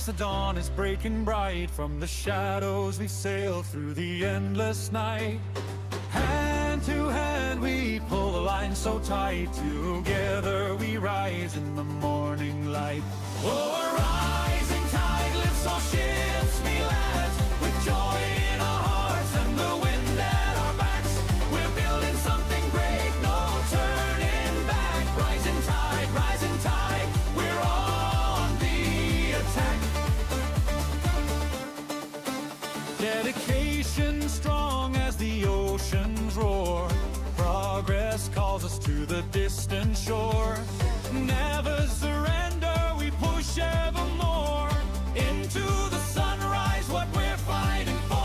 the dawn is breaking bright. From the shadows we sail through the endless night. Hand to hand we pull the line so tight. Together we rise in the morning light. Oh, a rising tide lifts all ships we lads, with joy in our hearts and the wind at our backs. We're building something great, no turning back. Rising tide, we're on the attack. Dedication strong as the oceans roar. Progress calls us to the distant shore. Never surrender, we push evermore. Into the sunrise, what we're fighting for.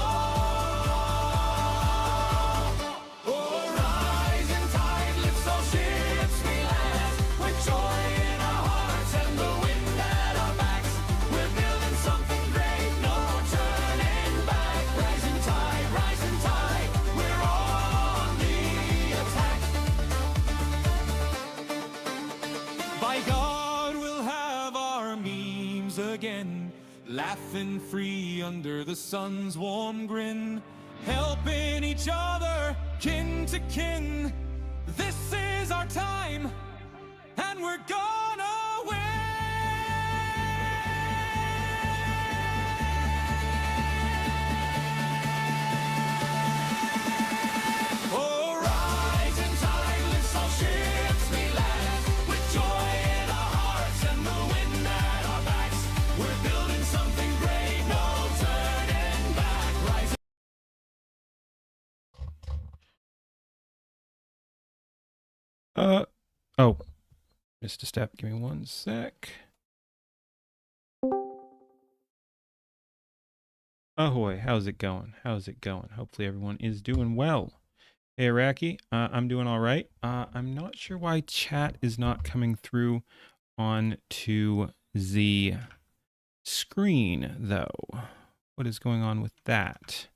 Oh, rising tide lifts all ships we land, with joy in our hearts and the wind at our backs. We're building something great, no turning back. Rising tide, we're on the attack. By God, we'll have our memes again, laughing free under the sun's warm grin, helping each other, kin to kin. This is our time, and we're gonna win. Oh, rising tide lifts all ships we land, with joy in our hearts and the wind at our backs. We're building something great, no turning back. Rising. Oh, missed a step. Give me one sec. Ahoy, how's it going? How's it going? Hopefully everyone is doing well. Hey, Iraqi, I'm doing all right. I'm not sure why chat is not coming through onto the screen, though. What is going on with that?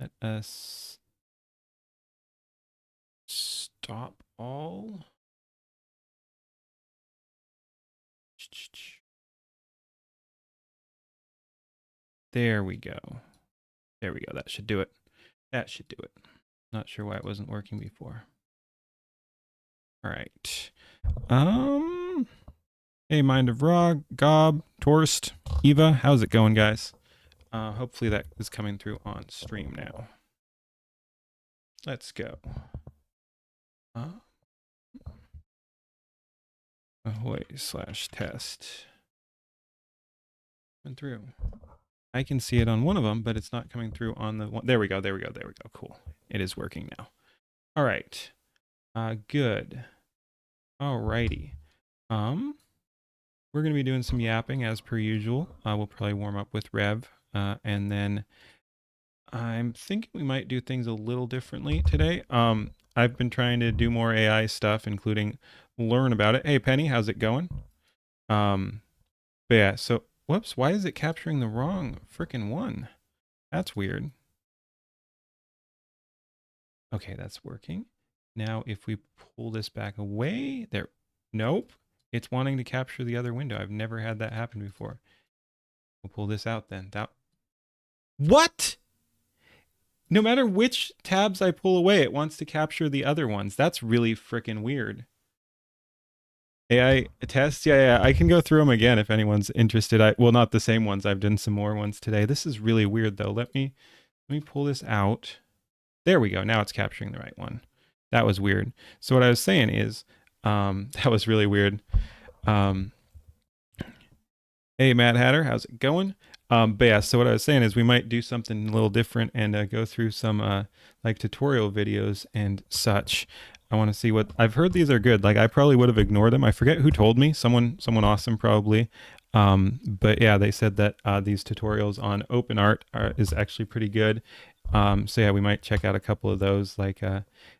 Let us stop all. There we go. There we go. That should do it. That should do it. Not sure why it wasn't working before. All right. Hey, Mind of Raw, Gob, Torst, Eva, how's it going, guys? Hopefully that is coming through on stream now. Let's go. Ahoy/test. Coming through. I can see it on one of them, but it's not coming through on the one. There we go. There we go. There we go. Cool. It is working now. All right. Good. All righty. We're going to be doing some yapping as per usual. We'll probably warm up with Rev, and then I'm thinking we might do things a little differently today. I've been trying to do more AI stuff, including learn about it. Hey, Penny, how's it going? But yeah, so whoops, why is it capturing the wrong freaking one? That's weird. Okay, that's working. Now, if we pull this back away, there, nope. It's wanting to capture the other window. I've never had that happen before. We'll pull this out then. That, what? No matter which tabs I pull away, it wants to capture the other ones. That's really freaking weird. AI tests? Yeah, I can go through them again if anyone's interested. Well, not the same ones. I've done some more ones today. This is really weird, though. Let me pull this out. There we go. Now it's capturing the right one. That was weird. So what I was saying is, that was really weird. Hey, Mad Hatter, how's it going? But yeah, so what I was saying is we might do something a little different and go through some like tutorial videos and such. I want to see what I've heard. These are good. Like I probably would have ignored them. I forget who told me. Someone awesome probably. But yeah, they said that these tutorials on OpenArt is actually pretty good. So yeah, we might check out a couple of those. Like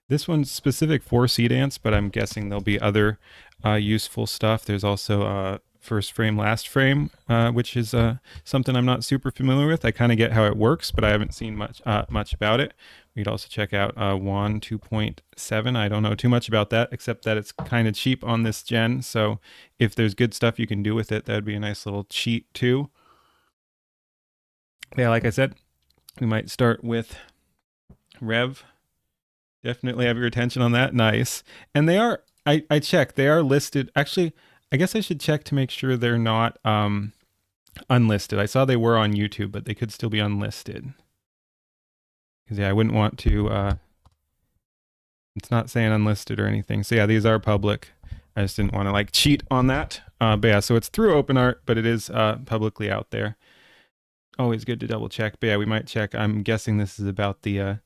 this one's specific for Sea Dance, but I'm guessing there'll be other useful stuff. There's also first frame, last frame, which is something I'm not super familiar with. I kind of get how it works, but I haven't seen much about it. We'd also check out WAN 2.7. I don't know too much about that, except that it's kind of cheap on this gen. So if there's good stuff you can do with it, that'd be a nice little cheat too. Yeah, like I said, we might start with Rev. Definitely have your attention on that. Nice. And they are, I checked, they are listed. Actually, I guess I should check to make sure they're not unlisted. I saw they were on YouTube, but they could still be unlisted. Because, yeah, I wouldn't want to, it's not saying unlisted or anything. So, yeah, these are public. I just didn't want to, like, cheat on that. But, yeah, so it's through OpenArt, but it is publicly out there. Always good to double check. But, yeah, we might check. I'm guessing this is about the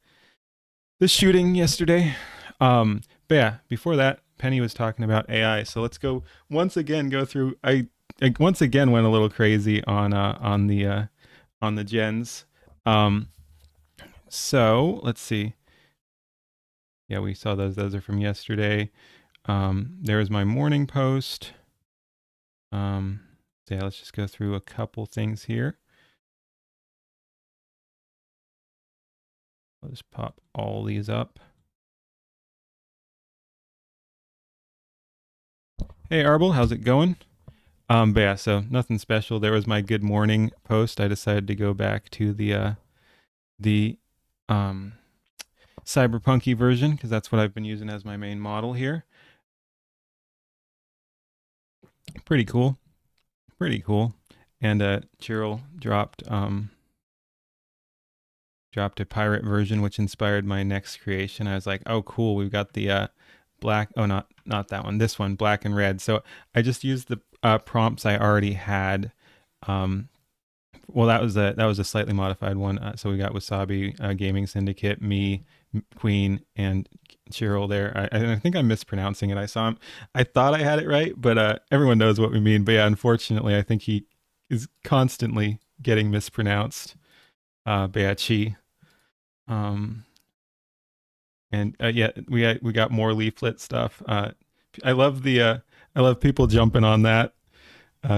shooting yesterday. But, yeah, before that, Penny was talking about AI. So let's go once again through. I once again went a little crazy on the gens. So let's see. Yeah, we saw those. Those are from yesterday. There's my morning post. So yeah, let's just go through a couple things here. I'll just pop all these up. Hey Arbel, how's it going? But yeah, so nothing special. There was my good morning post. I decided to go back to the cyberpunky version because that's what I've been using as my main model here. Pretty cool. Pretty cool. And Cheryl dropped a pirate version, which inspired my next creation. I was like, oh cool, we've got the black, oh not that one, this one, black and red. So I just used the prompts I already had. Well, that was a slightly modified one. So we got Wasabi, Gaming Syndicate, me, Queen, and Cheryl there. I think I'm mispronouncing it. I thought I had it right, but everyone knows what we mean. But yeah, unfortunately, I think he is constantly getting mispronounced. Chi. And yeah, we got more leaflet stuff. I love people jumping on that.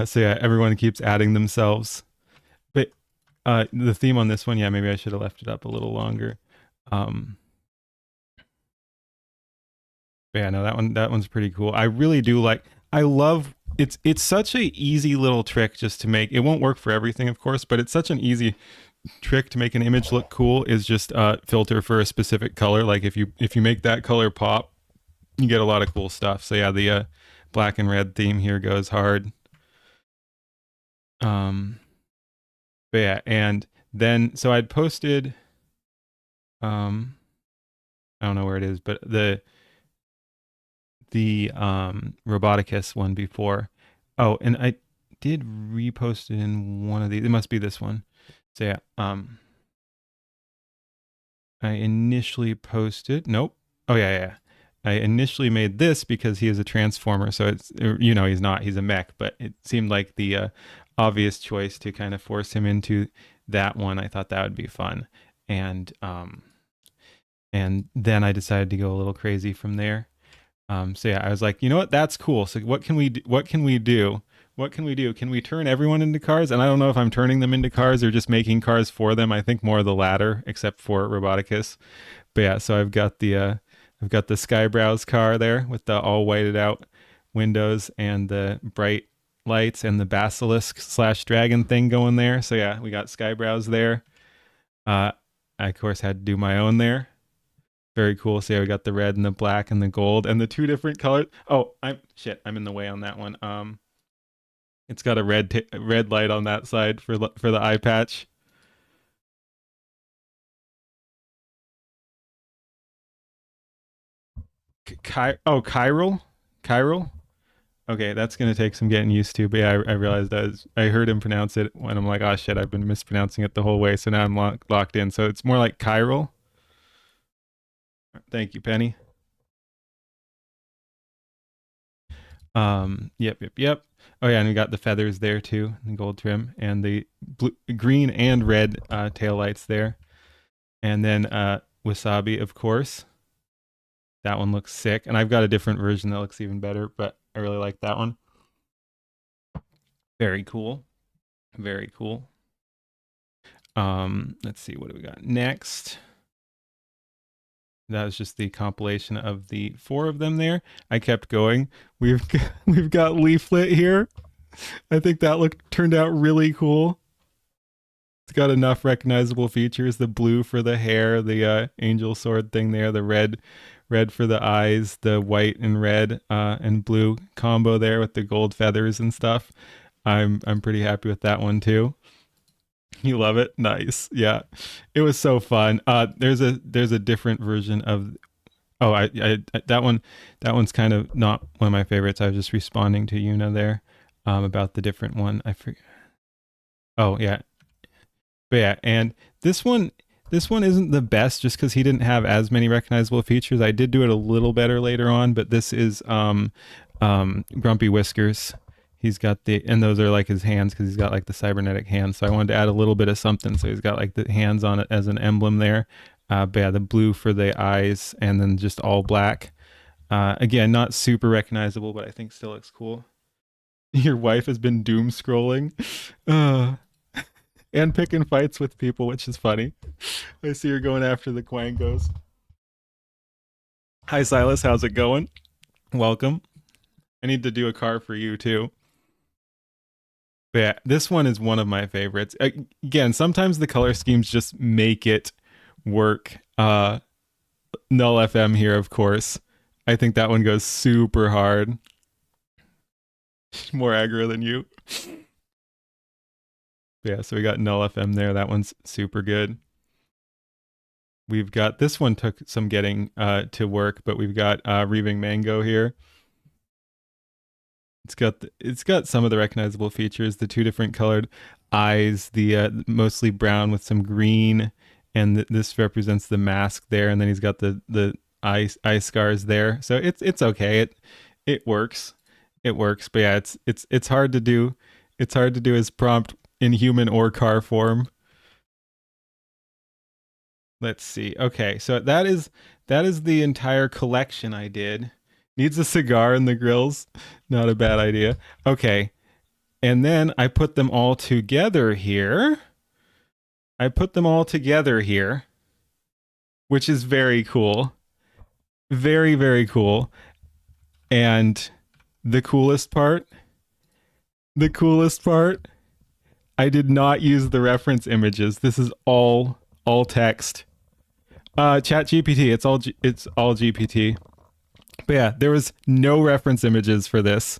So yeah, everyone keeps adding themselves. But the theme on this one, yeah, maybe I should have left it up a little longer. But yeah, no, that one's pretty cool. I really do like. I love it's such a easy little trick just to make. It won't work for everything, of course, but it's such an easy trick to make an image look cool. Is just filter for a specific color. Like if you make that color pop, you get a lot of cool stuff. So yeah, the black and red theme here goes hard. But yeah, and then so I'd posted I don't know where it is, but the Roboticus one before. Oh, and I did repost it in one of these. It must be this one. So yeah, I initially posted. Nope. Oh yeah. I initially made this because he is a transformer. So it's he's not. He's a mech. But it seemed like the obvious choice to kind of force him into that one. I thought that would be fun, and then I decided to go a little crazy from there. So yeah, I was like, you know what? That's cool. So what can we do? What can we do? Can we turn everyone into cars? And I don't know if I'm turning them into cars or just making cars for them. I think more the latter, except for Roboticus. But yeah, so I've got the Skybrows car there with the all whited out windows and the bright lights and the basilisk / dragon thing going there. So yeah, we got Skybrows there. I of course had to do my own there. Very cool. So yeah, we got the red and the black and the gold and the two different colors. Oh, I'm in the way on that one. It's got a red light on that side for the eye patch. Chiral. Okay, that's gonna take some getting used to. But yeah, I realized I heard him pronounce it when I'm like, oh shit, I've been mispronouncing it the whole way. So now I'm locked in. So it's more like chiral. Thank you, Penny. Yep. Oh yeah, and we got the feathers there too, the gold trim, and the green and red tail lights there. And then Wasabi, of course. That one looks sick. And I've got a different version that looks even better, but I really like that one. Very cool. Very cool. Let's see, what do we got next? That was just the compilation of the 4 of them there. I kept going. We've got Leaflet here. I think that turned out really cool. It's got enough recognizable features. The blue for the hair, the angel sword thing there, the red for the eyes, the white and red and blue combo there with the gold feathers and stuff. I'm pretty happy with that one too. You love it? Nice. Yeah. It was so fun. There's a different version of that one's kind of not one of my favorites. I was just responding to Yuna there about the different one. I forget. Oh, yeah. But yeah, and this one isn't the best just because he didn't have as many recognizable features. I did do it a little better later on, but this is Grumpy Whiskers. He's got and those are like his hands because he's got like the cybernetic hands. So I wanted to add a little bit of something. So he's got like the hands on it as an emblem there. But yeah, the blue for the eyes and then just all black. Again, not super recognizable, but I think still looks cool. Your wife has been doom scrolling. And picking fights with people, which is funny. I see you're going after the Quangos. Hi, Silas. How's it going? Welcome. I need to do a car for you, too. But yeah, this one is one of my favorites. Again, sometimes the color schemes just make it work. Null FM here, of course. I think that one goes super hard. More aggro than you. Yeah, so we got Null FM there. That one's super good. We've got, this one took some getting to work, but we've got Reaving Mango here. It's got some of the recognizable features, the 2 different colored eyes, the mostly brown with some green, and this represents the mask there, and then he's got the eye scars there. So it's okay. It works. It works. But yeah, it's hard to do. It's hard to do his prompt in human or car form. Let's see. Okay, so that is the entire collection I did. Needs a cigar in the grills. Not a bad idea. Okay. And then I put them all together here. Which is very cool. Very, very cool. And the coolest part, I did not use the reference images. This is all text. Chat GPT, it's all GPT. But yeah, there was no reference images for this.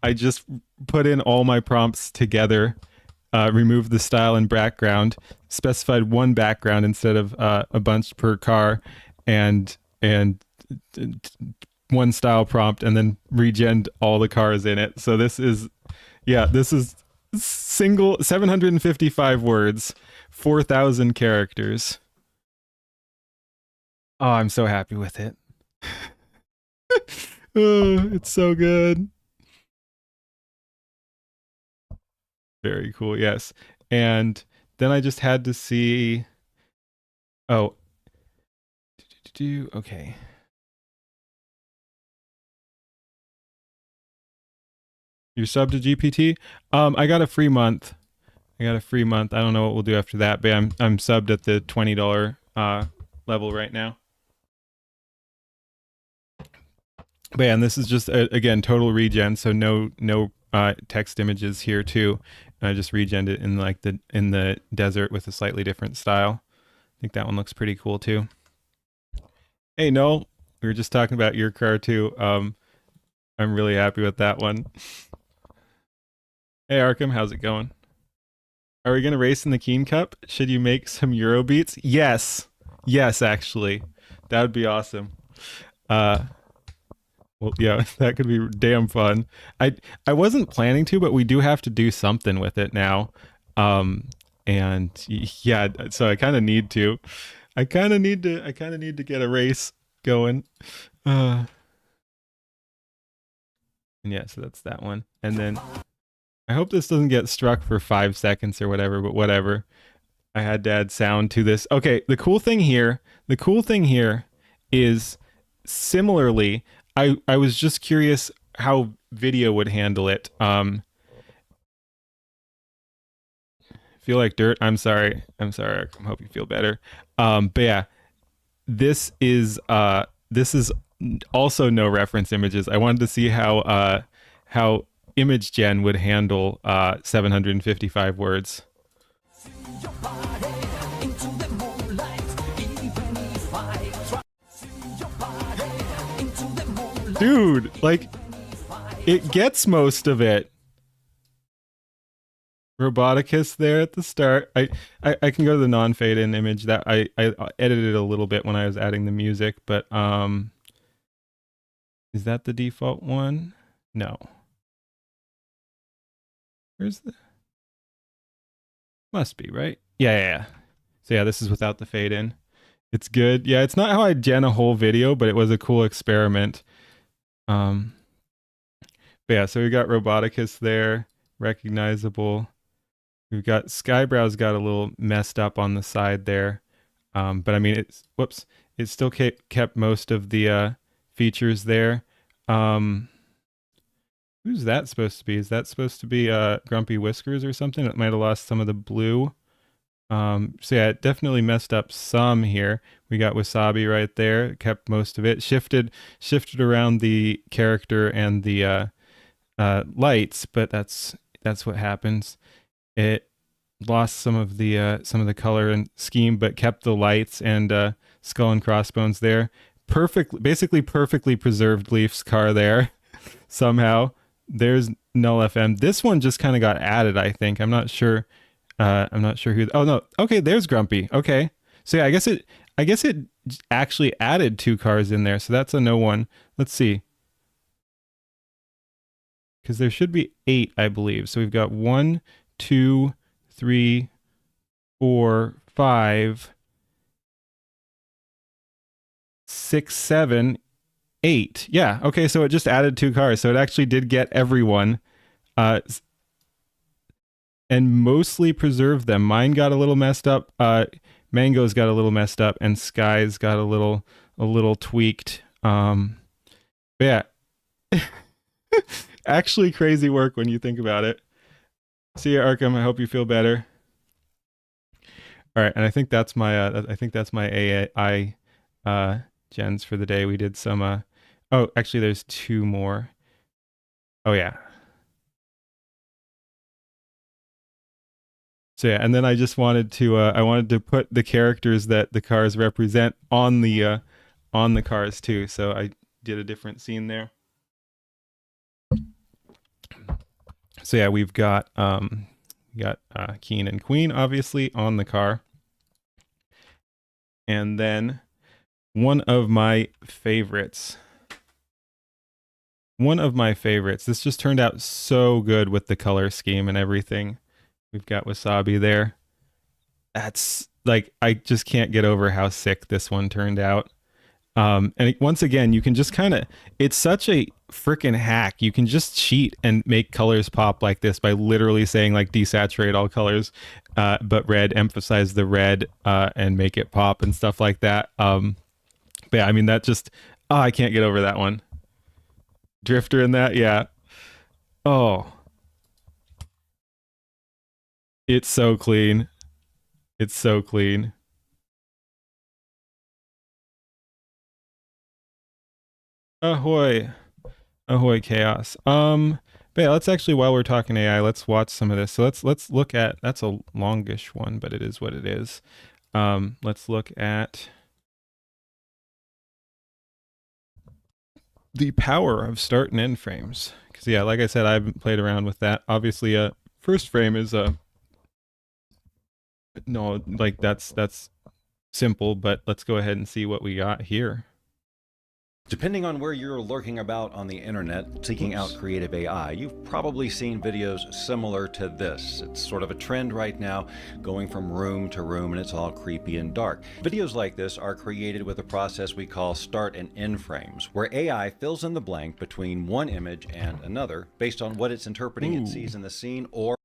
I just put in all my prompts together, removed the style and background, specified one background instead of a bunch per car, and one style prompt, and then regened all the cars in it. So this is single 755 words, 4,000 characters. Oh, I'm so happy with it. Oh, it's so good. Very cool. Yes. And then I just had to see. Oh. Okay. You're subbed to GPT? I got a free month. I don't know what we'll do after that, but I'm subbed at the $20 level right now. But yeah, and this is just again total regen, so no text images here too. And I just regened it in in the desert with a slightly different style. I think that one looks pretty cool too. Hey, Noel, we were just talking about your car too. I'm really happy with that one. Hey Arkham, how's it going? Are we gonna race in the Keen Cup? Should you make some Euro beats? Yes, actually, that would be awesome. Well, yeah, that could be damn fun. I wasn't planning to, but we do have to do something with it now. And yeah, so I kind of need to. I kind of need to get a race going. And yeah, so that's that one. And then I hope this doesn't get struck for 5 seconds or whatever, but whatever. I had to add sound to this. Okay, the cool thing here is similarly, I was just curious how video would handle it. Feel like dirt. I'm sorry. I'm sorry. I hope you feel better. But yeah, this is also no reference images. I wanted to see how image gen would handle 755 words. Dude, like, it gets most of it. Roboticus there at the start. I can go to the non-fade in image that I edited a little bit when I was adding the music, but is that the default one? No. Where's the must be, right? Yeah. So yeah, this is without the fade in. It's good. Yeah, it's not how I gen a whole video, but it was a cool experiment. But yeah, so we got Roboticus there, recognizable. We've got Skybrow's got a little messed up on the side there. But I mean, it still kept most of the features there. Who's that supposed to be? Is that supposed to be Grumpy Whiskers or something? It might have lost some of the blue. So yeah, it definitely messed up some here. We got Wasabi right there, kept most of it. Shifted around the character and the lights, but that's what happens. It lost some of the color and scheme, but kept the lights and skull and crossbones there. Basically perfectly preserved Leaf's car there. Somehow there's null FM. This one just kind of got added, I think. I'm not sure who. Oh no. Okay, there's Grumpy. Okay. So yeah, I guess it actually added 2 cars in there. So that's a no one. Let's see. Because there should be 8, I believe. So we've got 1, 2, 3, 4, 5, 6, 7, 8. Yeah. Okay. So it just added 2 cars. So it actually did get everyone, and mostly preserved them. Mine got a little messed up. Mango's got a little messed up, and Sky's got a little tweaked. Yeah. Actually crazy work when you think about it. See you, Arkham. I hope you feel better. All right, and I think that's my AI gens for the day. We did some oh, actually there's 2 more. Oh yeah. So yeah, and then I just wanted to put the characters that the cars represent on the cars too. So I did a different scene there. So yeah, we've got Keen and Queen obviously on the car. And then one of my favorites. This just turned out so good with the color scheme and everything. We've got Wasabi there. That's like, I just can't get over how sick this one turned out. And once again, you can just it's such a freaking hack. You can just cheat and make colors pop like this by literally saying like desaturate all colors, but red, emphasize the red, and make it pop and stuff like that. But yeah, I mean, that just, I can't get over that one. Drifter in that, yeah. Oh. It's so clean. It's so clean. Ahoy. Ahoy chaos. But yeah, let's actually, while we're talking AI, let's watch some of this. So let's look at, that's a longish one, but it is what it is. Let's look at the power of start and end frames. Because yeah, like I said, I haven't played around with that. Obviously, first frame is no, like that's simple, but let's go ahead and see what we got here. Depending on where you're lurking about on the internet, seeking out creative AI, you've probably seen videos similar to this. It's sort of a trend right now, going from room to room, and it's all creepy and dark. Videos like this are created with a process we call start and end frames, where AI fills in the blank between one image and another, based on what it's interpreting it sees in the scene, or...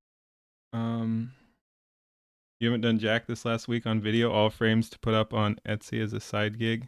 You haven't done jack this last week on video, all frames to put up on Etsy as a side gig?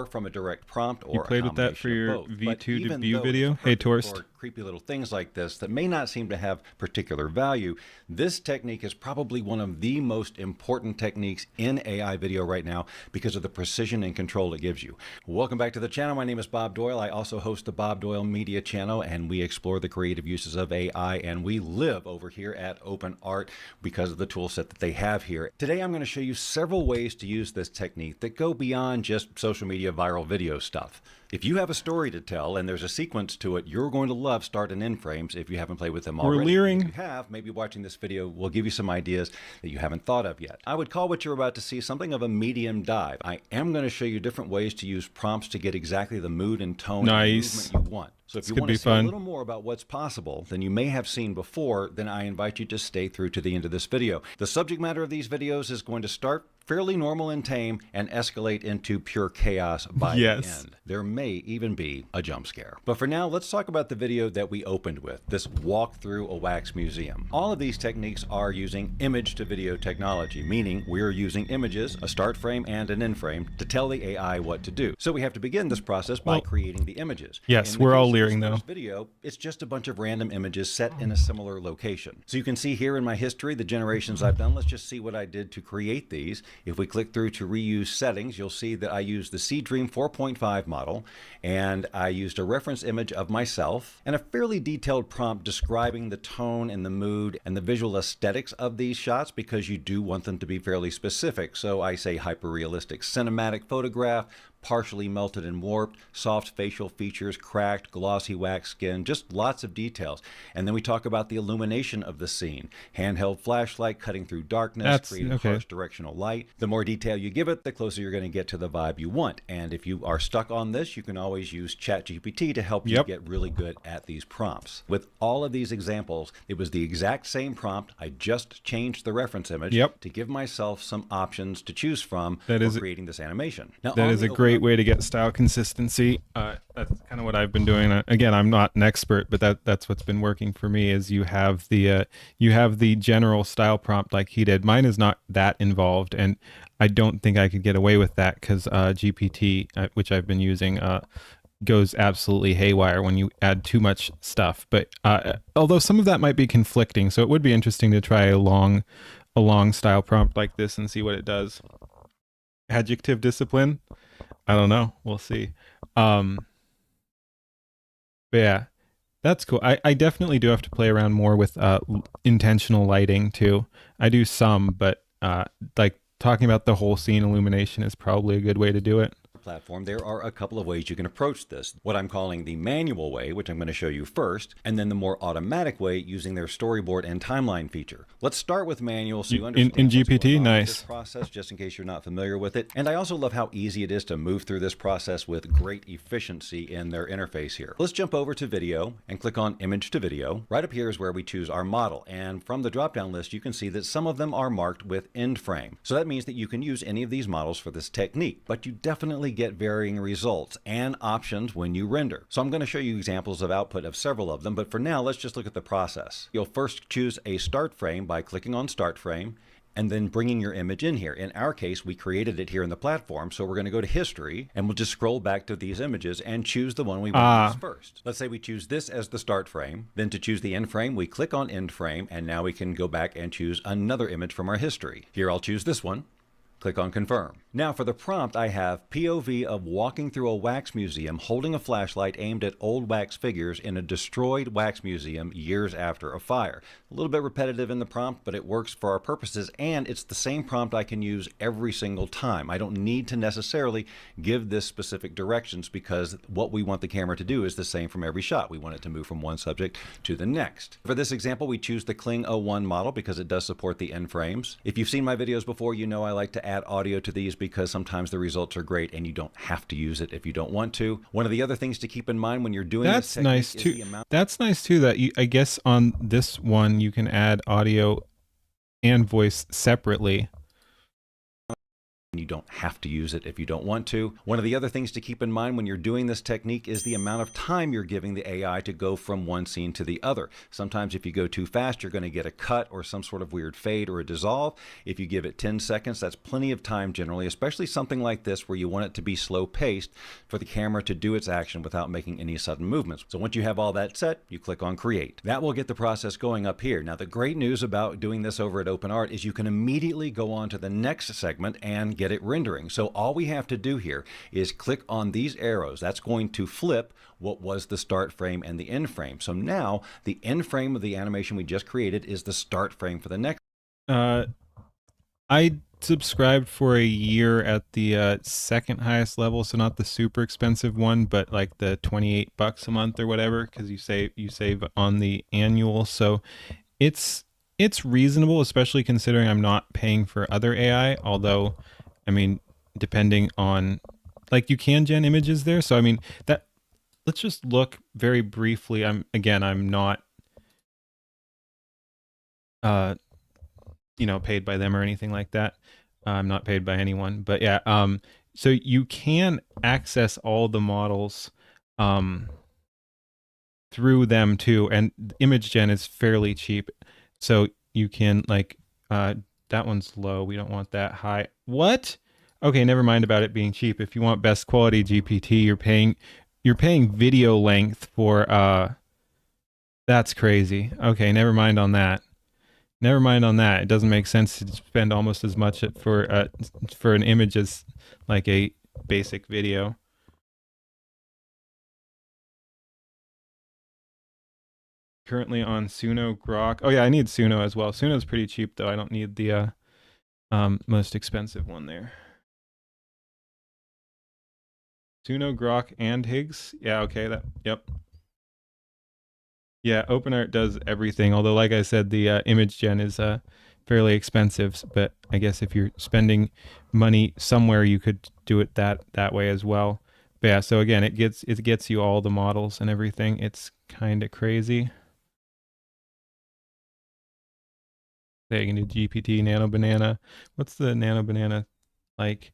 from a direct prompt, or you played with that for your V2 debut video? Hey, Torst. creepy little things like this that may not seem to have particular value, this technique is probably one of the most important techniques in AI video right now because of the precision and control it gives you. Welcome back to the channel. My name is Bob Doyle. I also host the Bob Doyle Media channel, and we explore the creative uses of AI, and we live over here at Open Art because of the tool set that they have here. Today I'm going to show you several ways to use this technique that go beyond just social media viral video stuff. If you have a story to tell and there's a sequence to it, you're going to love start and end frames if you haven't played with them already. We're leering. If you have, maybe watching this video will give you some ideas that you haven't thought of yet. I would call what you're about to see something of a medium dive. I am going to show you different ways to use prompts to get exactly the mood and tone and movement you want. So if you want to see a little more about what's possible than you may have seen before, then I invite you to stay through to the end of this video. The subject matter of these videos is going to start fairly normal and tame and escalate into pure chaos by the end. There may even be a jump scare. But for now, let's talk about the video that we opened with, this walk through a wax museum. All of these techniques are using image to video technology, meaning we're using images, a start frame and an end frame, to tell the AI what to do. So we have to begin this process by creating the images. Yes, we're all leering though. Video, it's just a bunch of random images set in a similar location. So you can see here in my history the generations I've done. Let's just see what I did to create these. If we click through to reuse settings, you'll see that I used the Seedream 4.5 model, and I used a reference image of myself and a fairly detailed prompt describing the tone and the mood and the visual aesthetics of these shots, because you do want them to be fairly specific. So I say hyper-realistic cinematic photograph, partially melted and warped, soft facial features, cracked, glossy wax skin, just lots of details. And then we talk about the illumination of the scene. Handheld flashlight cutting through darkness, creating harsh directional light. The more detail you give it, the closer you're going to get to the vibe you want. And if you are stuck on this, you can always use ChatGPT to help you get really good at these prompts. With all of these examples, it was the exact same prompt. I just changed the reference image to give myself some options to choose from for creating this animation. Now, that is a great way to get style consistency. That's kind of what I've been doing. Again, I'm not an expert, but that's what's been working for me. Is you have the general style prompt like he did. Mine is not that involved, and I don't think I could get away with that because GPT, which I've been using, goes absolutely haywire when you add too much stuff. But although some of that might be conflicting, so it would be interesting to try a long style prompt like this and see what it does. Adjective discipline. I don't know. We'll see. But yeah, that's cool. I definitely do have to play around more with intentional lighting too. I do some, but like talking about the whole scene illumination is probably a good way to do it. Platform, there are a couple of ways you can approach this. What I'm calling the manual way, which I'm going to show you first, and then the more automatic way using their storyboard and timeline feature. Let's start with manual so you understand in GPT. Nice. This process, just in case you're not familiar with it. And I also love how easy it is to move through this process with great efficiency in their interface here. Let's jump over to video and click on image to video. Right up here is where we choose our model, and from the drop-down list you can see that some of them are marked with end frame. So that means that you can use any of these models for this technique, but you definitely get varying results and options when you render. So I'm going to show you examples of output of several of them, but for now let's just look at the process. You'll first choose a start frame by clicking on start frame and then bringing your image in here. In our case, we created it here in the platform, so we're going to go to history and we'll just scroll back to these images and choose the one we want to use first. Let's say we choose this as the start frame. Then to choose the end frame, we click on end frame, and now we can go back and choose another image from our history. Here I'll choose this one. Click on confirm. Now for the prompt, I have POV of walking through a wax museum holding a flashlight aimed at old wax figures in a destroyed wax museum years after a fire. A little bit repetitive in the prompt, but it works for our purposes, and it's the same prompt I can use every single time. I don't need to necessarily give this specific directions because what we want the camera to do is the same from every shot. We want it to move from one subject to the next. For this example, we choose the Kling 01 model because it does support the end frames. If you've seen my videos before, you know I like to add audio to these because sometimes the results are great and you don't have to use it if you don't want to. One of the other things to keep in mind when you're doing this technique is the amount. That's nice too that I guess on this one you can add audio and voice separately. You don't have to use it if you don't want to. One of the other things to keep in mind when you're doing this technique is the amount of time you're giving the AI to go from one scene to the other. Sometimes if you go too fast, you're going to get a cut or some sort of weird fade or a dissolve. If you give it 10 seconds, that's plenty of time generally, especially something like this where you want it to be slow paced for the camera to do its action without making any sudden movements. So once you have all that set, you click on create. That will get the process going up here. Now the great news about doing this over at OpenArt is you can immediately go on to the next segment and get it rendering. So all we have to do here is click on these arrows. That's going to flip what was the start frame and the end frame. So now the end frame of the animation we just created is the start frame for the next. I subscribed for a year at the second highest level, so not the super expensive one, but like the $28 a month or whatever, because you save on the annual. So it's reasonable, especially considering I'm not paying for other AI. Although, I mean, depending on, like, you can gen images there. So I mean that. Let's just look very briefly. I'm not paid by them or anything like that. I'm not paid by anyone, but yeah. So you can access all the models through them too, and image gen is fairly cheap. So you can, like, that one's low. We don't want that high. What? Okay, never mind about it being cheap. If you want best quality GPT, you're paying video length for that's crazy. Okay, never mind on that. It doesn't make sense to spend almost as much for an image as like a basic video. Currently on Suno Grok. Oh yeah, I need Suno as well. Suno's pretty cheap though. I don't need the most expensive one there. Suno, Grok, and Higgs. Yeah, okay, yep. Yeah, OpenArt does everything. Although, like I said, the image gen is fairly expensive. But I guess if you're spending money somewhere, you could do it that way as well. But yeah, so again, it gets you all the models and everything. It's kind of crazy. So you can do GPT, Nano Banana. What's the Nano Banana like?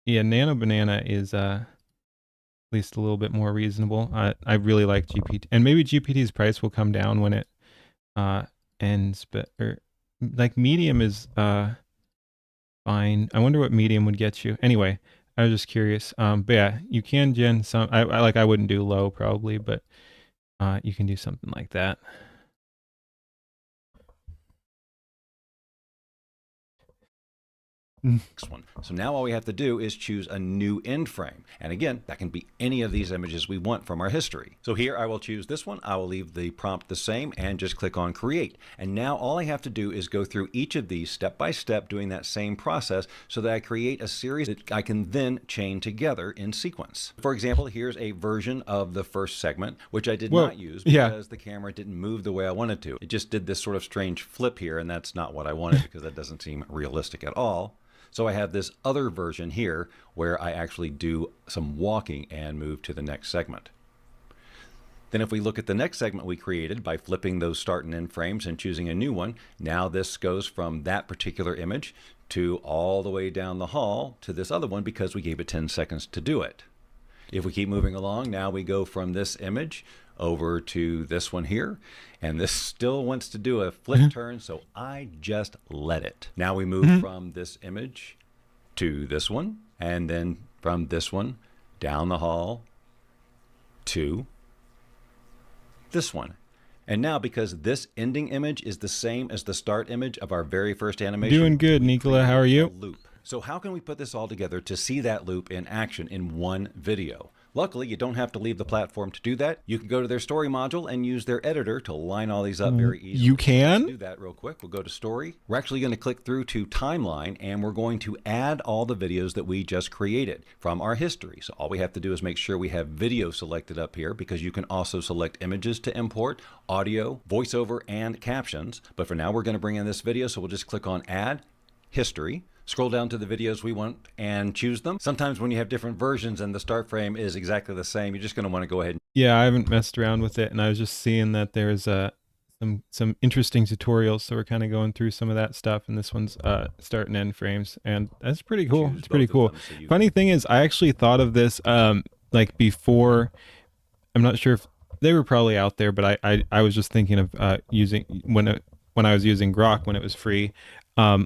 Yeah, Nano Banana is at least a little bit more reasonable. I really like GPT, and maybe GPT's price will come down when it ends. But like Medium is fine. I wonder what Medium would get you. Anyway, I was just curious. But yeah, you can gen some. I wouldn't do low probably, but you can do something like that. Next one. So now all we have to do is choose a new end frame. And again, that can be any of these images we want from our history. So here I will choose this one. I will leave the prompt the same and just click on create. And now all I have to do is go through each of these step by step, doing that same process so that I create a series that I can then chain together in sequence. For example, here's a version of the first segment, which I did not use because the camera didn't move the way I wanted to. It just did this sort of strange flip here, and that's not what I wanted because that doesn't seem realistic at all. So I have this other version here where I actually do some walking and move to the next segment. Then if we look at the next segment we created by flipping those start and end frames and choosing a new one, now this goes from that particular image to all the way down the hall to this other one because we gave it 10 seconds to do it. If we keep moving along, now we go from this image over to this one here, and this still wants to do a flip turn, so I just let it. Now we move from this image to this one, and then from this one down the hall to this one. And now, because this ending image is the same as the start image of our very first animation. Doing good, Nicola. How are you? Loop. So how can we put this all together to see that loop in action in one video? Luckily, you don't have to leave the platform to do that. You can go to their story module and use their editor to line all these up very easily. You can? Let's do that real quick. We'll go to story. We're actually going to click through to timeline, and we're going to add all the videos that we just created from our history. So all we have to do is make sure we have video selected up here, because you can also select images to import, audio, voiceover, and captions. But for now, we're going to bring in this video, so we'll just click on add, history. Scroll down to the videos we want and choose them. Sometimes when you have different versions and the start frame is exactly the same, you're just going to want to go ahead. Yeah, I haven't messed around with it, and I was just seeing that there's some interesting tutorials. So we're kind of going through some of that stuff, and this one's start and end frames, and that's pretty cool. It's pretty cool. Funny thing is, I actually thought of this like before. I'm not sure if they were probably out there, but I was just thinking of using when I was using Grok when it was free.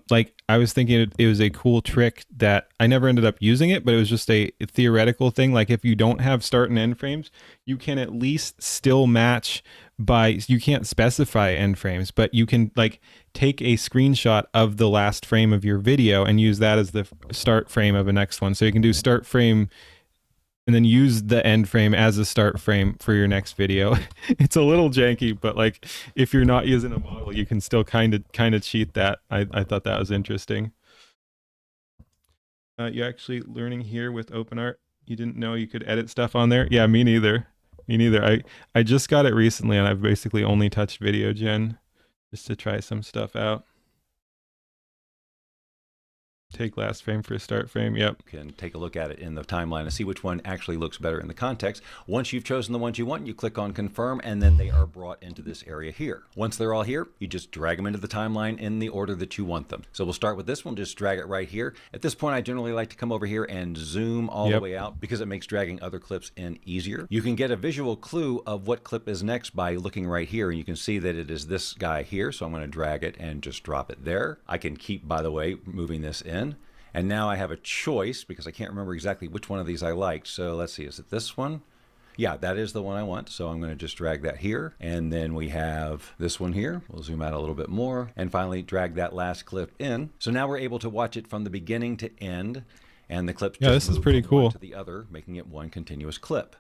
Like I was thinking it was a cool trick that I never ended up using it, but it was just a theoretical thing. Like if you don't have start and end frames, you can at least still match by, you can't specify end frames, but you can like take a screenshot of the last frame of your video and use that as the start frame of a next one. So you can do start frame and then use the end frame as a start frame for your next video. It's a little janky, but like if you're not using a model, you can still kind of cheat that. I thought that was interesting. You're actually learning here with OpenArt. You didn't know you could edit stuff on there? Yeah, me neither. Me neither. I just got it recently, and I've basically only touched video gen just to try some stuff out. Take last frame for a start frame. Yep. You can take a look at it in the timeline and see which one actually looks better in the context. Once you've chosen the ones you want, you click on confirm, and then they are brought into this area here. Once they're all here, you just drag them into the timeline in the order that you want them. So we'll start with this one, just drag it right here. At this point, I generally like to come over here and zoom all the way out because it makes dragging other clips in easier. You can get a visual clue of what clip is next by looking right here, and you can see that it is this guy here. So I'm going to drag it and just drop it there. I can keep, by the way, moving this in. And now I have a choice because I can't remember exactly which one of these I liked. So let's see, is it this one? Yeah, that is the one I want. So I'm going to just drag that here. And then we have this one here. We'll zoom out a little bit more and finally drag that last clip in. So now we're able to watch it from the beginning to end. And the clips this is pretty cool. One to the other, making it one continuous clip.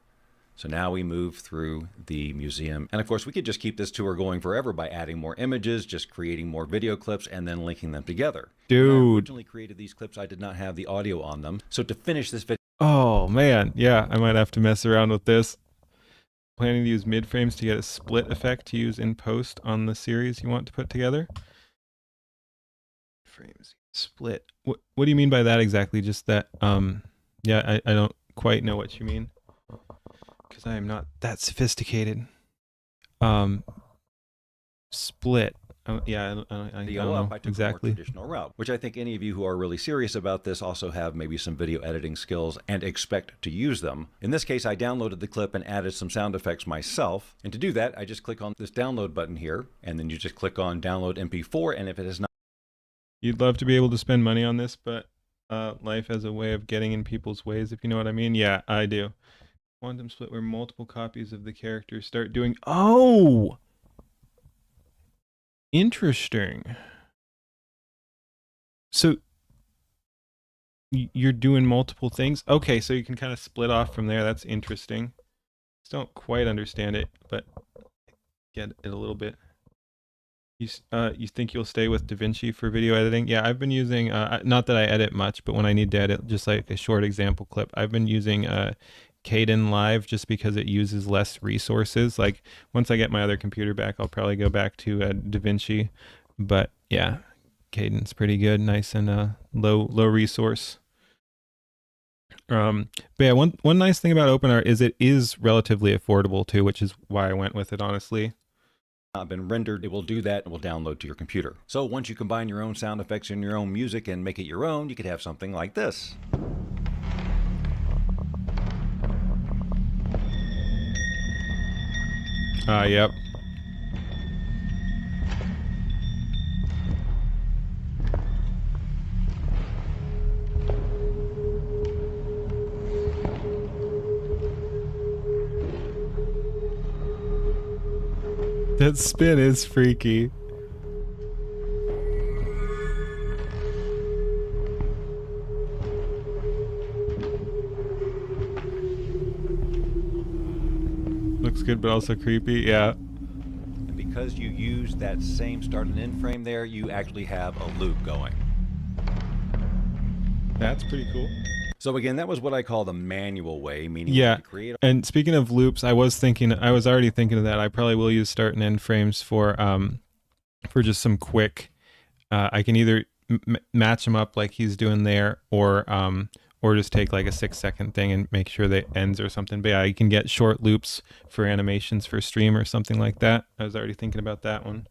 So now we move through the museum. And of course, we could just keep this tour going forever by adding more images, just creating more video clips, and then linking them together. Dude. When I originally created these clips, I did not have the audio on them. So to finish this video... Oh, man. Yeah, I might have to mess around with this. Planning to use mid-frames to get a split effect to use in post on the series you want to put together. Frames split. What do you mean by that exactly? Just that, yeah, I don't quite know what you mean. Because I am not that sophisticated. Split. Yeah, I don't know exactly. More traditional route, which I think any of you who are really serious about this also have maybe some video editing skills and expect to use them. In this case, I downloaded the clip and added some sound effects myself. And to do that, I just click on this download button here, and then you just click on download MP4, and if it is not... You'd love to be able to spend money on this, but life has a way of getting in people's ways, if you know what I mean. Yeah, I do. Quantum split where multiple copies of the character start doing... Oh! Interesting. So you're doing multiple things? Okay, so you can kind of split off from there. That's interesting. Just don't quite understand it, but get it a little bit. You think you'll stay with DaVinci for video editing? Yeah, I've been using, not that I edit much, but when I need to edit just like a short example clip, I've been using Caden Live just because it uses less resources. Like once I get my other computer back, I'll probably go back to DaVinci. But yeah, Caden's pretty good, nice and low resource. But yeah, one nice thing about OpenArt is it is relatively affordable too, which is why I went with it, honestly. Not been rendered, it will do that and will download to your computer. So once you combine your own sound effects and your own music and make it your own, you could have something like this. Yep. That spin is freaky. Looks good, but also creepy. Yeah. And because you use that same start and end frame there, you actually have a loop going. That's pretty cool. So again, that was what I call the manual way, meaning yeah. to create. And speaking of loops, I was already thinking of that. I probably will use start and end frames for just some quick. I can either match them up like he's doing there, or or just take like a 6-second thing and make sure that it ends or something. But yeah, you can get short loops for animations for stream or something like that. I was already thinking about that one.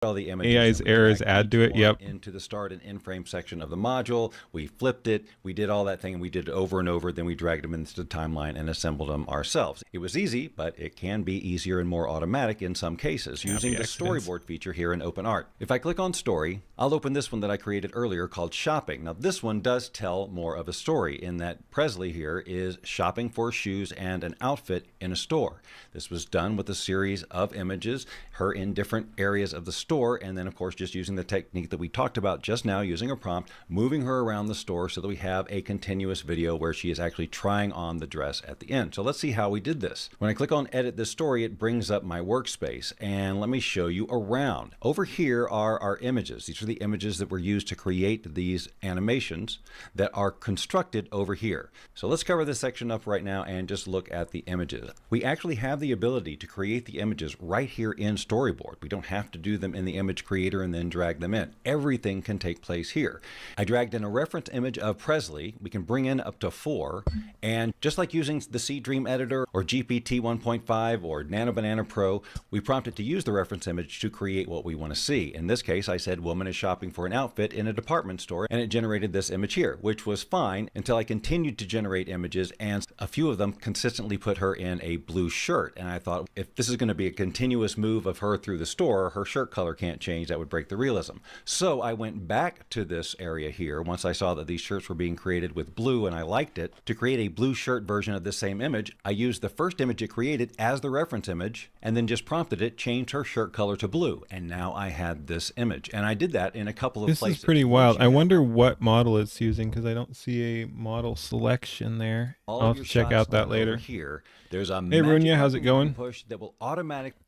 All the images AI's errors add to it. Yep. Into the start and end frame section of the module. We flipped it. We did all that thing, and we did it over and over. Then we dragged them into the timeline and assembled them ourselves. It was easy, but it can be easier and more automatic in some cases using the storyboard feature here in OpenArt. If I click on Story, I'll open this one that I created earlier called Shopping. Now this one does tell more of a story in that Presley here is shopping for shoes and an outfit in a store. This was done with a series of images, her in different areas of the store, and then of course just using the technique that we talked about just now, using a prompt, moving her around the store so that we have a continuous video where she is actually trying on the dress at the end. So let's see how we did this. When I click on Edit this story, it brings up my workspace, and let me show you around. Over here are our images. These are the images that were used to create these animations that are constructed over here. So let's cover this section up right now and just look at the images. We actually have the ability to create the images right here in Storyboard. We don't have to do them in the image creator and then drag them in. Everything can take place here. I dragged in a reference image of Presley. We can bring in up to 4, and just like using the Seedream editor or GPT 1.5 or Nano Banana Pro, we prompted to use the reference image to create what we want to see. In this case, I said woman is shopping for an outfit in a department store, and it generated this image here, which was fine until I continued to generate images, and a few of them consistently put her in a blue shirt. And I thought, if this is going to be a continuous move of her through the store, her shirt color can't change. That would break the realism. So I went back to this area here once I saw that these shirts were being created with blue and I liked it. To create a blue shirt version of this same image, I used the first image it created as the reference image and then just prompted it, change her shirt color to blue. And now I had this image. And I did that in a couple of places. This is pretty wild. I wonder what model it's using because I don't see a model selection there. I'll have to check out that later. Here, there's a hey Runya, how's it going? Push that will automatically.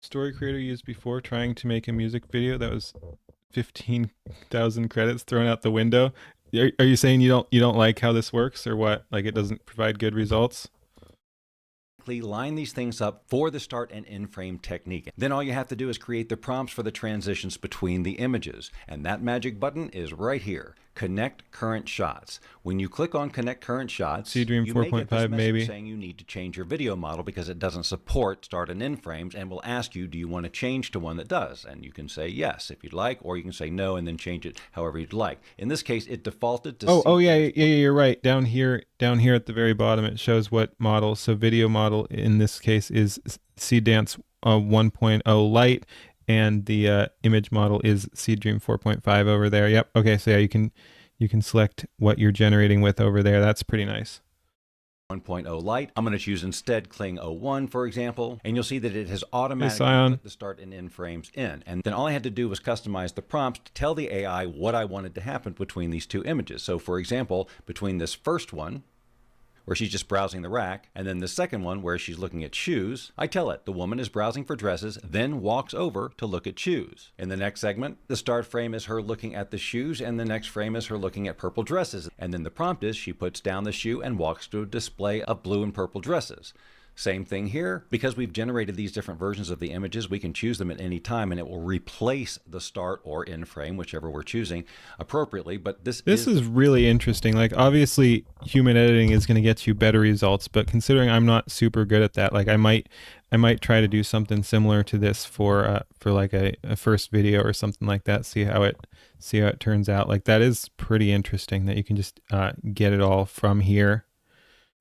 Story creator used before trying to make a music video that was 15,000 credits thrown out the window. Are you saying you don't like how this works, or what? Like it doesn't provide good results? Line these things up for the start and end frame technique. Then all you have to do is create the prompts for the transitions between the images, and that magic button is right here. Connect current shots. When you click on connect current shots, Seedream 4.5 maybe saying you need to change your video model because it doesn't support start and end frames, and will ask you, do you want to change to one that does? And you can say yes if you'd like, or you can say no and then change it however you'd like. In this case, it defaulted to yeah, you're right. Down here at the very bottom it shows what model. So video model in this case is Seedance 1.0 Lite, and the image model is Seedream 4.5 over there. Yep. Okay, so yeah, you can select what you're generating with over there. That's pretty nice. 1.0 Lite. I'm going to choose instead Kling 01, for example, and you'll see that it has automatically put the start and end frames in. And then all I had to do was customize the prompts to tell the AI what I wanted to happen between these two images. So for example, between this first one, where she's just browsing the rack, and then the second one where she's looking at shoes, I tell it the woman is browsing for dresses, then walks over to look at shoes. In the next segment, the start frame is her looking at the shoes, and the next frame is her looking at purple dresses. And then the prompt is she puts down the shoe and walks to a display of blue and purple dresses. Same thing here. Because we've generated these different versions of the images, we can choose them at any time, and it will replace the start or end frame, whichever we're choosing, appropriately. But this is really interesting. Like, obviously, human editing is going to get you better results, but considering I'm not super good at that, like I might try to do something similar to this for like a first video or something like that. See how it turns out. Like, that is pretty interesting that you can just get it all from here.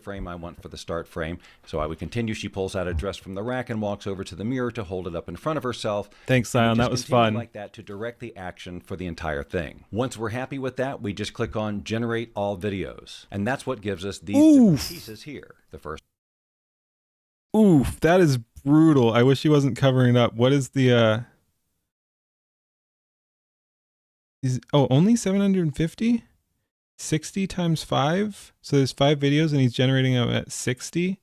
Frame I want for the start frame. So I would continue. She pulls out a dress from the rack and walks over to the mirror to hold it up in front of herself. Thanks, Zion. That was fun. Like that to direct the action for the entire thing. Once we're happy with that, we just click on Generate All Videos. And that's what gives us these different pieces here. The first. Oof, that is brutal. I wish he wasn't covering it up. What is the... only 750? 60 times 5, so there's 5 videos and he's generating them at 60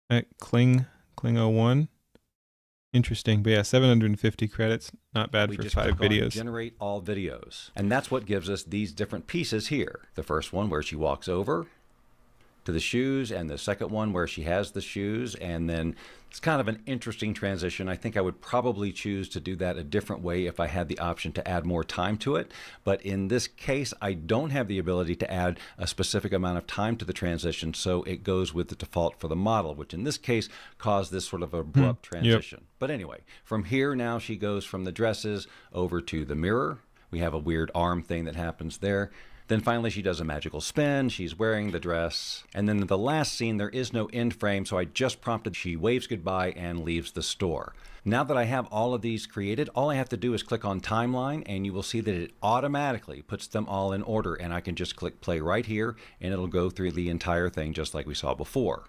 at Kling 01. Interesting, but yeah, 750 credits, not bad for 5 videos. Generate all videos, and that's what gives us these different pieces here. The first one where she walks over, to the shoes, and the second one where she has the shoes, and then it's kind of an interesting transition. I think I would probably choose to do that a different way if I had the option to add more time to it. But in this case, I don't have the ability to add a specific amount of time to the transition, so it goes with the default for the model, which in this case caused this sort of abrupt transition. Yep. But anyway, from here now she goes from the dresses over to the mirror. We have a weird arm thing that happens there. Then finally she does a magical spin, she's wearing the dress, and then in the last scene there is no end frame, so I just prompted she waves goodbye and leaves the store. Now that I have all of these created, all I have to do is click on timeline, and you will see that it automatically puts them all in order, and I can just click play right here and it'll go through the entire thing just like we saw before.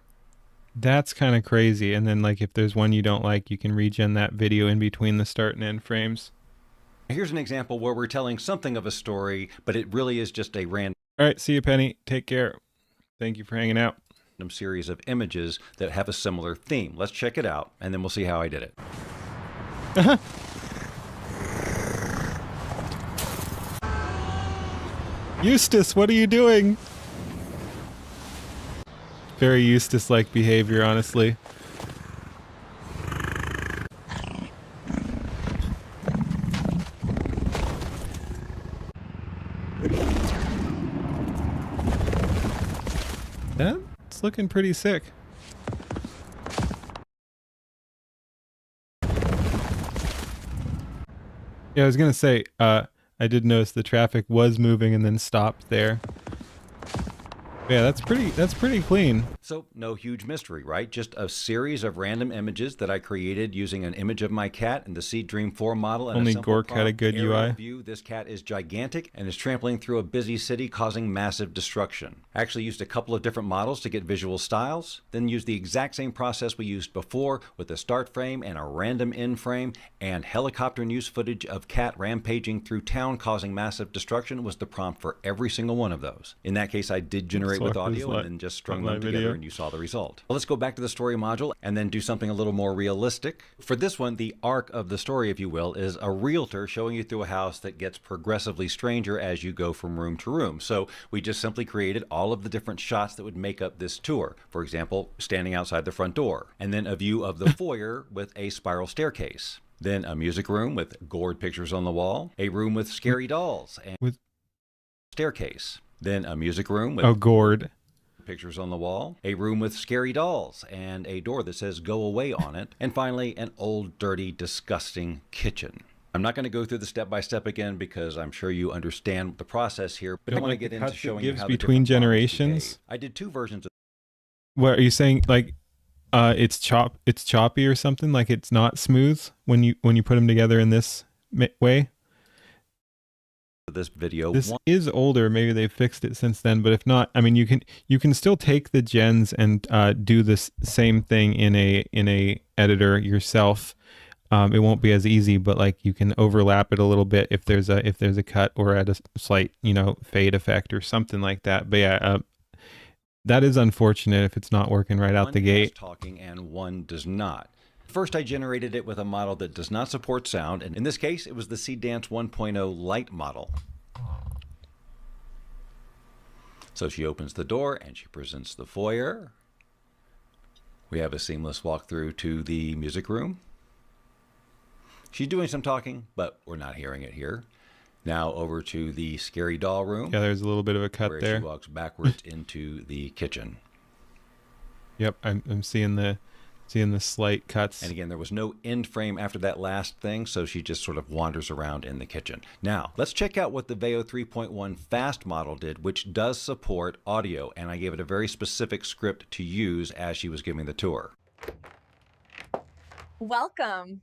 That's kind of crazy. And then like if there's one you don't like, you can regen that video in between the start and end frames. Here's an example where we're telling something of a story, but it really is just a random All right, see you, Penny. Take care. Thank you for hanging out. Series of images that have a similar theme. Let's check it out, and then we'll see how I did it. Eustace, what are you doing? Very Eustace-like behavior, honestly. That's looking pretty sick. Yeah, I was gonna say, I did notice the traffic was moving and then stopped there. Yeah, that's pretty clean. So no huge mystery, right? Just a series of random images that I created using an image of my cat in the Seed Dream 4 model. And only Gork had a good UI. View, this cat is gigantic and is trampling through a busy city, causing massive destruction. I actually used a couple of different models to get visual styles, then used the exact same process we used before with a start frame and a random end frame, and helicopter news footage of cat rampaging through town causing massive destruction was the prompt for every single one of those. In that case, I did generate with audio and then just strung them together and you saw the result. Well, let's go back to the story module and then do something a little more realistic. For this one, the arc of the story, if you will, is a realtor showing you through a house that gets progressively stranger as you go from room to room. So we just simply created all of the different shots that would make up this tour. For example, standing outside the front door, and then a view of the foyer with a spiral staircase. Then a music room with gored pictures on the wall, a room with scary dolls and with staircase. Then a music room with gored pictures on the wall, a room with scary dolls and a door that says go away on it, and finally an old, dirty, disgusting kitchen. I'm not going to go through the step-by-step again because I'm sure you understand the process here, but I want to get into showing you how between generations. I did two versions of. What are you saying? Like it's choppy or something? Like it's not smooth when you put them together in this way? This video. This is older. Maybe they've fixed it since then, but if not, I mean, you can still take the gens and do this same thing in a editor yourself. It won't be as easy, but like you can overlap it a little bit if there's a cut or add a slight fade effect or something like that. But yeah, that is unfortunate if it's not working right out the gate. Talking and one does not. First, I generated it with a model that does not support sound, and in this case, it was the Seed Dance 1.0 Lite model. So she opens the door and she presents the foyer. We have a seamless walkthrough to the music room. She's doing some talking, but we're not hearing it here. Now over to the scary doll room. Yeah, there's a little bit of a cut where there. She walks backwards into the kitchen. Yep, I'm seeing the slight cuts. And again, there was no end frame after that last thing, so she just sort of wanders around in the kitchen. Now, let's check out what the Veo 3.1 Fast model did, which does support audio, and I gave it a very specific script to use as she was giving the tour. Welcome.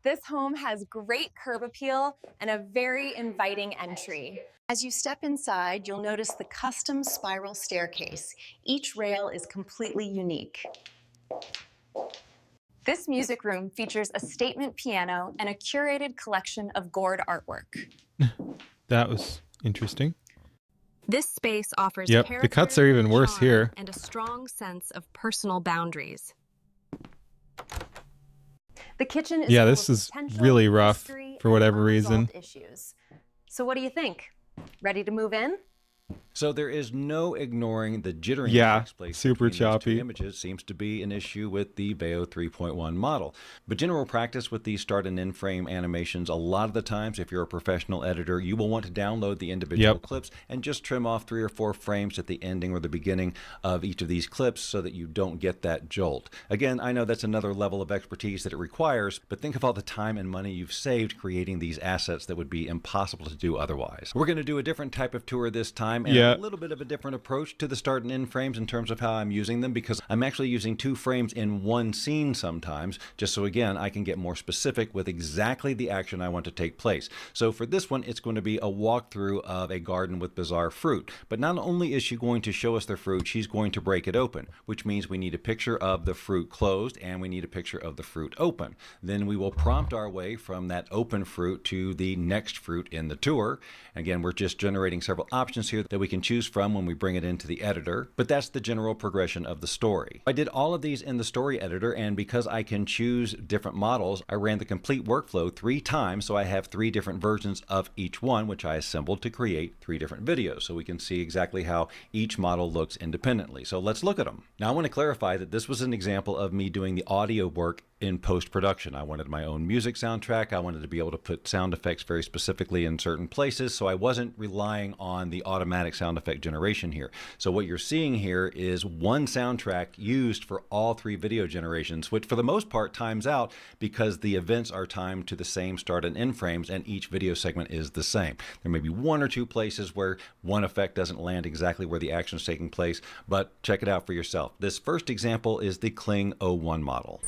This home has great curb appeal and a very inviting entry. As you step inside, you'll notice the custom spiral staircase. Each rail is completely unique. This music room features a statement piano and a curated collection of gored artwork. That was interesting. This space offers the cuts are even worse here. And a strong sense of personal boundaries. The kitchen is this is really rough for whatever reason. Issues. So what do you think? Ready to move in? So there is no ignoring the jittering that Yeah, takes place super between these two choppy. images. Seems to be an issue with the Veo 3.1 model. But general practice with these start and end frame animations, a lot of the times, if you're a professional editor, you will want to download the individual Yep. clips and just trim off 3 or 4 frames at the ending or the beginning of each of these clips so that you don't get that jolt. Again, I know that's another level of expertise that it requires, but think of all the time and money you've saved creating these assets that would be impossible to do otherwise. We're going to do a different type of tour this time, and Yeah. a little bit of a different approach to the start and end frames in terms of how I'm using them, because I'm actually using 2 frames in one scene sometimes, just so again I can get more specific with exactly the action I want to take place. So for this one, it's going to be a walkthrough of a garden with bizarre fruit. But not only is she going to show us the fruit, she's going to break it open, which means we need a picture of the fruit closed and we need a picture of the fruit open. Then we will prompt our way from that open fruit to the next fruit in the tour. Again, we're just generating several options here that we can choose from when we bring it into the editor, but that's the general progression of the story. I did all of these in the story editor, and because I can choose different models, I ran the complete workflow 3 times, so I have 3 different versions of each one, which I assembled to create 3 different videos, so we can see exactly how each model looks independently. So let's look at them. Now I want to clarify that this was an example of me doing the audio work in post-production. I wanted my own music soundtrack. I wanted to be able to put sound effects very specifically in certain places, so I wasn't relying on the automatic sound effect generation here. So what you're seeing here is one soundtrack used for all 3 video generations, which for the most part times out because the events are timed to the same start and end frames and each video segment is the same. There may be 1 or 2 places where one effect doesn't land exactly where the action is taking place, but check it out for yourself. This first example is the Kling 01 model.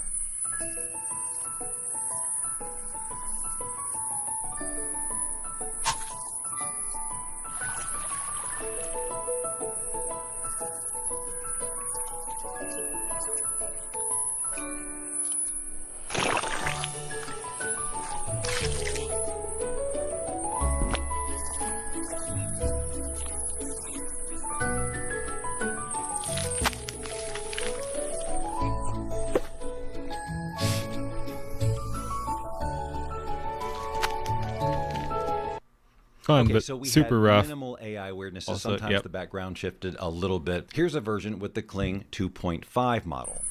Fun, Okay, but so we super had rough. minimal AI weirdness. Also, Sometimes yep. the background shifted a little bit. Here's a version with the Kling 2.5 model.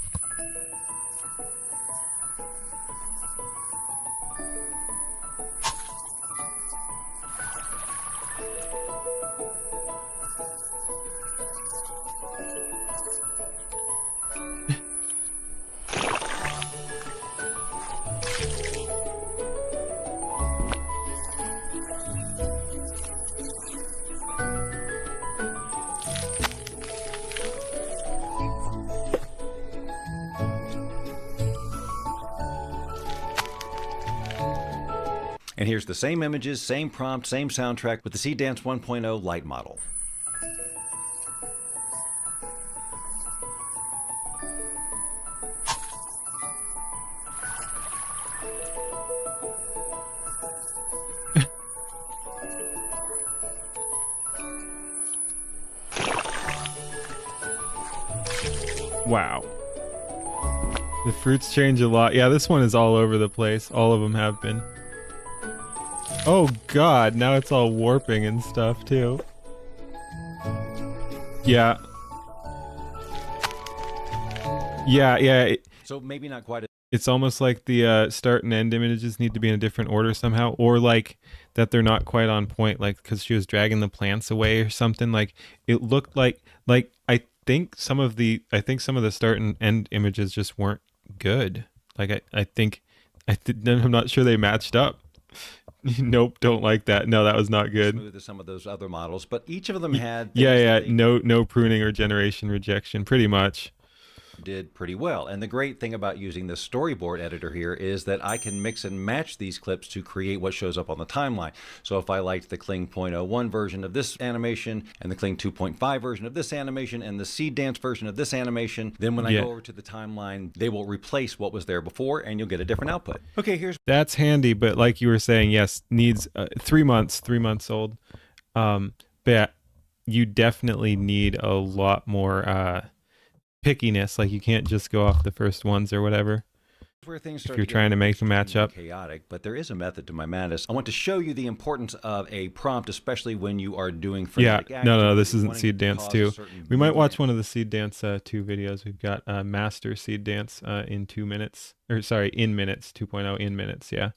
And here's the same images, same prompt, same soundtrack with the Dance 1.0 Lite model. Wow. The fruits change a lot. Yeah, this one is all over the place. All of them have been. Oh god, now it's all warping and stuff too. Yeah. Yeah. So maybe not quite. It's almost like the start and end images need to be in a different order somehow, or like that they're not quite on point, like because she was dragging the plants away or something. Like it looked like I think some of the start and end images just weren't good. Like I'm not sure they matched up. Nope, don't like that. No, that was not good. Smooth as some of those other models, but each of them had No pruning or generation rejection, pretty much. Did pretty well. And the great thing about using this storyboard editor here is that I can mix and match these clips to create what shows up on the timeline. So if I liked the Kling 0.01 version of this animation and the Kling 2.5 version of this animation and the Seed Dance version of this animation, then when I go over to the timeline, they will replace what was there before and you'll get a different output. Okay, that's handy, but like you were saying, yes, needs 3 months old. But you definitely need a lot more pickiness. Like you can't just go off the first ones or whatever. where things if start you're to get trying to make them match extremely up. chaotic, but there is a method to my madness. I want to show you the importance of a prompt, especially when you are doing Yeah, frenetic no, action, this you're isn't wanting Seed to Dance cause a 2. certain We might watch movement. one of the Seed Dance 2 videos. We've got Master Seed Dance in 2 minutes. Or sorry, in minutes, 2.0 in minutes, yeah.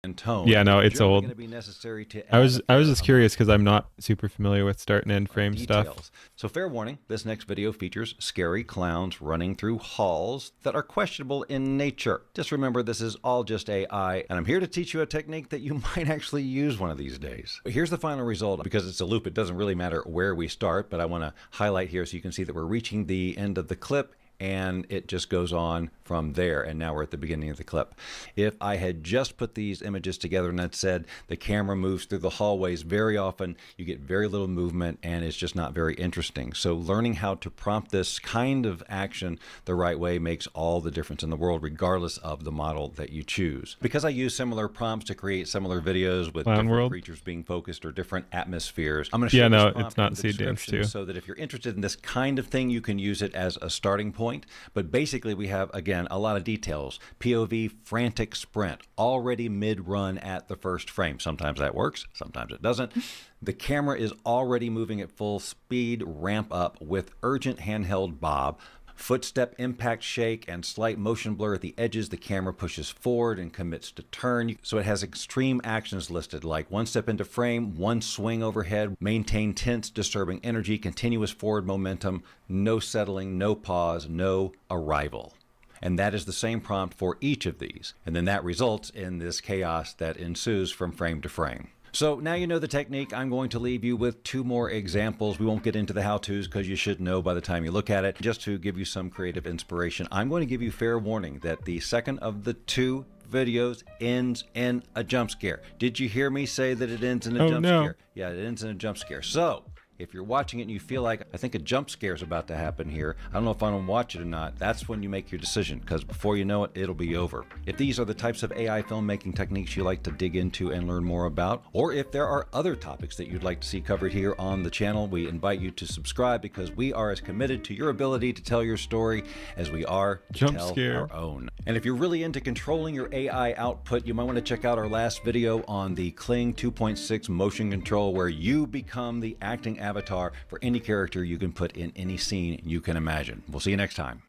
And tone. Yeah, no, It's it's generally old. going to be necessary to I add was a fair just curious amount because I'm not super familiar with start and end frame stuff. details. So fair warning, this next video features scary clowns running through halls that are questionable in nature. Just remember, this is all just AI, and I'm here to teach you a technique that you might actually use one of these days. But here's the final result. Because it's a loop, it doesn't really matter where we start, but I want to highlight here so you can see that we're reaching the end of the clip, and it just goes on from there, and now we're at the beginning of the clip. If I had just put these images together and I'd said the camera moves through the hallways, very often you get very little movement and it's just not very interesting. So learning how to prompt this kind of action the right way makes all the difference in the world, regardless of the model that you choose. Because I use similar prompts to create similar videos with Clown different World. creatures being focused or different atmospheres, I'm going to show Yeah, no, this prompt it's not in the Seed Dance description 2. so that if you're interested in this kind of thing, you can use it as a starting point. But basically we have, again, a lot of details. POV, frantic sprint, already mid-run at the first frame. Sometimes that works, sometimes it doesn't. The camera is already moving at full speed, ramp up with urgent handheld bob. Footstep impact shake and slight motion blur at the edges. The camera pushes forward and commits to turn. So it has extreme actions listed like one step into frame, one swing overhead, maintain tense, disturbing energy, continuous forward momentum, no settling, no pause, no arrival. And that is the same prompt for each of these. And then that results in this chaos that ensues from frame to frame. So now you know the technique. I'm going to leave you with 2 more examples. We won't get into the how-tos because you should know by the time you look at it. Just to give you some creative inspiration, I'm going to give you fair warning that the second of the 2 videos ends in a jump scare. Did you hear me say that it ends in a jump scare? Yeah, it ends in a jump scare. So if you're watching it and you feel like, I think a jump scare is about to happen here, I don't know if I want to watch it or not, that's when you make your decision, because before you know it, it'll be over. If these are the types of AI filmmaking techniques you like to dig into and learn more about, or if there are other topics that you'd like to see covered here on the channel, we invite you to subscribe, because we are as committed to your ability to tell your story as we are to tell our own. And if you're really into controlling your AI output, you might want to check out our last video on the Kling 2.6 motion control, where you become the acting avatar for any character you can put in any scene you can imagine. We'll see you next time.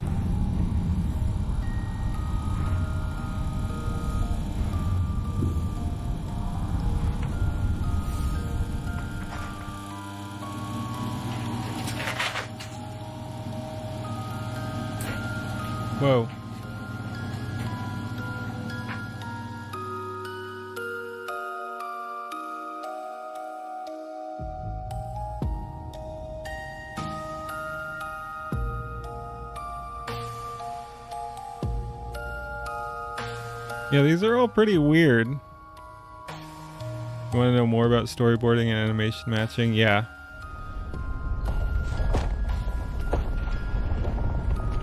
Whoa. Yeah, these are all pretty weird. You want to know more about storyboarding and animation matching? Yeah.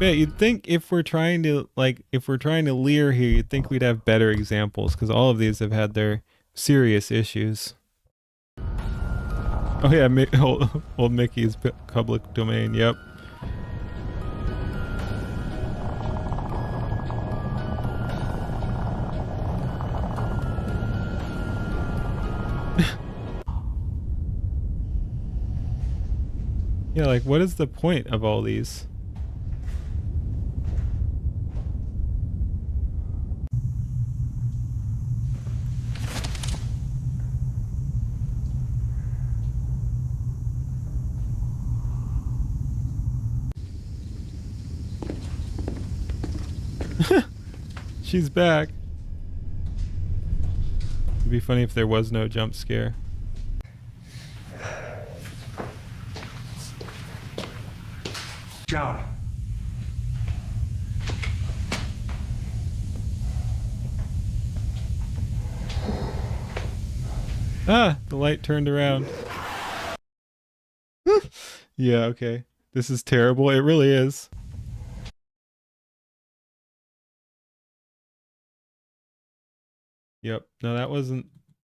Yeah, you'd think if we're trying to leer here, you'd think we'd have better examples, because all of these have had their serious issues. Oh yeah, old Mickey's public domain. Yep. Yeah, like what is the point of all these? She's back. It'd be funny if there was no jump scare. Shower. Ah, the light turned around. Yeah, okay. This is terrible. It really is. Yep. No, that wasn't,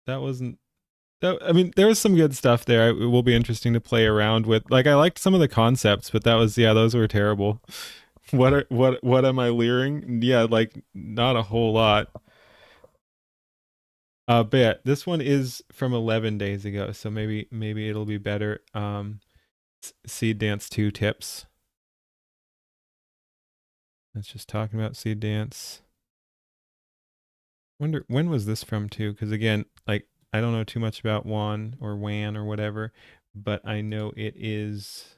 I mean, there was some good stuff there. It will be interesting to play around with. Like, I liked some of the concepts, but that was, yeah, those were terrible. What am I leering? Yeah, like not a whole lot. But yeah, this one is from 11 days ago, so maybe it'll be better. Seed Dance 2 tips. It's just talking about Seed Dance. Wonder when was this from too? Because again, like I don't know too much about WAN or WAN or whatever, but I know it is.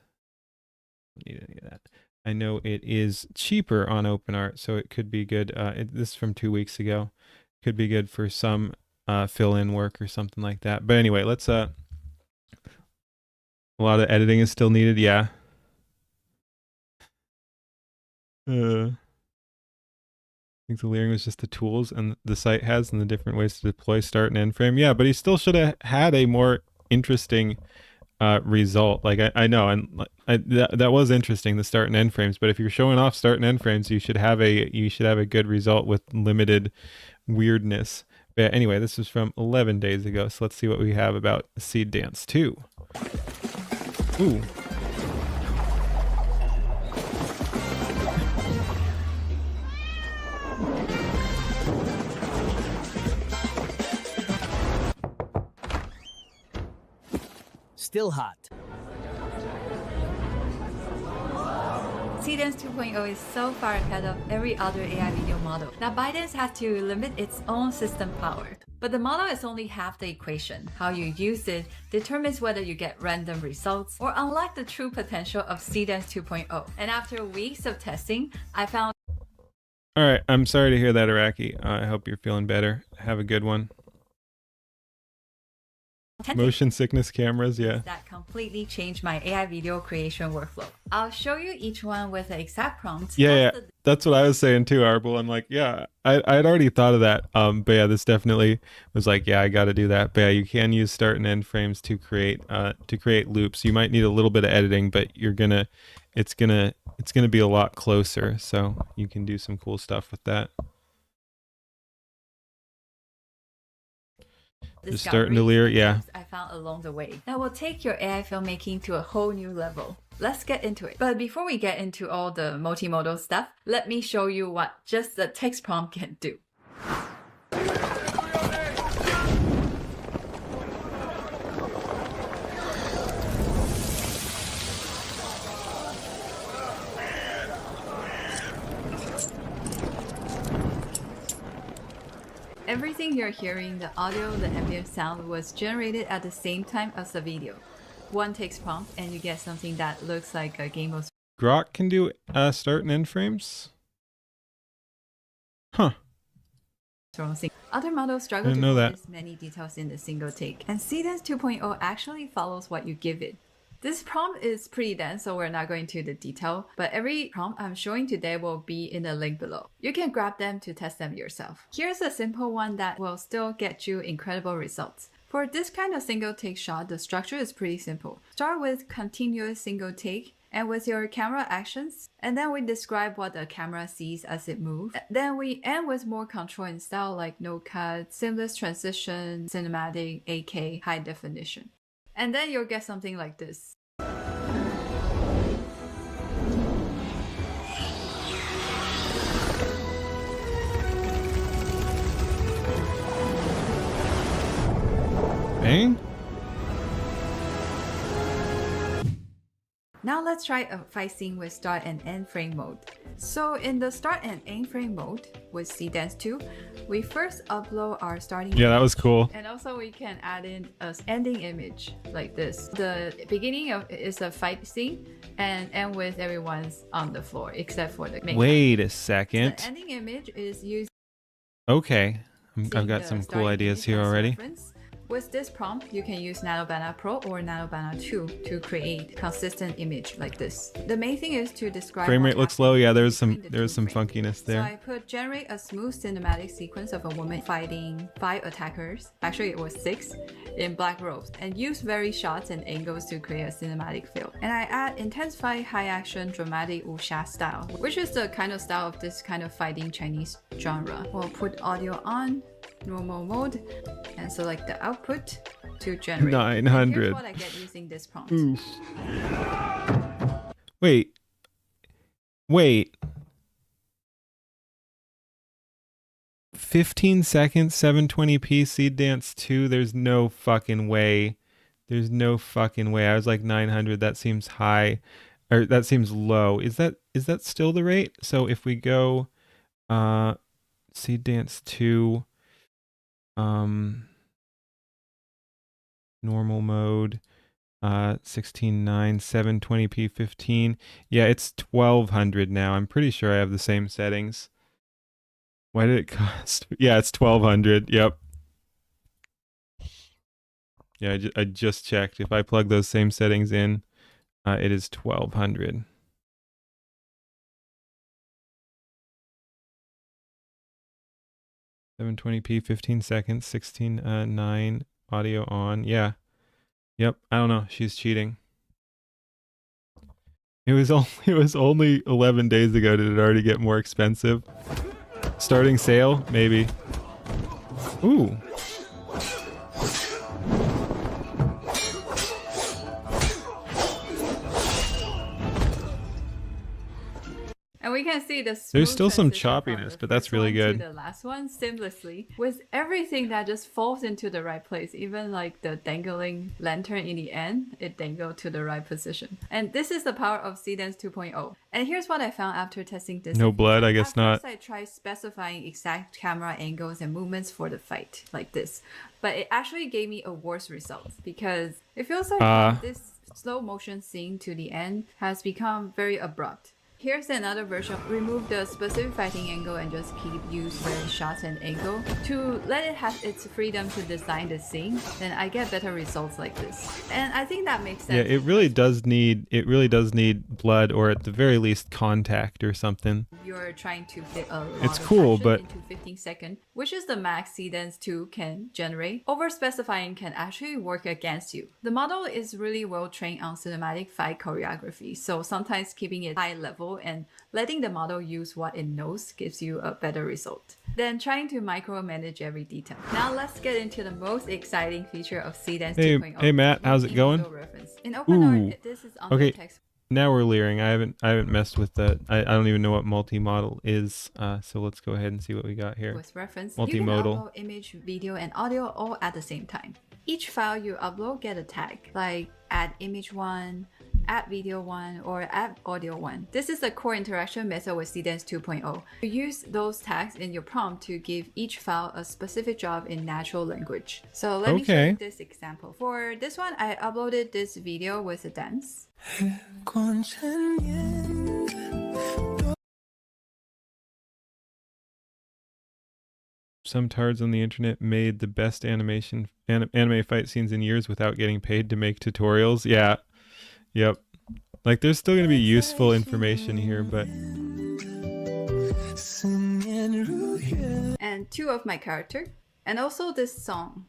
Need any of that. I know it is cheaper on OpenArt, so it could be good. This is from 2 weeks ago. Could be good for some fill-in work or something like that. But anyway, let's. A lot of editing is still needed. Yeah. I think the layering was just the tools and the site has and the different ways to deploy, start, and end frame. Yeah, but he still should have had a more interesting result. Like I know, and that was interesting, the start and end frames. But if you're showing off start and end frames, you should have a good result with limited weirdness. But anyway, this is from 11 days ago. So let's see what we have about Seed Dance 2. Ooh. Still hot. Seed Dance 2.0 is so far ahead of every other AI video model that ByteDance has to limit its own system power. But the model is only half the equation. How you use it determines whether you get random results or unlock the true potential of Seed Dance 2.0. And after weeks of testing, I found... All right, I'm sorry to hear that, Iraqi. I hope you're feeling better. Have a good one. Motion sickness cameras, yeah. That completely changed my AI video creation workflow. I'll show you each one with the exact prompt. Yeah, that's what I was saying too, Arbel. I'm like, yeah, I'd already thought of that. But yeah, this definitely was like, yeah, I got to do that. But yeah, you can use start and end frames to create loops. You might need a little bit of editing, but it's gonna be a lot closer. So you can do some cool stuff with that. Just starting to layer, yeah. I found along the way that will take your AI filmmaking to a whole new level. Let's get into it. But before we get into all the multimodal stuff, let me show you what just the text prompt can do. Everything you're hearing, the audio, the ambient sound, was generated at the same time as the video. One text prompt and you get something that looks like a game of... Grok can do start and end frames? Huh. Other models struggle to know notice many details in the single take, and Seed Dance 2.0 actually follows what you give it. This prompt is pretty dense, so we're not going to the detail, but every prompt I'm showing today will be in the link below. You can grab them to test them yourself. Here's a simple one that will still get you incredible results. For this kind of single take shot, the structure is pretty simple. Start with continuous single take and with your camera actions, and then we describe what the camera sees as it moves. Then we end with more control and style like no cut, seamless transition, cinematic, 8K, high definition. And then you'll get something like this. Bang? Now let's try a fight scene with start and end frame mode. So in the start and end frame mode with Seed Dance 2, we first upload our starting Yeah, that was cool. And also we can add in an ending image like this. The beginning is a fight scene and end with everyone's on the floor except for the main Wait a second. The ending image is used. Okay, I've got some cool ideas here already. Reference. With this prompt, you can use NanoBanana Pro or NanoBanana 2 to create consistent image like this. The main thing is to describe Frame what rate looks happens low. Yeah, there's between some the two frames. funkiness So I there. put generate a smooth cinematic sequence of a woman fighting 5 attackers, actually it was 6, in black robes, and use various shots and angles to create a cinematic feel. And I add intensified high action dramatic wuxia style, which is the kind of style of this kind of fighting Chinese genre. We'll put audio on, normal mode, and select the output to generate. 900. Here's what I get using this prompt. Oof. Wait. 15 seconds, 720p Seed Dance 2. There's no fucking way. There's no fucking way. I was like 900. That seems high, or that seems low. Is that still the rate? So if we go Seed Dance 2 normal mode, 16:9, 720p 15. Yeah, it's 1200 now. I'm pretty sure I have the same settings. Why did it cost? Yeah, it's 1200. Yep. Yeah, I just checked. If I plug those same settings in, it is 1200. (720p 15 seconds, 16:9 audio on). Yeah. Yep. I don't know. She's cheating. It was only 11 days ago. Did it already get more expensive? Starting sale, maybe. Ooh. And we can see the There's still some transition from choppiness, the but that's first really one good. to the last one seamlessly with everything that just falls into the right place. Even like the dangling lantern in the end, it dangled to the right position. And this is the power of Seedance 2.0. And here's what I found after testing this. No blood, I guess At not. first I tried specifying exact camera angles and movements for the fight, like this. But it actually gave me a worse result because it feels like this slow motion scene to the end has become very abrupt. Here's another version. Remove the specific fighting angle and just use random shots and angle to let it have its freedom to design the scene. Then I get better results like this. And I think that makes sense. Yeah, it really does need blood, or at the very least contact or something. You're trying to fit a lot It's of cool, action but into 15 seconds, which is the max Seedance 2 can generate. Over specifying can actually work against you. The model is really well trained on cinematic fight choreography, so sometimes keeping it high level and letting the model use what it knows gives you a better result than trying to micromanage every detail. Now let's get into the most exciting feature of Seedance 2.0. Hey Matt, how's it going? In OpenArt, Ooh. this is under Okay. text. Now we're leering. I haven't messed with that. I don't even know what multi-model is. So let's go ahead and see what we got here. With reference, Multimodal. you can upload image, video, and audio all at the same time. Each file you upload get a tag, like add image 1, add video 1, or add audio 1. This is the core interaction method with Seedance 2.0. You use those tags in your prompt to give each file a specific job in natural language. So let me show you this example. For this one, I uploaded this video with a dance. Some tards on the internet made the best anime fight scenes in years without getting paid to make tutorials. Yeah. Yep. Like, there's still going to be useful information here, but... And 2 of my character. And also this song.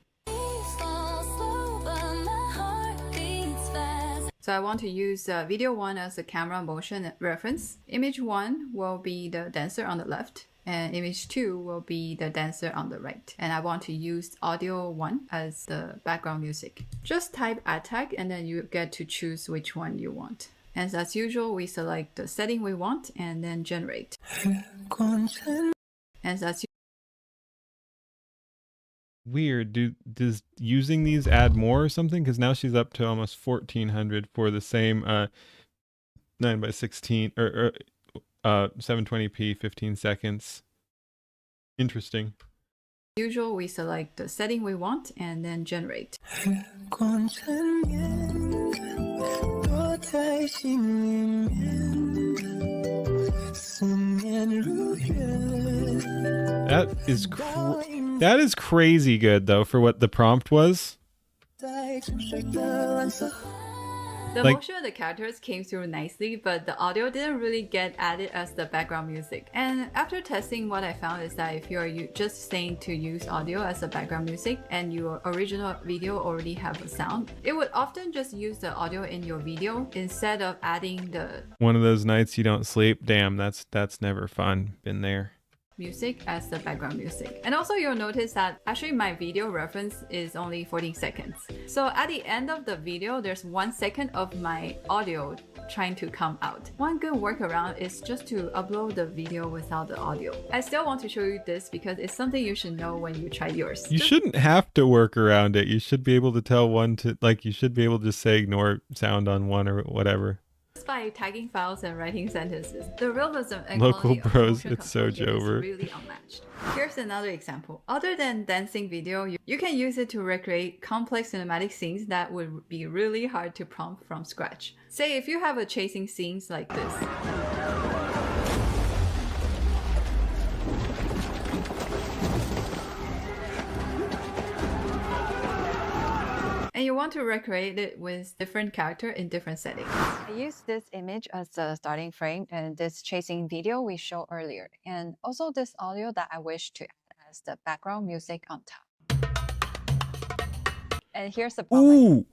So I want to use video 1 as a camera motion reference. Image 1 will be the dancer on the left. And image 2 will be the dancer on the right. And I want to use audio 1 as the background music. Just type add tag and then you get to choose which one you want. And as usual, we select the setting we want and then generate. And as Weird. Does using these add more or something? Because now she's up to almost 1400 for the same 9:16 or 720p 15 seconds. Interesting. usual, we select the setting we want and then generate. That is crazy good though for what the prompt was. The motion of the characters came through nicely, but the audio didn't really get added as the background music. And after testing, what I found is that if you are just saying to use audio as the background music and your original video already have a sound, it would often just use the audio in your video instead of adding the... One of those nights you don't sleep. Damn, that's never fun. Been there. music as the background music. And also you'll notice that actually my video reference is only 14 seconds. So at the end of the video, there's 1 second of my audio trying to come out. One good workaround is just to upload the video without the audio. I still want to show you this because it's something you should know when you try yours. You shouldn't have to work around it. You should be able to tell one to, like, you should be able to just say ignore sound on one or whatever. By tagging files and writing sentences, the realism and Local quality of bros, motion it's so control here is Jover. really unmatched. Here's another example. Other than dancing video, you can use it to recreate complex cinematic scenes that would be really hard to prompt from scratch. Say if you have a chasing scenes like this. And you want to recreate it with different character in different settings. I use this image as the starting frame and this chasing video we showed earlier, and also this audio that I wish to add as the background music on top. And here's the Ooh!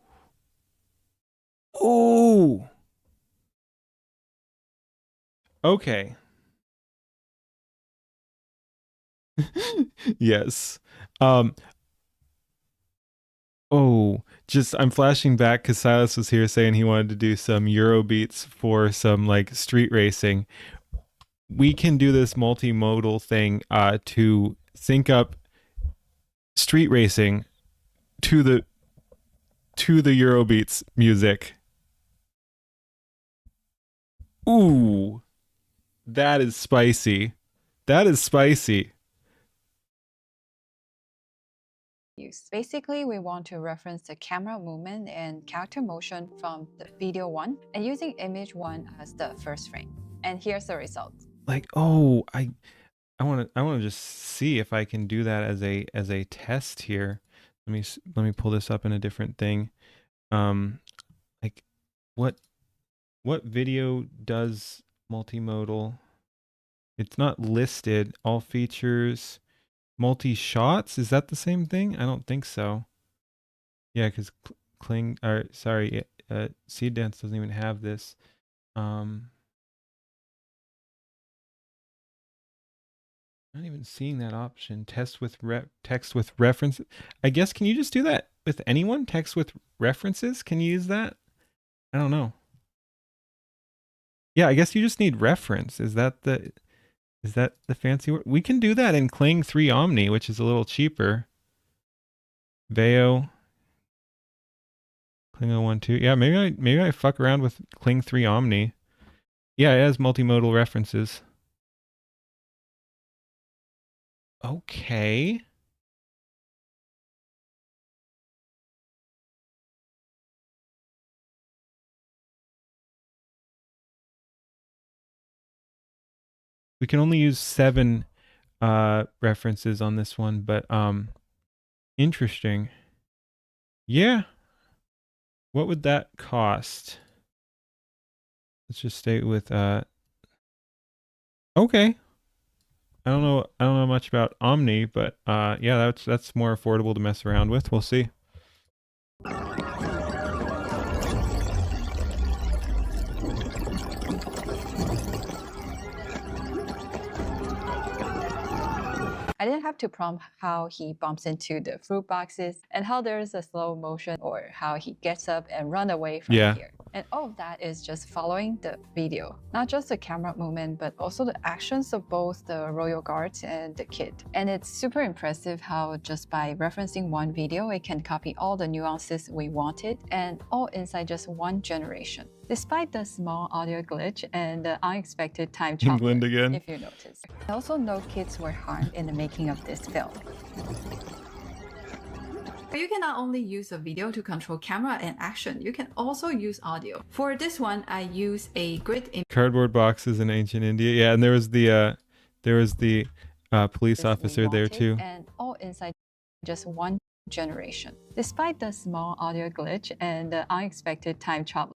Ooh! Okay. Yes. Oh, just I'm flashing back because Silas was here saying he wanted to do some Euro beats for some like street racing. We can do this multimodal thing to sync up street racing to the Euro beats music. Ooh, that is spicy. That is spicy. use. Basically, we want to reference the camera movement and character motion from the video 1 and using image 1 as the first frame. And here's the result. Like, oh, I want to just see if I can do that as a test here. Let me pull this up in a different thing. Like what video does multimodal? It's not listed. All features, multi shots. Is that the same thing? I don't think so. Yeah, because Seed Dance doesn't even have this. Not even seeing that option. Text with references. I guess, can you just do that with anyone? Text with references? Can you use that? I don't know. Yeah, I guess you just need reference. Is that the fancy word? We can do that in Kling 3 Omni, which is a little cheaper. Veo. Kling 012. Yeah, maybe I fuck around with Kling 3 Omni. Yeah, it has multimodal references. Okay. We can only use 7 references on this one, but interesting. Yeah. What would that cost? Let's just stay with okay. I don't know much about Omni, but yeah, that's more affordable to mess around with. We'll see. I didn't have to prompt how he bumps into the fruit boxes and how there's a slow motion or how he gets up and run away from here. And all of that is just following the video. Not just the camera movement, but also the actions of both the royal guards and the kid. And it's super impressive how just by referencing one video, it can copy all the nuances we wanted and all inside just one generation. Despite the small audio glitch and the unexpected time chopper, England again. if you notice. Also, no kids were harmed in the making of this film. You can not only use a video to control camera and action, you can also use audio. For this one, I use a grid image. Cardboard boxes in ancient India. Yeah, and there was the police officer there too. And all inside just one generation. Despite the small audio glitch and the unexpected time chop.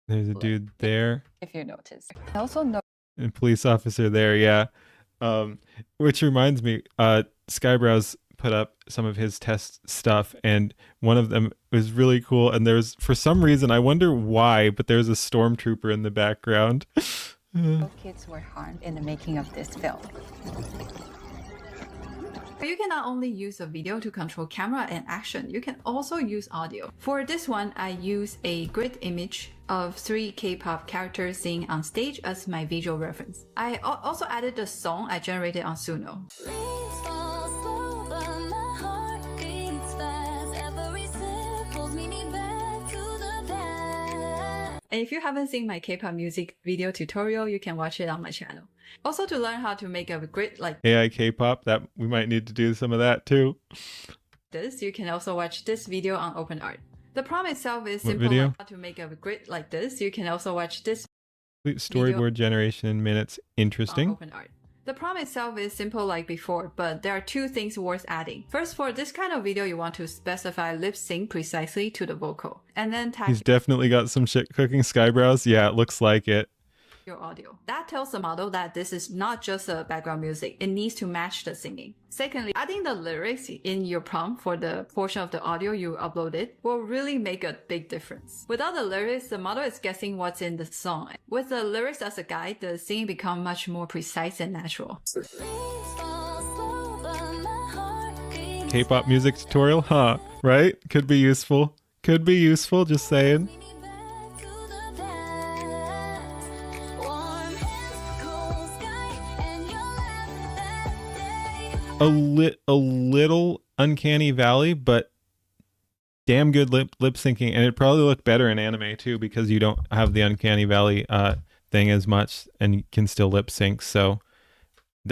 There's a dude there. If you notice. Also no. And police officer there, yeah. Which reminds me, Skybrowse put up some of his test stuff, and one of them was really cool. And there's, for some reason, I wonder why, but there's a stormtrooper in the background. kids were harmed in the making of this film. You can not only use a video to control camera and action, you can also use audio. For this one, I use a grid image of 3 K-pop characters singing on stage as my visual reference. I also added the song I generated on Suno. And if you haven't seen my K-pop music video tutorial, you can watch it on my channel. Also, to learn how to make a grid like AI K-pop, that we might need to do some of that too. this, you can also watch this video on OpenArt. The prompt itself is simple. Video? Like how to make a grid like this. You can also watch this Storyboard generation in minutes. Interesting. on OpenArt. The prompt itself is simple like before, but there are 2 things worth adding. First, for this kind of video, you want to specify lip sync precisely to the vocal. And then tag He's definitely got some shit cooking skybrows. Yeah, it looks like it. your audio. That tells the model that this is not just a background music, it needs to match the singing. Secondly, adding the lyrics in your prompt for the portion of the audio you uploaded will really make a big difference. Without the lyrics, the model is guessing what's in the song. With the lyrics as a guide, the singing becomes much more precise and natural. K-pop music tutorial, huh? Right? Could be useful. Could be useful, just saying. A little uncanny valley, but damn good lip syncing, and it probably look better in anime too because you don't have the uncanny valley thing as much, and you can still lip sync. So,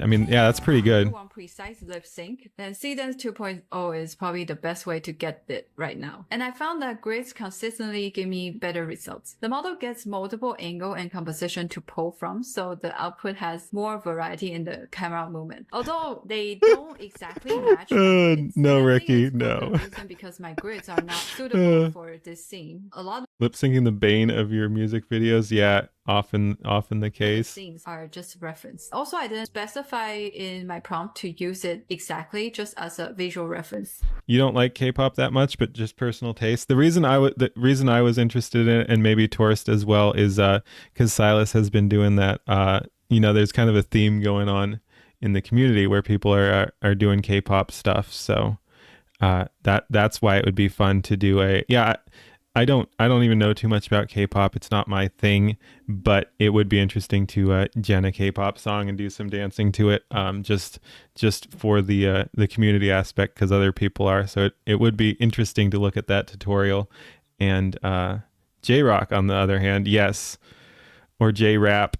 I mean, yeah, that's pretty good. If you want precise lip sync, then Cdance 2.0 is probably the best way to get it right now. And I found that grids consistently give me better results. The model gets multiple angle and composition to pull from, so the output has more variety in the camera movement. Although they don't exactly match my grids, No, I think Ricky, it's for no. the reason because my grids are not suitable for this scene. A lot of Lip syncing the bane of your music videos, yeah, often the case. scenes are just reference. Also, I didn't specify in my prompt to use it exactly, just as a visual reference. You don't like K-pop that much, but just personal taste. The reason I was interested in it, and maybe Tourist as well, is because Silas has been doing that. There's kind of a theme going on in the community where people are doing K-pop stuff. So that's why it would be fun to do I don't even know too much about K-pop. It's not my thing, but it would be interesting to gen a K-pop song and do some dancing to it, just for the community aspect, because other people are. So it would be interesting to look at that tutorial. And J-Rock, on the other hand, yes, or J-Rap.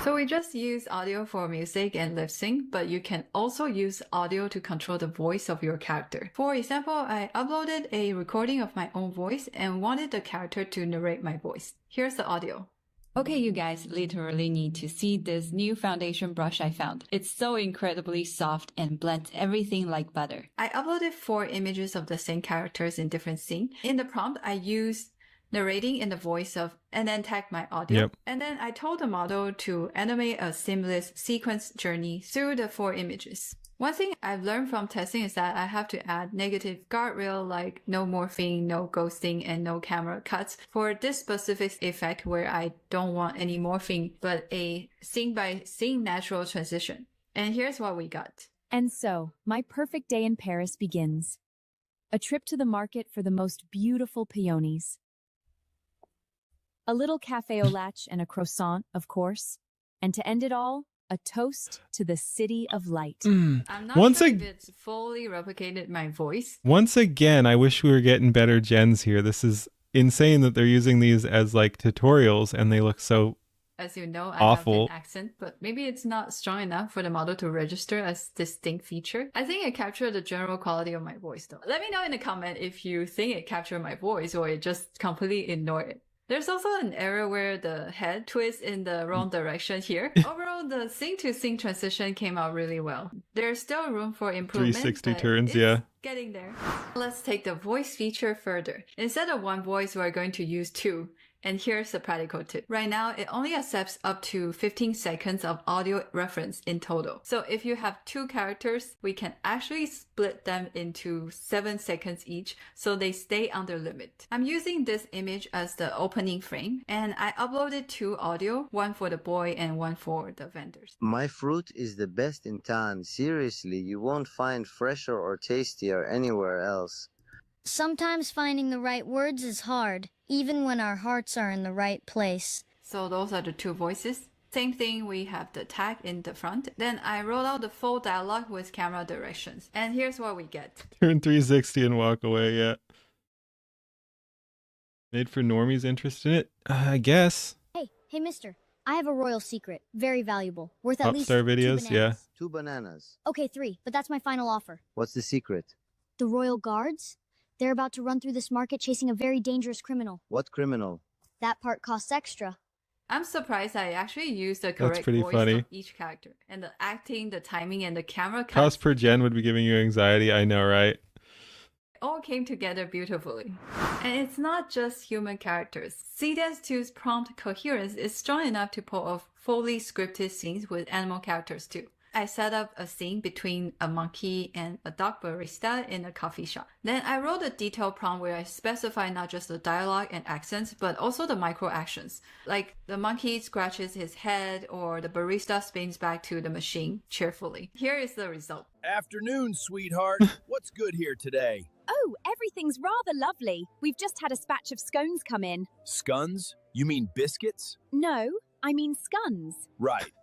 So we just use audio for music and lip sync, but you can also use audio to control the voice of your character. For example, I uploaded a recording of my own voice and wanted the character to narrate my voice. Here's the audio. Okay, you guys literally need to see this new foundation brush I found. It's so incredibly soft and blends everything like butter. I uploaded 4 images of the same characters in different scenes. In the prompt, I used narrating in the voice of, and then tag my audio. Yep. And then I told the model to animate a seamless sequence journey through the 4 images. One thing I've learned from testing is that I have to add negative guardrail like no morphing, no ghosting, and no camera cuts for this specific effect where I don't want any morphing, but a scene by scene natural transition. And here's what we got. And so, my perfect day in Paris begins. A trip to the market for the most beautiful peonies. A little cafe au lait and a croissant, of course. And to end it all, a toast to the city of light. I'm not sure if it's fully replicated my voice. Once again, I wish we were getting better gens here. This is insane that they're using these as like tutorials and they look so As you know, I awful. have an accent, but maybe it's not strong enough for the model to register as distinct feature. I think it captured the general quality of my voice though. Let me know in the comment if you think it captured my voice or it just completely ignored it. There's also an error where the head twists in the wrong direction here. Overall, the scene-to-scene transition came out really well. There's still room for improvement. 360 but turns, it's yeah. Getting there. Let's take the voice feature further. Instead of one voice, we're going to use 2. And here's the practical tip. Right now, it only accepts up to 15 seconds of audio reference in total. So if you have 2 characters, we can actually split them into 7 seconds each so they stay under limit. I'm using this image as the opening frame, and I uploaded 2 audio, one for the boy and one for the vendors. My fruit is the best in town. Seriously, you won't find fresher or tastier anywhere else. Sometimes finding the right words is hard, even when our hearts are in the right place. So those are the 2 voices. Same thing, we have the tag in the front. Then I wrote out the full dialogue with camera directions. And here's what we get. Turn 360 and walk away, yeah. Made for normies interested in it? I guess. Hey, mister. I have a royal secret. Very valuable. Worth at least Upstar 2 videos, bananas. yeah. 2 bananas. Okay, 3, but that's my final offer. What's the secret? The royal guards? They're about to run through this market chasing a very dangerous criminal. What criminal? That part costs extra. I'm surprised I actually used the correct pretty voice funny. of each character. And the acting, the timing, and the camera Cost per gen would be giving you anxiety, I know, right? all came together beautifully. And it's not just human characters. Seedance 2's prompt coherence is strong enough to pull off fully scripted scenes with animal characters too. I set up a scene between a monkey and a dog barista in a coffee shop. Then I wrote a detailed prompt where I specify not just the dialogue and accents, but also the micro actions. Like the monkey scratches his head or the barista spins back to the machine cheerfully. Here is the result. Afternoon, sweetheart. What's good here today? Oh, everything's rather lovely. We've just had a spatch of scones come in. Scones? You mean biscuits? No, I mean scones. Right.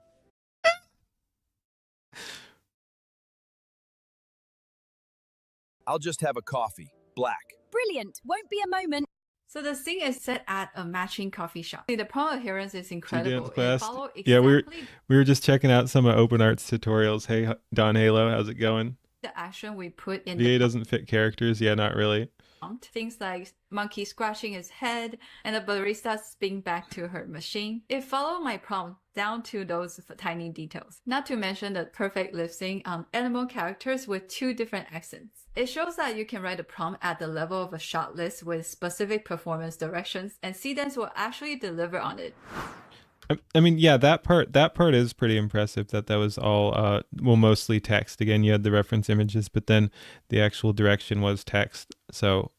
I'll just have a coffee. Black. Brilliant. Won't be a moment. So the scene is set at a matching coffee shop. The prompt adherence is incredible. Class. Exactly Yeah, we were just checking out some of Open Arts tutorials. Hey, Don Halo, how's it going? The action we put in VA doesn't fit characters. Yeah, not really. Things like monkey scratching his head and the barista spinning back to her machine. It followed my prompt down to those tiny details. Not to mention the perfect lip sync on animal characters with 2 different accents. It shows that you can write a prompt at the level of a shot list with specific performance directions, and Seedance will actually deliver on it. I mean, yeah, that part is pretty impressive. That was all mostly text. Again, you had the reference images, but then the actual direction was text. So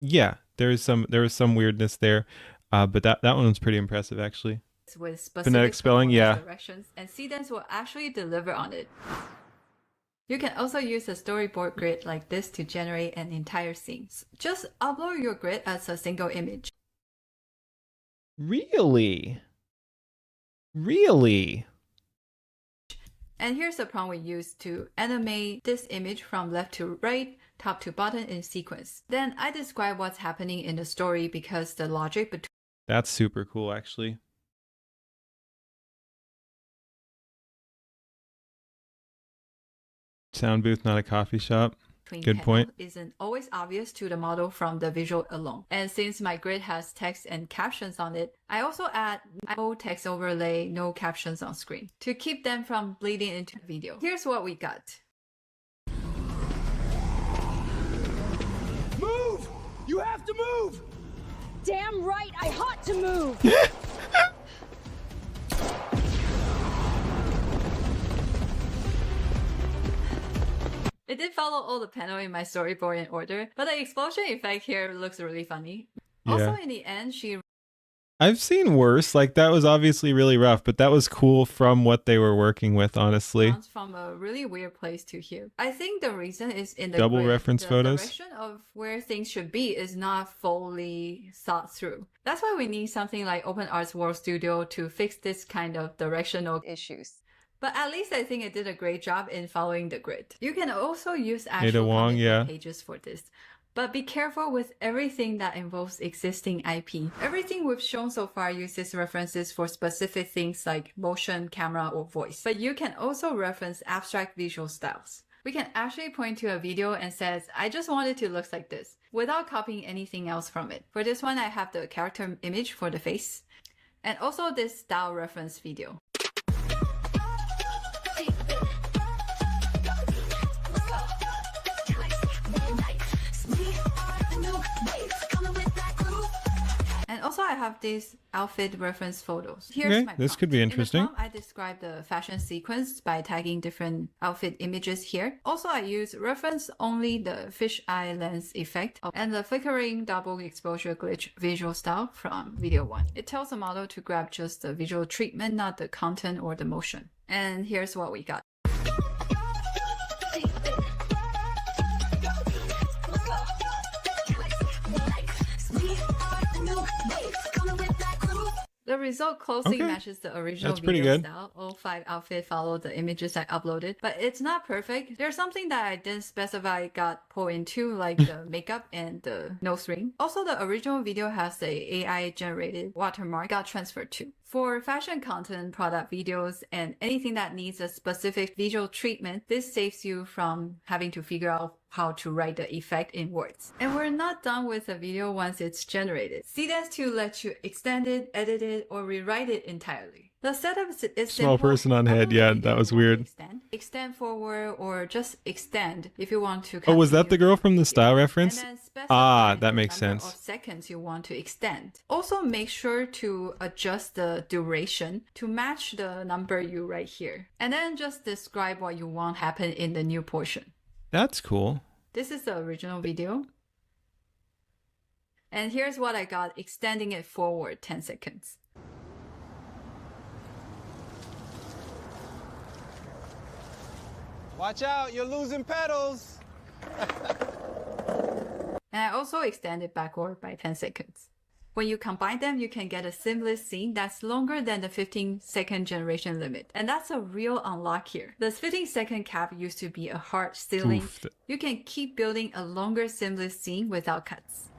yeah, there was some weirdness there, but that one was pretty impressive actually. With specific phonetic spelling, yeah. Directions, and Seedance will actually deliver on it. You can also use a storyboard grid like this to generate an entire scene. Just upload your grid as a single image. Really? And here's the prompt we used to animate this image from left to right, top to bottom in sequence. Then I describe what's happening in the story because the logic between That's super cool actually. Sound booth, not a coffee shop. Good point. Isn't always obvious to the model from the visual alone. And since my grid has text and captions on it, I also add no text overlay, no captions on screen to keep them from bleeding into the video. Here's what we got. Move! You have to move! Damn right, I ought to move. It did follow all the panel in my storyboard in order, but the explosion effect here looks really funny. Yeah. Also, in the end, I've seen worse. Like that was obviously really rough, but that was cool from what they were working with, honestly. Sounds from a really weird place to hear. I think the reason is in the double grid. reference the photos. direction of where things should be is not fully thought through. That's why we need something like Open Arts World Studio to fix this kind of directional issues. But at least I think it did a great job in following the grid. You can also use Ada actual Wong, comic yeah. pages for this. But be careful with everything that involves existing IP. Everything we've shown so far uses references for specific things like motion, camera, or voice. But you can also reference abstract visual styles. We can actually point to a video and says, I just want it to look like this, without copying anything else from it. For this one, I have the character image for the face, and also this style reference video. And also I I have these outfit reference photos. Here's Okay, my this prompt. could be interesting. In the prompt, I describe the fashion sequence by tagging different outfit images here. Also, I use reference only the fisheye lens effect and the flickering double exposure glitch visual style from video 1. It tells the model to grab just the visual treatment, not the content or the motion. And here's what we got. The result closely matches the original video style. All 5 outfits follow the images I uploaded, but it's not perfect. There's something that I didn't specify got pulled into, like the makeup and the nose ring. Also, the original video has the AI generated watermark got transferred too. For fashion content, product videos, and anything that needs a specific visual treatment, this saves you from having to figure out how to write the effect in words. And we're not done with the video once it's generated. Seedance 2 lets you extend it, edit it, or rewrite it entirely. The setup is small simple. person on head. Yeah, that was weird. Extend forward, or just extend if you want to. Oh, was that the girl from the style reference? Ah, that makes sense. Of seconds you want to extend. Also, make sure to adjust the duration to match the number you write here, and then just describe what you want happen in the new portion. That's cool. This is the original video. And here's what I got extending it forward 10 seconds. Watch out, you're losing pedals. And I also extend it backward by 10 seconds. When you combine them, you can get a seamless scene that's longer than the 15-second generation limit. And that's a real unlock here. The 15-second cap used to be a hard ceiling. Oof. You can keep building a longer seamless scene without cuts.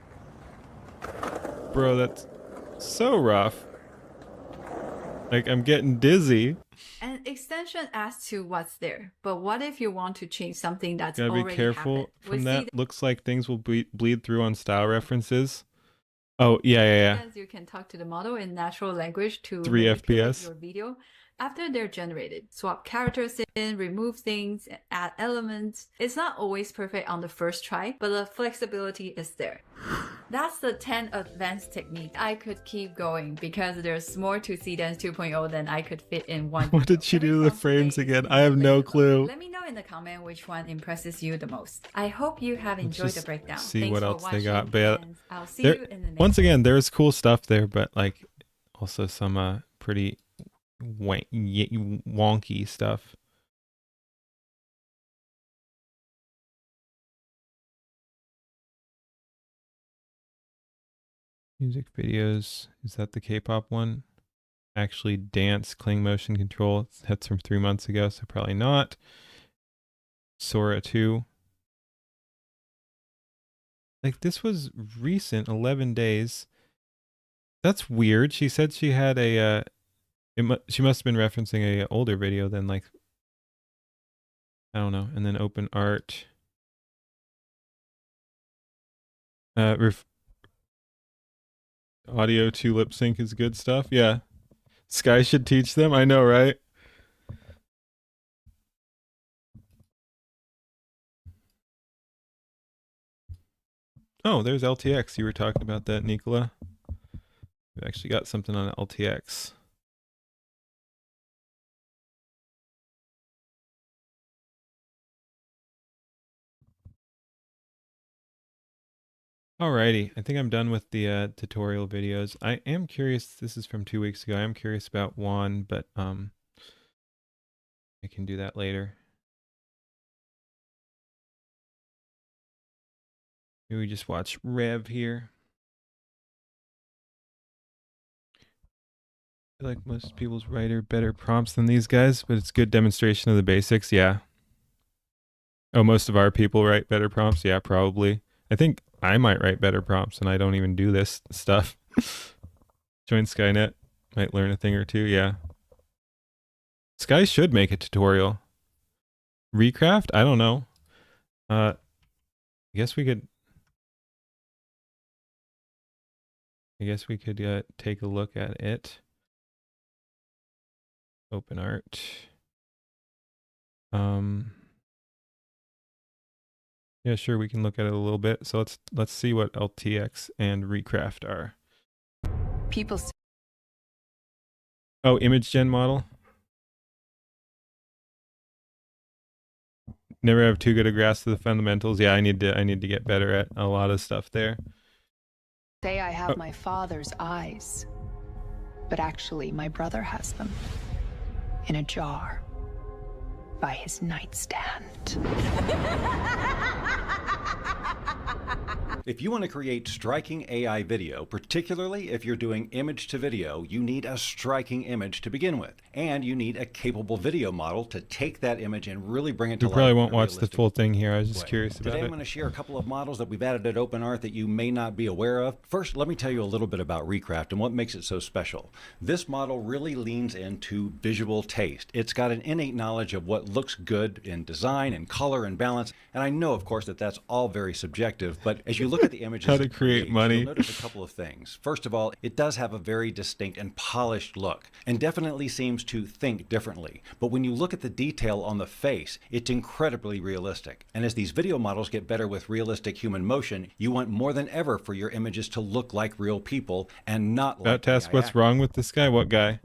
Bro, that's so rough. Like, I'm getting dizzy. An extension adds to what's there, but what if you want to change something that's Gotta already be careful happened? from that. Looks like things will bleed through on style references. Oh, yeah. You can talk to the model in natural language to 3 manipulate FPS. your video after they're generated. Swap characters in, remove things, add elements. It's not always perfect on the first try, but the flexibility is there. That's the 10 advanced technique. I could keep going because there's more to Seedance 2.0 than I could fit in one What did she do to the frames again? I have no clue. Let me know in the comment which one impresses you the most. I hope you have enjoyed the breakdown. See Thanks what for else they watching, got. But and I'll see you in the next once again, there's cool stuff there, but like also some pretty wonky stuff. Music videos. Is that the K-pop one? Actually, dance, cling motion control. That's from 3 months ago, so probably not. Sora 2. Like, this was recent, 11 days. That's weird. She said she had a, she must have been referencing a older video than, like, I don't know. And then open art. Audio to lip sync is good stuff. Yeah. Sky should teach them. I know, right? Oh, there's LTX. You were talking about that, Nicola. We've actually got something on LTX. Alrighty, I think I'm done with the tutorial videos. I am curious, this is from 2 weeks ago, I am curious about Juan, but I can do that later. Maybe we just watch Rev here. I feel like most people's writer better prompts than these guys, but it's good demonstration of the basics, yeah. Oh, most of our people write better prompts? Yeah, probably. I think I might write better prompts and I don't even do this stuff. Join Skynet. Might learn a thing or two, yeah. Sky should make a tutorial. Recraft? I don't know. I guess we could take a look at it. Open art. Yeah, sure, we can look at it a little bit. So let's see what LTX and Recraft are. People Oh, image gen model. Never have too good a grasp of the fundamentals. Yeah, I need to get better at a lot of stuff there. say I have my father's eyes, but actually my brother has them in a jar by his nightstand. If you want to create striking AI video, particularly if you're doing image to video, you need a striking image to begin with. And you need a capable video model to take that image and really bring it to You life. probably won't watch the full thing here. I was just curious about Today I'm it. going to share a couple of models that we've added at OpenArt that you may not be aware of. First, let me tell you a little bit about Recraft and what makes it so special. This model really leans into visual taste. It's got an innate knowledge of what looks good in design and color and balance. And I know, of course, that that's all very subjective, but as you look at the images, How to create money. you'll notice a couple of things. First of all, it does have a very distinct and polished look, and definitely seems to think differently. But when you look at the detail on the face, it's incredibly realistic. And as these video models get better with realistic human motion, you want more than ever for your images to look like real people and not like About to ask AI what's actors. wrong with this guy? What guy?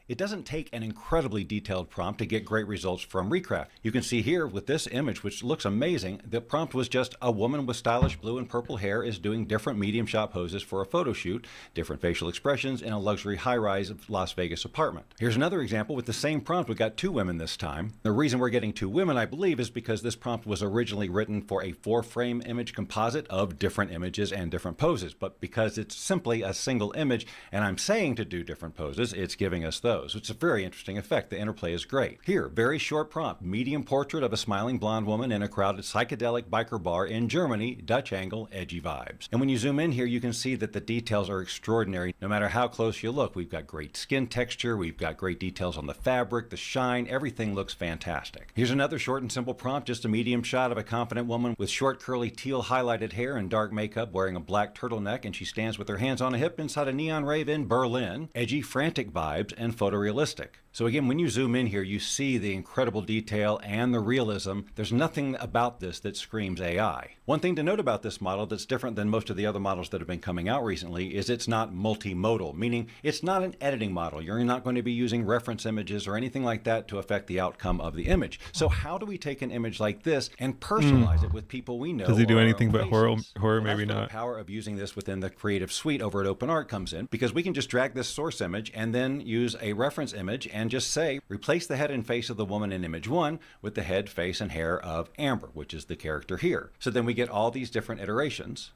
It doesn't take an incredibly detailed prompt to get great results from Recraft. You can see here with this image, which looks amazing, the prompt was just a woman with stylish blue and purple hair is doing different medium shot poses for a photo shoot, different facial expressions in a luxury high-rise Las Vegas apartment. Here's another example with the same prompt. We got 2 women this time. The reason we're getting 2 women, I believe, is because this prompt was originally written for a 4-frame image composite of different images and different poses. But because it's simply a single image, and I'm saying to do different poses, it's giving us those. It's a very interesting effect. The interplay is great. Here, very short prompt, medium portrait of a smiling blonde woman in a crowded psychedelic biker bar in Germany, Dutch angle, edgy vibes. And when you zoom in here, you can see that the details are extraordinary. No matter how close you look, we've got great skin texture, we've got great details on the fabric, the shine, everything looks fantastic. Here's another short and simple prompt, just a medium shot of a confident woman with short curly teal highlighted hair and dark makeup wearing a black turtleneck, and she stands with her hands on a hip inside a neon rave in Berlin. Edgy, frantic vibes and photorealistic. So again, when you zoom in here, you see the incredible detail and the realism. There's nothing about this that screams AI. One thing to note about this model that's different than most of the other models that have been coming out recently is it's not multimodal, meaning it's not an editing model. You're not going to be using reference images or anything like that to affect the outcome of the image. So how do we take an image like this and personalize it with people we know? Does he do or our anything own but horror? faces? Horror, Well, maybe that's where not. The power of using this within the Creative Suite over at OpenArt comes in, because we can just drag this source image and then use a reference image and just say, replace the head and face of the woman in image 1 with the head, face, and hair of Amber, which is the character here. So then we get all these different iterations.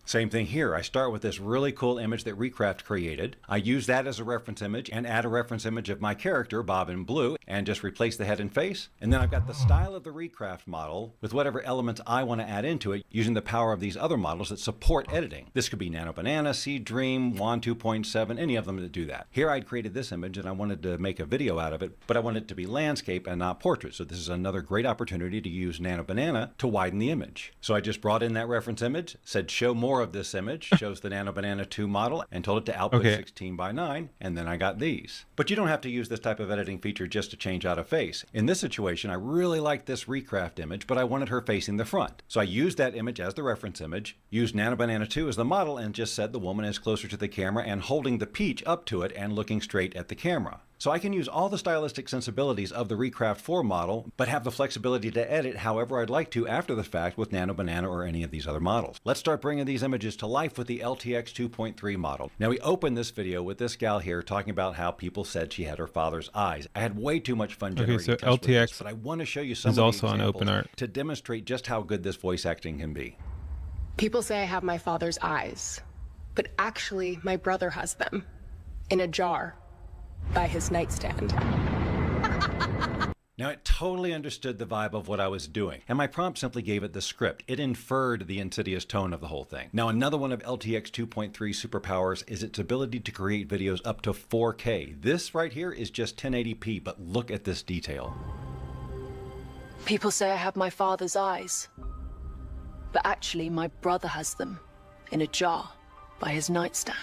Same thing here. I start with this really cool image that Recraft created. I use that as a reference image and add a reference image of my character, Bob in blue, and just replace the head and face. And then I've got the style of the Recraft model with whatever elements I want to add into it using the power of these other models that support editing. This could be Nano Banana, Seed Dream, Wand 2.7, any of them that do that. Here I'd created this image and I wanted to make a video out of it, but I wanted it to be landscape and not portrait. So this is another great opportunity to use Nano Banana to widen the image. So I just brought in that reference image, said show more of this image, shows the Nano Banana 2 model, and told it to output 16:9, and then I got these. But you don't have to use this type of editing feature just to change out a face. In this situation, I really liked this Recraft image, but I wanted her facing the front. So I used that image as the reference image, used Nano Banana 2 as the model, and just said the woman is closer to the camera and holding the peach up to it and looking straight at the camera. So I can use all the stylistic sensibilities of the Recraft 4 model, but have the flexibility to edit however I'd like to after the fact with Nano Banana or any of these other models. Let's start bringing these images to life with the LTX 2.3 model. Now we opened this video with this gal here talking about how people said she had her father's eyes. I had way too much fun generating Okay, so tests with LTX this, but I want to show you some is of the also on examples OpenArt. to demonstrate just how good this voice acting can be. People say I have my father's eyes, but actually my brother has them in a jar by his nightstand. Now it totally understood the vibe of what I was doing, and my prompt simply gave it the script. It inferred the insidious tone of the whole thing. Now another one of LTX 2.3 superpowers is its ability to create videos up to 4K. This right here is just 1080p, but look at this detail. People say I have my father's eyes, but actually my brother has them in a jar by his nightstand.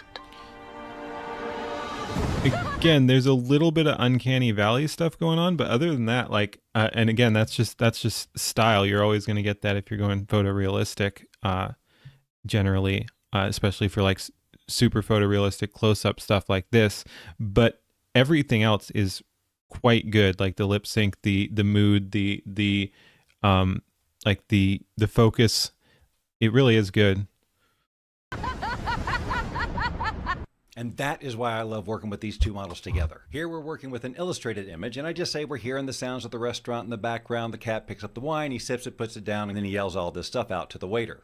Again, there's a little bit of uncanny valley stuff going on, but other than that, like, and again, that's just style. You're always going to get that if you're going photorealistic, generally, especially for like super photorealistic close-up stuff like this, but everything else is quite good. Like the lip sync, the mood, the like the focus, it really is good. And that is why I love working with these two models together. Here we're working with an illustrated image, and I just say we're hearing the sounds of the restaurant in the background. The cat picks up the wine, he sips it, puts it down, and then he yells all this stuff out to the waiter.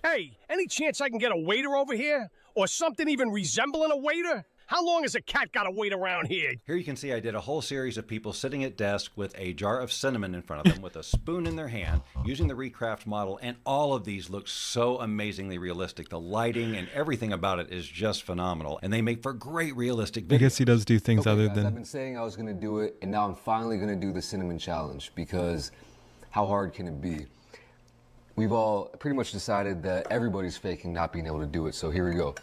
Hey, any chance I can get a waiter over here? Or something even resembling a waiter? How long has a cat got to wait around here? Here you can see I did a whole series of people sitting at desk with a jar of cinnamon in front of them with a spoon in their hand using the Recraft model, and all of these look so amazingly realistic. The lighting and everything about it is just phenomenal, and they make for great realistic videos. I guess he does do things other guys, than... I've been saying I was going to do it, and now I'm finally going to do the cinnamon challenge, because how hard can it be? We've all pretty much decided that everybody's faking not being able to do it, so here we go.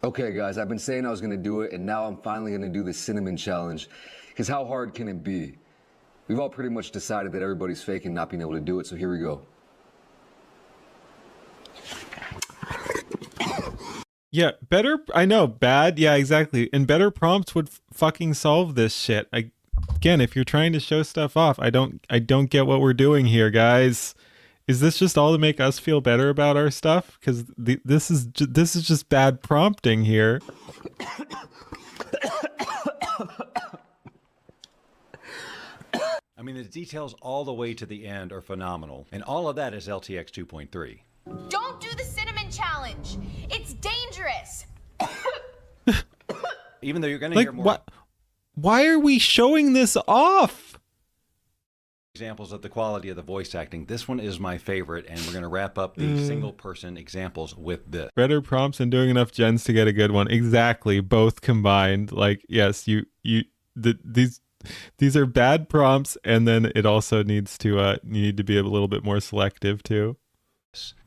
Okay guys, I've been saying I was gonna do it, and now I'm finally gonna do the cinnamon challenge. Because how hard can it be? We've all pretty much decided that everybody's faking not being able to do it, so here we go. Yeah, better, I know, bad, yeah, exactly. And better prompts would fucking solve this shit. Again, if you're trying to show stuff off, I don't get what we're doing here, guys. Is this just all to make us feel better about our stuff? Because this is just bad prompting here. I mean, the details all the way to the end are phenomenal, and all of that is LTX 2.3. Don't do the cinnamon challenge. It's dangerous. Even though you're going to hear more why are we showing this off? Examples of the quality of the voice acting, this one is my favorite, and we're going to wrap up the single person examples with this. Better prompts and doing enough gens to get a good one. Exactly, both combined. Like, yes, these are bad prompts, and then it also needs to you need to be a little bit more selective too.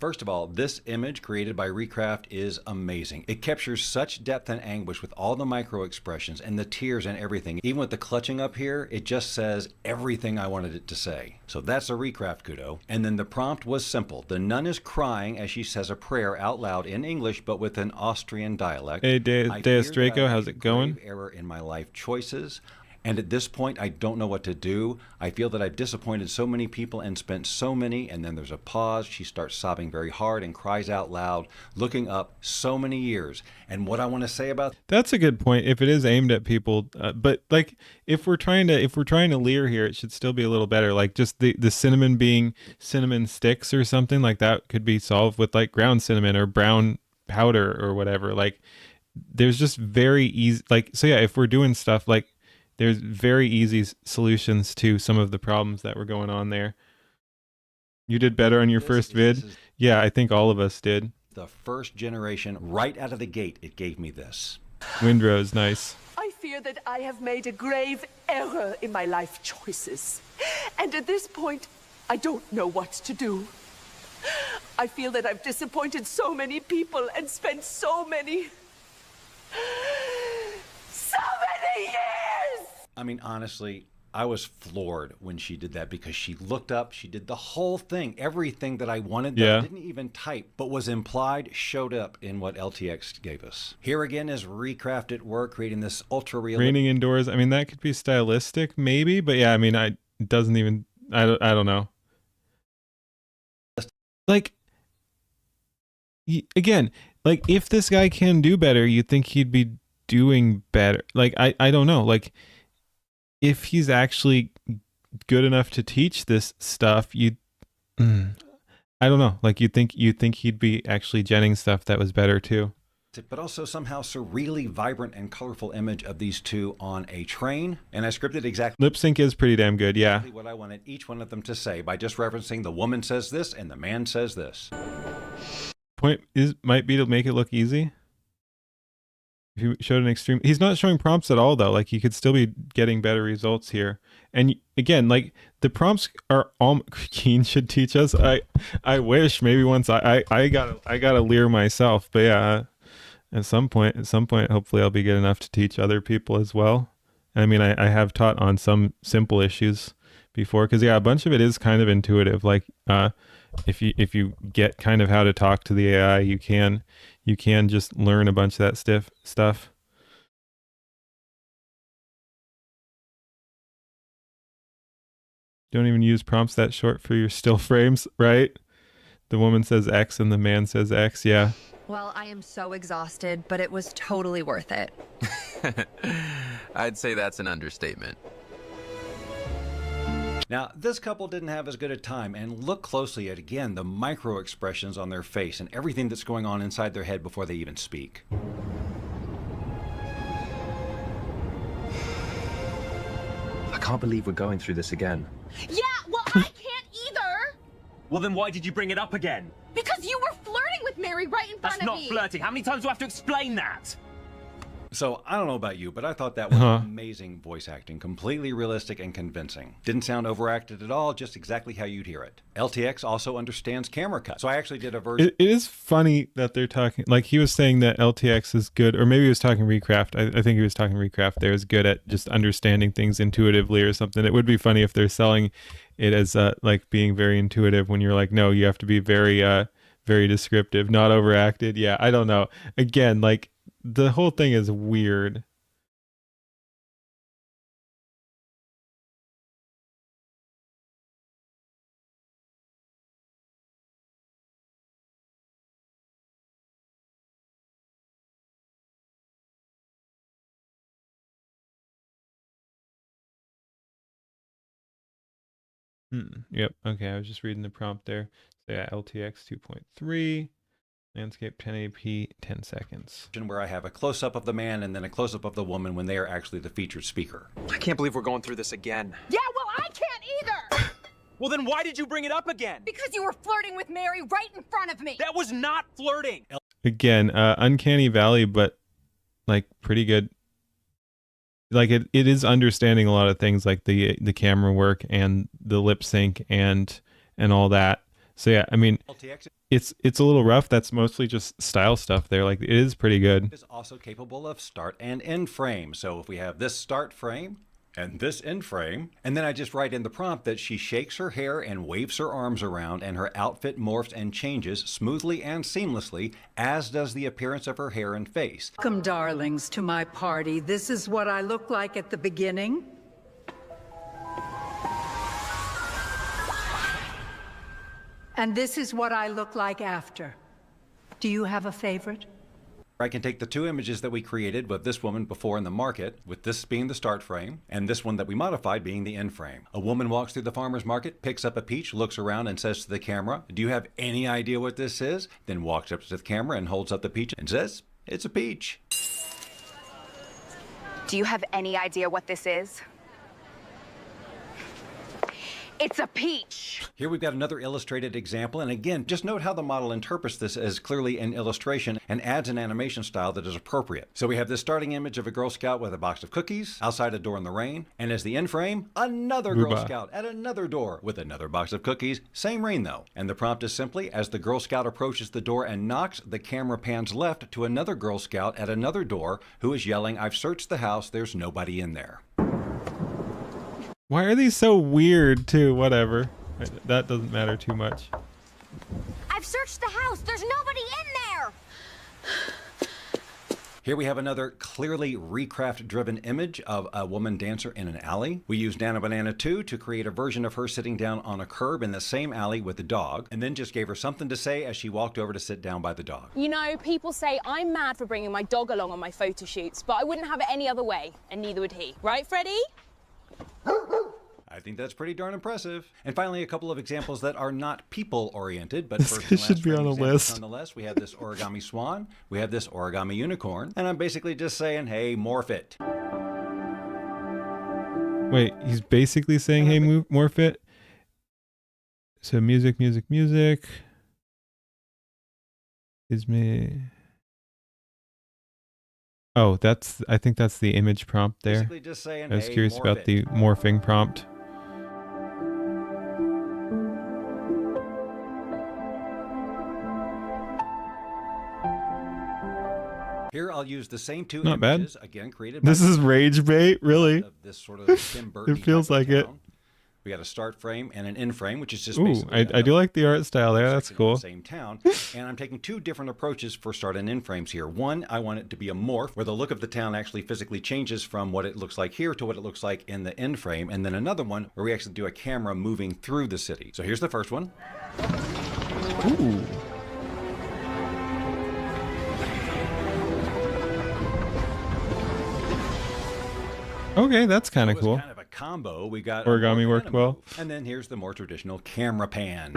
First of all, this image created by Recraft is amazing. It captures such depth and anguish with all the micro expressions and the tears and everything. Even with the clutching up here, it just says everything I wanted it to say. So that's a Recraft kudo. And then the prompt was simple. The nun is crying as she says a prayer out loud in English, but with an Austrian dialect. Hey, Deus Draco, how's it going? Error in my life choices. And at this point, I don't know what to do. I feel that I've disappointed so many people and spent so many, and then there's a pause. She starts sobbing very hard and cries out loud, looking up so many years. And what I want to say about that's a good point. If it is aimed at people, but like if we're trying to leer here, it should still be a little better. Like just the cinnamon being cinnamon sticks or something like that could be solved with like ground cinnamon or brown powder or whatever. Like there's just very easy, like, so yeah, if we're doing stuff like, there's very easy solutions to some of the problems that were going on there. You did better on your first vid? Yeah, I think all of us did. The first generation, right out of the gate, it gave me this. Windrow's nice. I fear that I have made a grave error in my life choices. And at this point, I don't know what to do. I feel that I've disappointed so many people and spent so many years! I mean, honestly, I was floored when she did that because she looked up, she did the whole thing, everything that I wanted that I didn't even type, but was implied, showed up in what LTX gave us. Here again is Recraft at work, creating this ultra-realistic... Raining indoors, I mean, that could be stylistic, maybe, but yeah, I mean, it doesn't even, I don't know. Like, again, like, if this guy can do better, you'd think he'd be doing better. Like, I don't know, like... If he's actually good enough to teach this stuff, I don't know. Like you'd think he'd be actually genning stuff that was better too. But also somehow surreally vibrant and colorful image of these two on a train. And I scripted exactly lip sync is pretty damn good, yeah. What I wanted each one of them to say by just referencing the woman says this and the man says this. Point might be to make it look easy. If you showed an extreme, he's not showing prompts at all though. Like you could still be getting better results here. And again, like the prompts are all Keen should teach us. I wish maybe once I gotta leer myself, but yeah, at some point, hopefully I'll be good enough to teach other people as well. I mean, I have taught on some simple issues before, because yeah, a bunch of it is kind of intuitive. Like if you get kind of how to talk to the AI, you can just learn a bunch of that stuff. Don't even use prompts that short for your still frames, right? The woman says X and the man says X. Yeah. Well, I am so exhausted, but it was totally worth it. I'd say that's an understatement. Now, this couple didn't have as good a time, and look closely at, again, the micro expressions on their face and everything that's going on inside their head before they even speak. I can't believe we're going through this again. Yeah, well, I can't either. Well, then why did you bring it up again? Because you were flirting with Mary right in front That's of not me. flirting. How many times do I have to explain that? So, I don't know about you, but I thought that was amazing voice acting. Completely realistic and convincing. Didn't sound overacted at all, just exactly how you'd hear it. LTX also understands camera cuts. So I actually did a version... It is funny that they're talking... Like, he was saying that LTX is good, or maybe he was talking Recraft. I think he was talking Recraft there is good at just understanding things intuitively or something. It would be funny if they're selling it as, like, being very intuitive when you're like, no, you have to be very, very descriptive, not overacted. Yeah, I don't know. Again, like... The whole thing is weird. Yep. Okay, I was just reading the prompt there. So yeah, LTX 2.3. Landscape 1080p, 10 seconds. Where I have a close-up of the man and then a close-up of the woman when they are actually the featured speaker. I can't believe we're going through this again. Yeah, well, I can't either. Well, then why did you bring it up again? Because you were flirting with Mary right in front of me. That was not flirting. Again, Uncanny Valley, but like pretty good. Like it is understanding a lot of things, like the camera work and the lip sync and all that. So yeah, I mean, it's a little rough. That's mostly just style stuff there. Like it is pretty good. It is also capable of start and end frame. So if we have this start frame and this end frame, and then I just write in the prompt that she shakes her hair and waves her arms around and her outfit morphs and changes smoothly and seamlessly, as does the appearance of her hair and face. Welcome, darlings, to my party. This is what I look like at the beginning. And this is what I look like after. Do you have a favorite? I can take the two images that we created with this woman before in the market, with this being the start frame, and this one that we modified being the end frame. A woman walks through the farmer's market, picks up a peach, looks around and says to the camera, "Do you have any idea what this is?" Then walks up to the camera and holds up the peach and says, "It's a peach." Do you have any idea what this is? It's a peach. Here we've got another illustrated example, and again, just note how the model interprets this as clearly an illustration and adds an animation style that is appropriate. So we have this starting image of a Girl Scout with a box of cookies outside a door in the rain, and as the end frame, another Girl Scout at another door with another box of cookies, same rain though. And the prompt is simply, as the Girl Scout approaches the door and knocks, the camera pans left to another Girl Scout at another door who is yelling, "I've searched the house, there's nobody in there." Why are these so weird too? Whatever. That doesn't matter too much. I've searched the house. There's nobody in there. Here we have another clearly Recraft-driven image of a woman dancer in an alley. We used Nana Banana 2 to create a version of her sitting down on a curb in the same alley with the dog, and then just gave her something to say as she walked over to sit down by the dog. You know, people say I'm mad for bringing my dog along on my photo shoots, but I wouldn't have it any other way, and neither would he. Right, Freddie? I think that's pretty darn impressive. And finally, a couple of examples that are not people-oriented, but first and This last should be on a examples list. nonetheless. We have this origami swan, we have this origami unicorn, and I'm basically just saying, hey, morph it. Wait, he's basically saying, hey, morph it? So music. Is me... Oh, I think that's the image prompt there. Basically just saying, I was hey, curious morph about it. the morphing prompt. Here I'll use the same two Not bad. images, again created by This is rage bait, really. of this sort of Tim Burton. It feels like it. We got a start frame and an end frame, which is just Ooh, basically I do like the art style there. That's cool. Same town. And I'm taking two different approaches for start and end frames here. One, I want it to be a morph where the look of the town actually physically changes from what it looks like here to what it looks like in the end frame. And then another one where we actually do a camera moving through the city. So here's the first one. Ooh. Okay, that's kind of cool. Kind of a combo. We got origami worked well. And then here's the more traditional camera pan.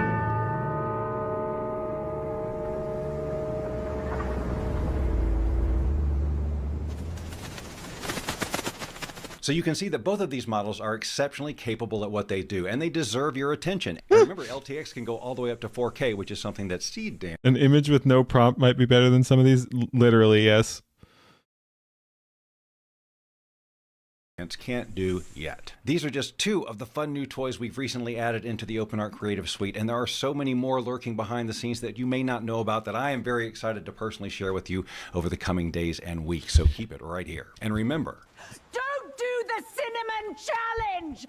So you can see that both of these models are exceptionally capable at what they do, and they deserve your attention. And remember, LTX can go all the way up to 4K, which is something that Seed Dance. An image with no prompt might be better than some of these. Literally, yes. Can't do yet. These are just two of the fun new toys we've recently added into the OpenArt Creative Suite, and there are so many more lurking behind the scenes that you may not know about that I am very excited to personally share with you over the coming days and weeks, so keep it right here. And remember, Don't do the cinnamon challenge!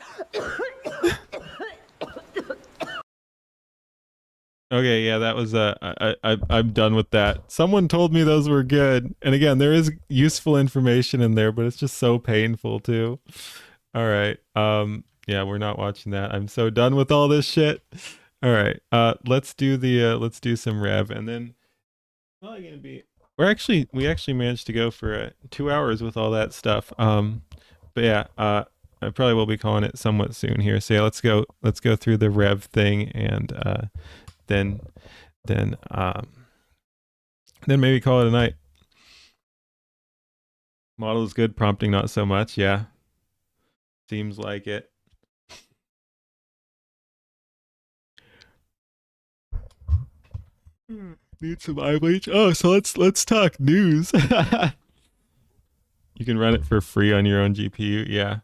Okay, yeah, that was I'm done with that. Someone told me those were good, and again, there is useful information in there, but it's just so painful too. All right, yeah, we're not watching that. I'm so done with all this shit. All right, let's do some Rev, and then probably gonna be. We actually managed to go for 2 hours with all that stuff. But yeah, I probably will be calling it somewhat soon here. So yeah, let's go through the Rev thing, and then maybe call it a night. Model is good, prompting not so much. Yeah, seems like it. Need some eye bleach. Oh, so let's talk news. You can run it for free on your own GPU. Yeah.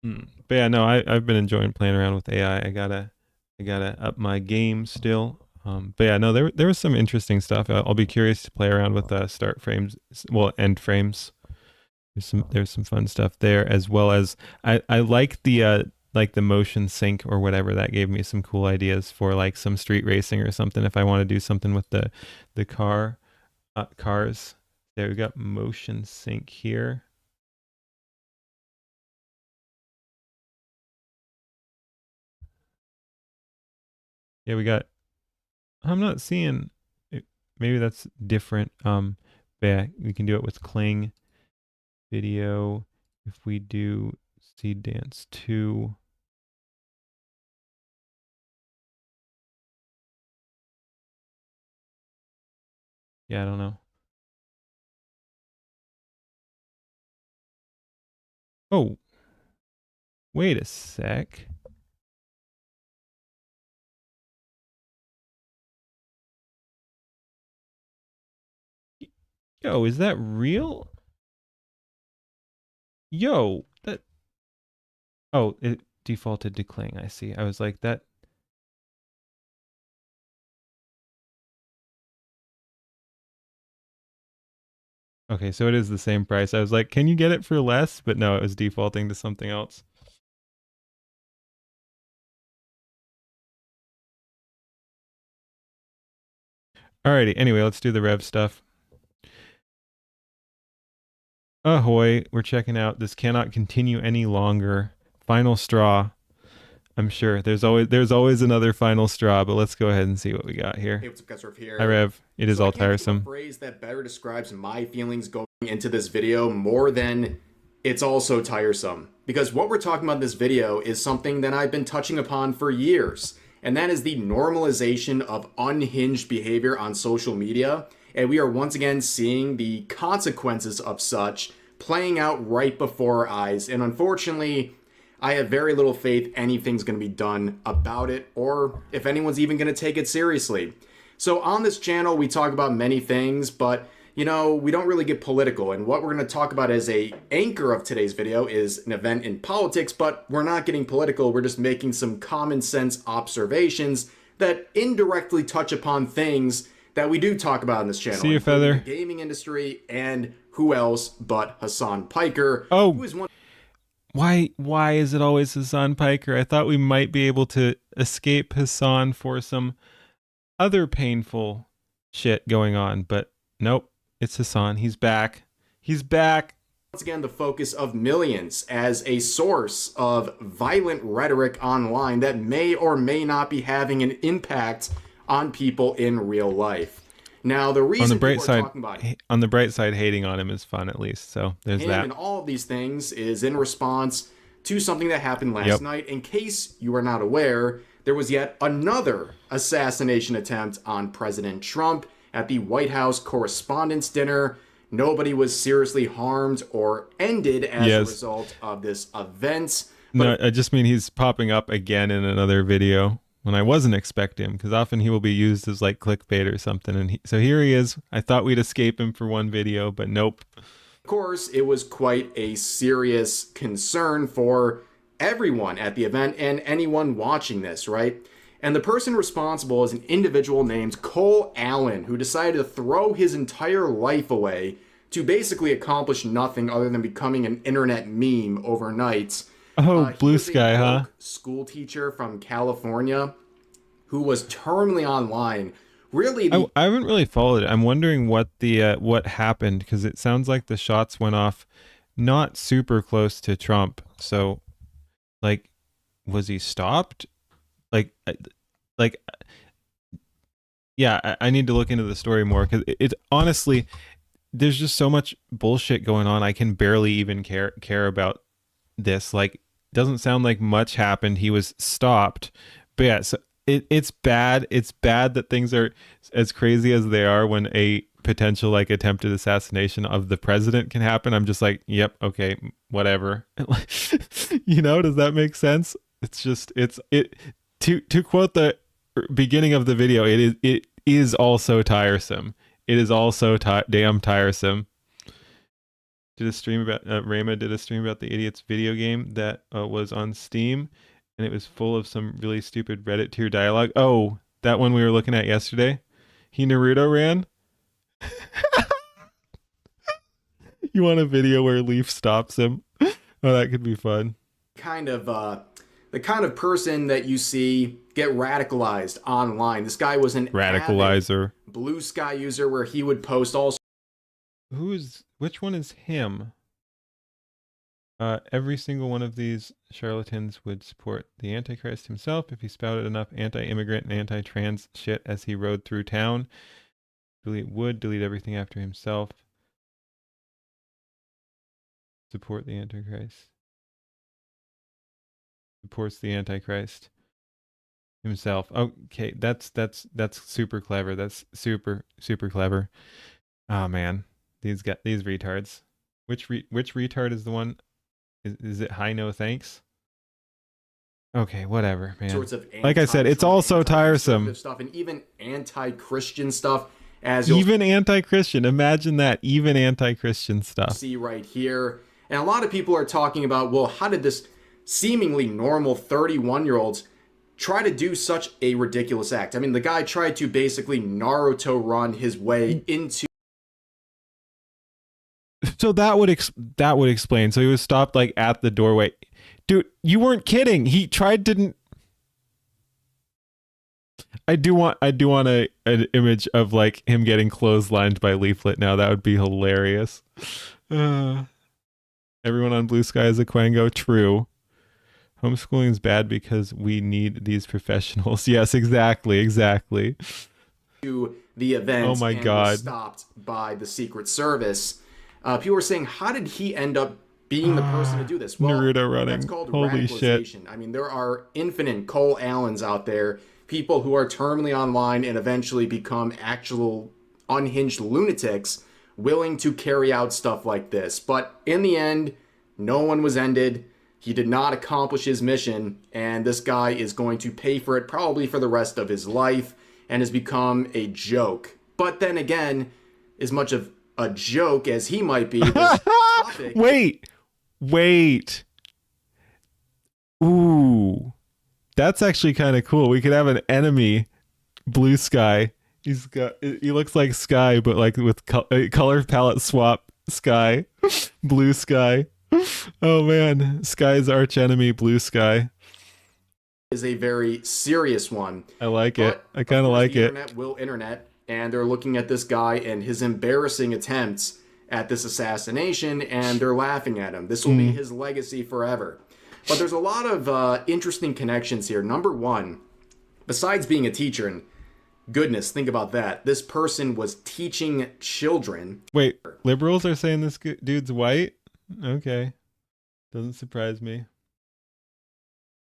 But yeah, no, I've been enjoying playing around with AI. I gotta up my game still. But yeah, no, there was some interesting stuff. I'll be curious to play around with start frames, well, end frames. There's some fun stuff there, as well as I like the motion sync or whatever. That gave me some cool ideas for like some street racing or something. If I want to do something with the cars, there we got motion sync here. Yeah, we got. I'm not seeing. Maybe that's different. But yeah, we can do it with Kling video. If we do Seed Dance 2. Yeah, I don't know. Oh, wait a sec. Yo, is that real? Yo, that. Oh, it defaulted to Kling. I see. I was like that. Okay, so it is the same price. I was like, can you get it for less? But no, it was defaulting to something else. Alrighty, anyway, let's do the Rev stuff. Ahoy, we're checking out This Cannot Continue Any Longer. Final straw. I'm sure there's always another final straw, but let's go ahead and see what we got here. Hey, what's up, guys? Rev here. Hi, Rev. It is all I can't think of tiresome. a phrase that better describes my feelings going into this video more than it's all so tiresome. Because what we're talking about in this video is something that I've been touching upon for years, and that is the normalization of unhinged behavior on social media. And we are once again seeing the consequences of such playing out right before our eyes. And unfortunately, I have very little faith anything's going to be done about it, or if anyone's even going to take it seriously. So on this channel, we talk about many things, but you know, we don't really get political. And what we're going to talk about as a anchor of today's video is an event in politics, but we're not getting political. We're just making some common sense observations that indirectly touch upon things that we do talk about in this channel. See you, including Feather. the gaming industry, and who else but Hassan Piker, Oh, who is one. Why is it always Hassan Piker? I thought we might be able to escape Hassan for some other painful shit going on, but nope, it's Hassan. He's back. He's back. Once again, the focus of millions as a source of violent rhetoric online that may or may not be having an impact on people in real life. Now, the reason on the bright people are side, talking about on the bright side, hating on him is fun at least. So there's him that. and all of these things is in response to something that happened last night. In case you are not aware, there was yet another assassination attempt on President Trump at the White House Correspondents' Dinner. Nobody was seriously harmed or ended as a result of this event. No, I just mean he's popping up again in another video when I wasn't expecting him, because often he will be used as like clickbait or something. And so here he is. I thought we'd escape him for one video, but nope. Of course, it was quite a serious concern for everyone at the event and anyone watching this, right? And the person responsible is an individual named Cole Allen, who decided to throw his entire life away to basically accomplish nothing other than becoming an internet meme overnight. Oh, Blue Sky, huh? School teacher from California who was terminally online. Really, I haven't really followed it. I'm wondering what the what happened, because it sounds like the shots went off not super close to Trump. So, like, was he stopped? Yeah, I need to look into the story more, because it honestly, there's just so much bullshit going on. I can barely even care about this. Like, doesn't sound like much happened. He was stopped, but yeah, so it's bad. It's bad that things are as crazy as they are when a potential like attempted assassination of the president can happen. I'm just like, yep, okay, whatever. You know, does that make sense? It's just to quote the beginning of the video, it is also tiresome. It is also damn tiresome. Did a stream about Rayma did a stream about the Idiot's video game that was on Steam, and it was full of some really stupid Reddit tier dialogue. Oh, that one we were looking at yesterday. He Naruto ran. You want a video where Leaf stops him? Oh, that could be fun. Kind of the kind of person that you see get radicalized online. This guy was an radicalizer Blue Sky user where he would post all. Which one is him? Every single one of these charlatans would support the Antichrist himself if he spouted enough anti-immigrant and anti-trans shit as he rode through town. Delete everything after himself. Support the Antichrist. Supports the Antichrist himself. Okay, that's super clever. That's super clever. Oh man, these retards. Which retard is the one? Is it Hi No Thanks? Okay, whatever, man. Sorts of like I said, it's all so tiresome. Stuff and even anti-Christian stuff. Even anti-Christian. Imagine that. Even anti-Christian stuff. See right here. And a lot of people are talking about, well, how did this seemingly normal 31-year-olds try to do such a ridiculous act? I mean, the guy tried to basically Naruto run his way into. So that would explain. So he was stopped like at the doorway. Dude, you weren't kidding. He didn't. I do want an image of like him getting clotheslined by Leaflet now. That would be hilarious. Everyone on Blue Sky is a Quango. True. Homeschooling is bad because we need these professionals. Yes, exactly. To the event. Oh my God. Was stopped by the Secret Service. People were saying, how did he end up being the person to do this? Well, Naruto running. That's called Holy radicalization. shit. I mean, there are infinite Cole Allens out there, people who are terminally online and eventually become actual unhinged lunatics willing to carry out stuff like this. But in the end, no one was ended. He did not accomplish his mission, and this guy is going to pay for it probably for the rest of his life and has become a joke. But then again, as much of a joke as he might be, this topic... Wait. Ooh. That's actually kind of cool. We could have an enemy, Blue Sky, He looks like Sky, but like with color palette swap Sky, blue Sky. Oh man, Sky's arch enemy, blue Sky. Is a very serious one. I like it. I kind of like the it. Internet will internet, and they're looking at this guy and his embarrassing attempts at this assassination, and they're laughing at him. This will be his legacy forever. But there's a lot of interesting connections here. Number one, besides being a teacher, and goodness, think about that. This person was teaching children. Wait, liberals are saying this dude's white? Okay. Doesn't surprise me.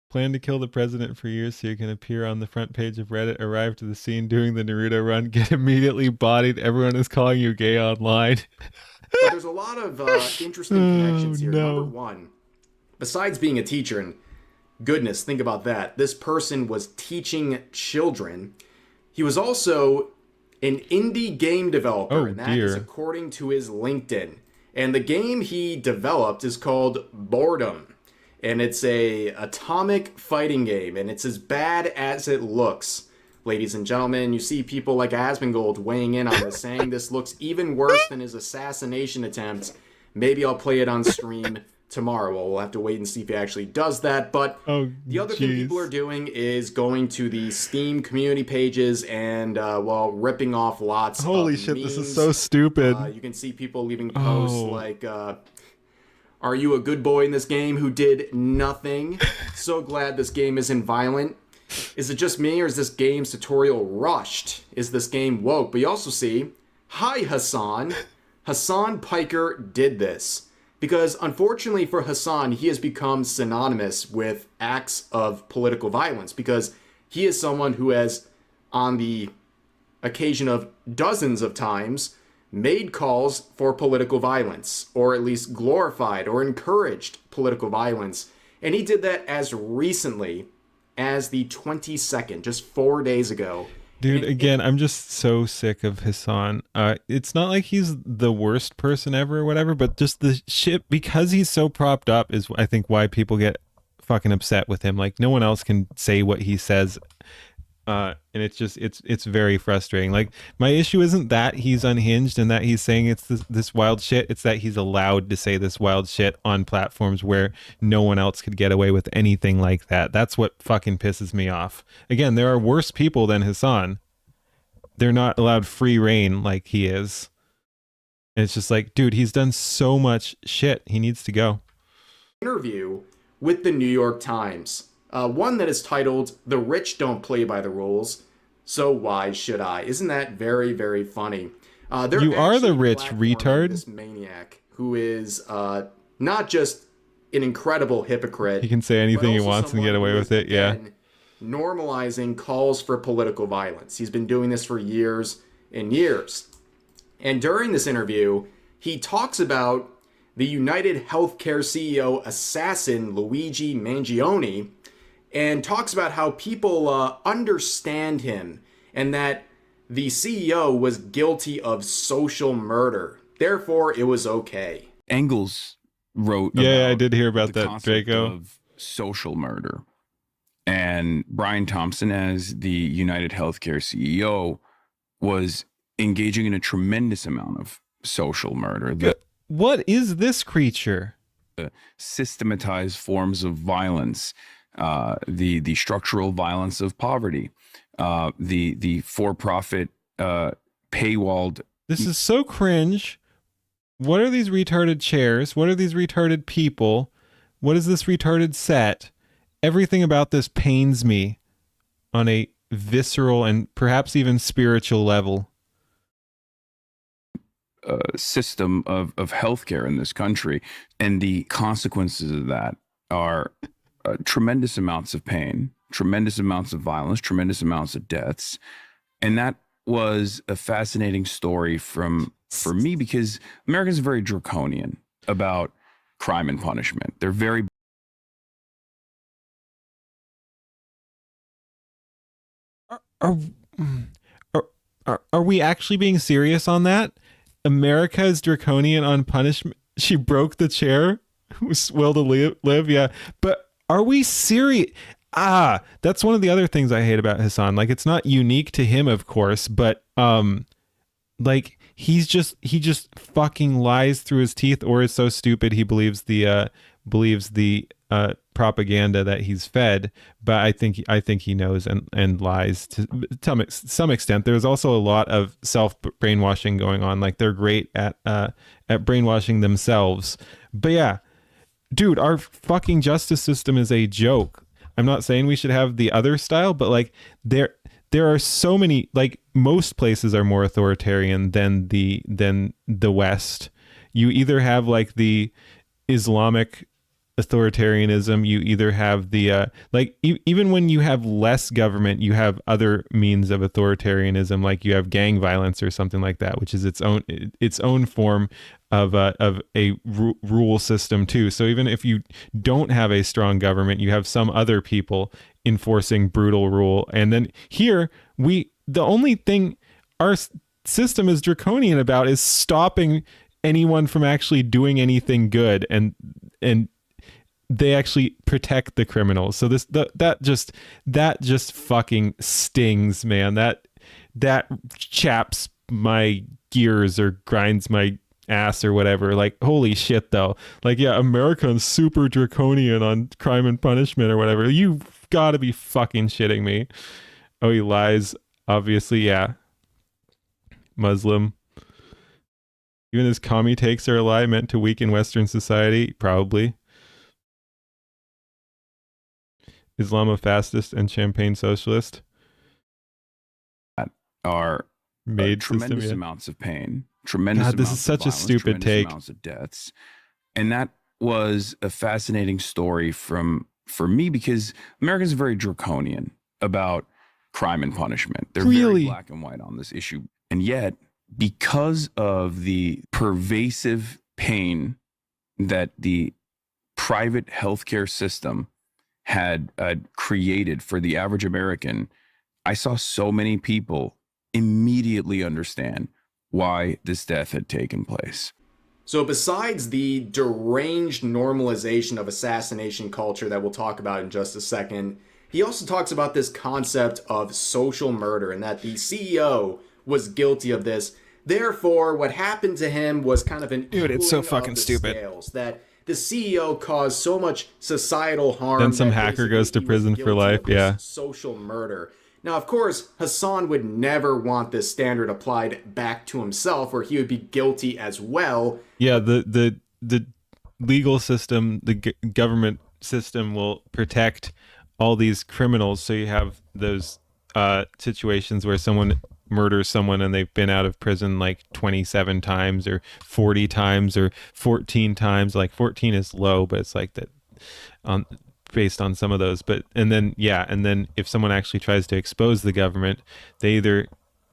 Plan to kill the president for years so you can appear on the front page of Reddit. Arrive to the scene during the Naruto run. Get immediately bodied. Everyone is calling you gay online. But there's a lot of interesting connections here. Number one, besides being a teacher, and goodness, think about that. This person was teaching children. He was also an indie game developer, and that is according to his LinkedIn. And the game he developed is called Boredom. And it's a atomic fighting game, and it's as bad as it looks. Ladies and gentlemen, you see people like Asmongold weighing in on this, saying this looks even worse than his assassination attempt. Maybe I'll play it on stream tomorrow. Well, we'll have to wait and see if he actually does that. But the other thing people are doing is going to the Steam community pages and, well, ripping off lots of Holy shit, memes. this is so stupid. You can see people leaving posts like, are you a good boy in this game who did nothing? So glad this game isn't violent. Is it just me, or is this game's tutorial rushed? Is this game woke? But you also see, hi Hassan. Hassan Piker did this. Because unfortunately for Hassan, he has become synonymous with acts of political violence. Because he is someone who has, on the occasion of dozens of times, made calls for political violence, or at least glorified or encouraged political violence. And he did that as recently as the 22nd, just 4 days ago. Dude, again, I'm just so sick of Hassan. It's not like he's the worst person ever or whatever, but just the shit, because he's so propped up is, I think, why people get fucking upset with him. Like, no one else can say what he says. And it's just, it's very frustrating. Like, my issue isn't that he's unhinged and that he's saying it's this wild shit. It's that he's allowed to say this wild shit on platforms where no one else could get away with anything like that. That's what fucking pisses me off. Again, there are worse people than Hassan. They're not allowed free reign like he is. And it's just like, dude, he's done so much shit. He needs to go. Interview with the New York Times. One that is titled, "The Rich Don't Play by the Rules, So Why Should I?" Isn't that very, very funny? You are the rich retard. This maniac who is not just an incredible hypocrite. He can say anything he wants and get away with it, yeah. Normalizing calls for political violence. He's been doing this for years and years. And during this interview, he talks about the United Healthcare CEO assassin Luigi Mangione, and talks about how people understand him and that the CEO was guilty of social murder. Therefore, it was okay. Engels wrote I did hear about the that, concept Draco. of social murder. And Brian Thompson, as the United Healthcare CEO, was engaging in a tremendous amount of social murder. What is this creature? Systematized forms of violence, the structural violence of poverty, the for-profit paywalled. This is so cringe. What are these retarded chairs? What are these retarded people? What is this retarded set? Everything about this pains me on a visceral and perhaps even spiritual level. System of healthcare in this country, and the consequences of that are tremendous amounts of pain, tremendous amounts of violence, tremendous amounts of deaths. And that was a fascinating story for me, because Americans are very draconian about crime and punishment. They're very Are we actually being serious on that? America is draconian on punishment. She broke the chair. Will to live, yeah. But are we serious? That's one of the other things I hate about Hassan. Like, it's not unique to him, of course, but like he just fucking lies through his teeth, or is so stupid he believes the propaganda that he's fed. But I think he knows and lies to some extent. There's also a lot of self brainwashing going on. Like, they're great at brainwashing themselves. But yeah, dude, our fucking justice system is a joke. I'm not saying we should have the other style, but like there are so many, like, most places are more authoritarian than the West. You either have like the Islamic authoritarianism, you either have the even when you have less government, you have other means of authoritarianism, like you have gang violence or something like that, which is its own form of a rule system too. So even if you don't have a strong government, you have some other people enforcing brutal rule. And then here, the only thing our system is draconian about is stopping anyone from actually doing anything good, and they actually protect the criminals. So that just fucking stings, man. That chaps my gears or grinds my ass or whatever. Like, holy shit though. Like, yeah, America's super draconian on crime and punishment or whatever. You've got to be fucking shitting me. Oh, he lies. Obviously, yeah. Muslim. Even his commie takes are a lie meant to weaken Western society. Probably. Islamofascist and champagne socialist. Are made tremendous system, yeah. amounts of pain. Tremendous God, this amounts is such of a violence, stupid tremendous take. amounts of deaths. And that was a fascinating story for me, because Americans are very draconian about crime and punishment. They're very black and white on this issue. And yet, because of the pervasive pain that the private healthcare system had created for the average American, I saw so many people immediately understand why this death had taken place. So besides the deranged normalization of assassination culture that we'll talk about in just a second, he also talks about this concept of social murder, and that the CEO was guilty of this. Therefore, what happened to him was kind of an dude, it's so equaling fucking of the stupid. scales, that the CEO caused so much societal harm. Then some that hacker goes to basically he was prison for guilty life. of this Yeah. social murder. Now, of course, Hassan would never want this standard applied back to himself, where he would be guilty as well. Yeah, the legal system, the government system will protect all these criminals. So you have those situations where someone murders someone and they've been out of prison like 27 times or 40 times or 14 times. Like 14 is low, but it's like that based on some of those. But and then if someone actually tries to expose the government, they either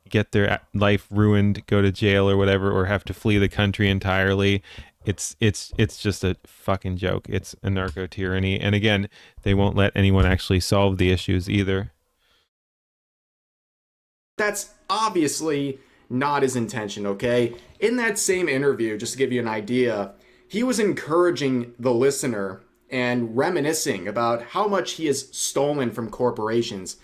get their life ruined, go to jail or whatever, or have to flee the country entirely. It's just a fucking joke. It's a narco tyranny. And again, they won't let anyone actually solve the issues either. That's obviously not his intention, okay? In that same interview, just to give you an idea, he was encouraging the listener and reminiscing about how much he has stolen from corporations,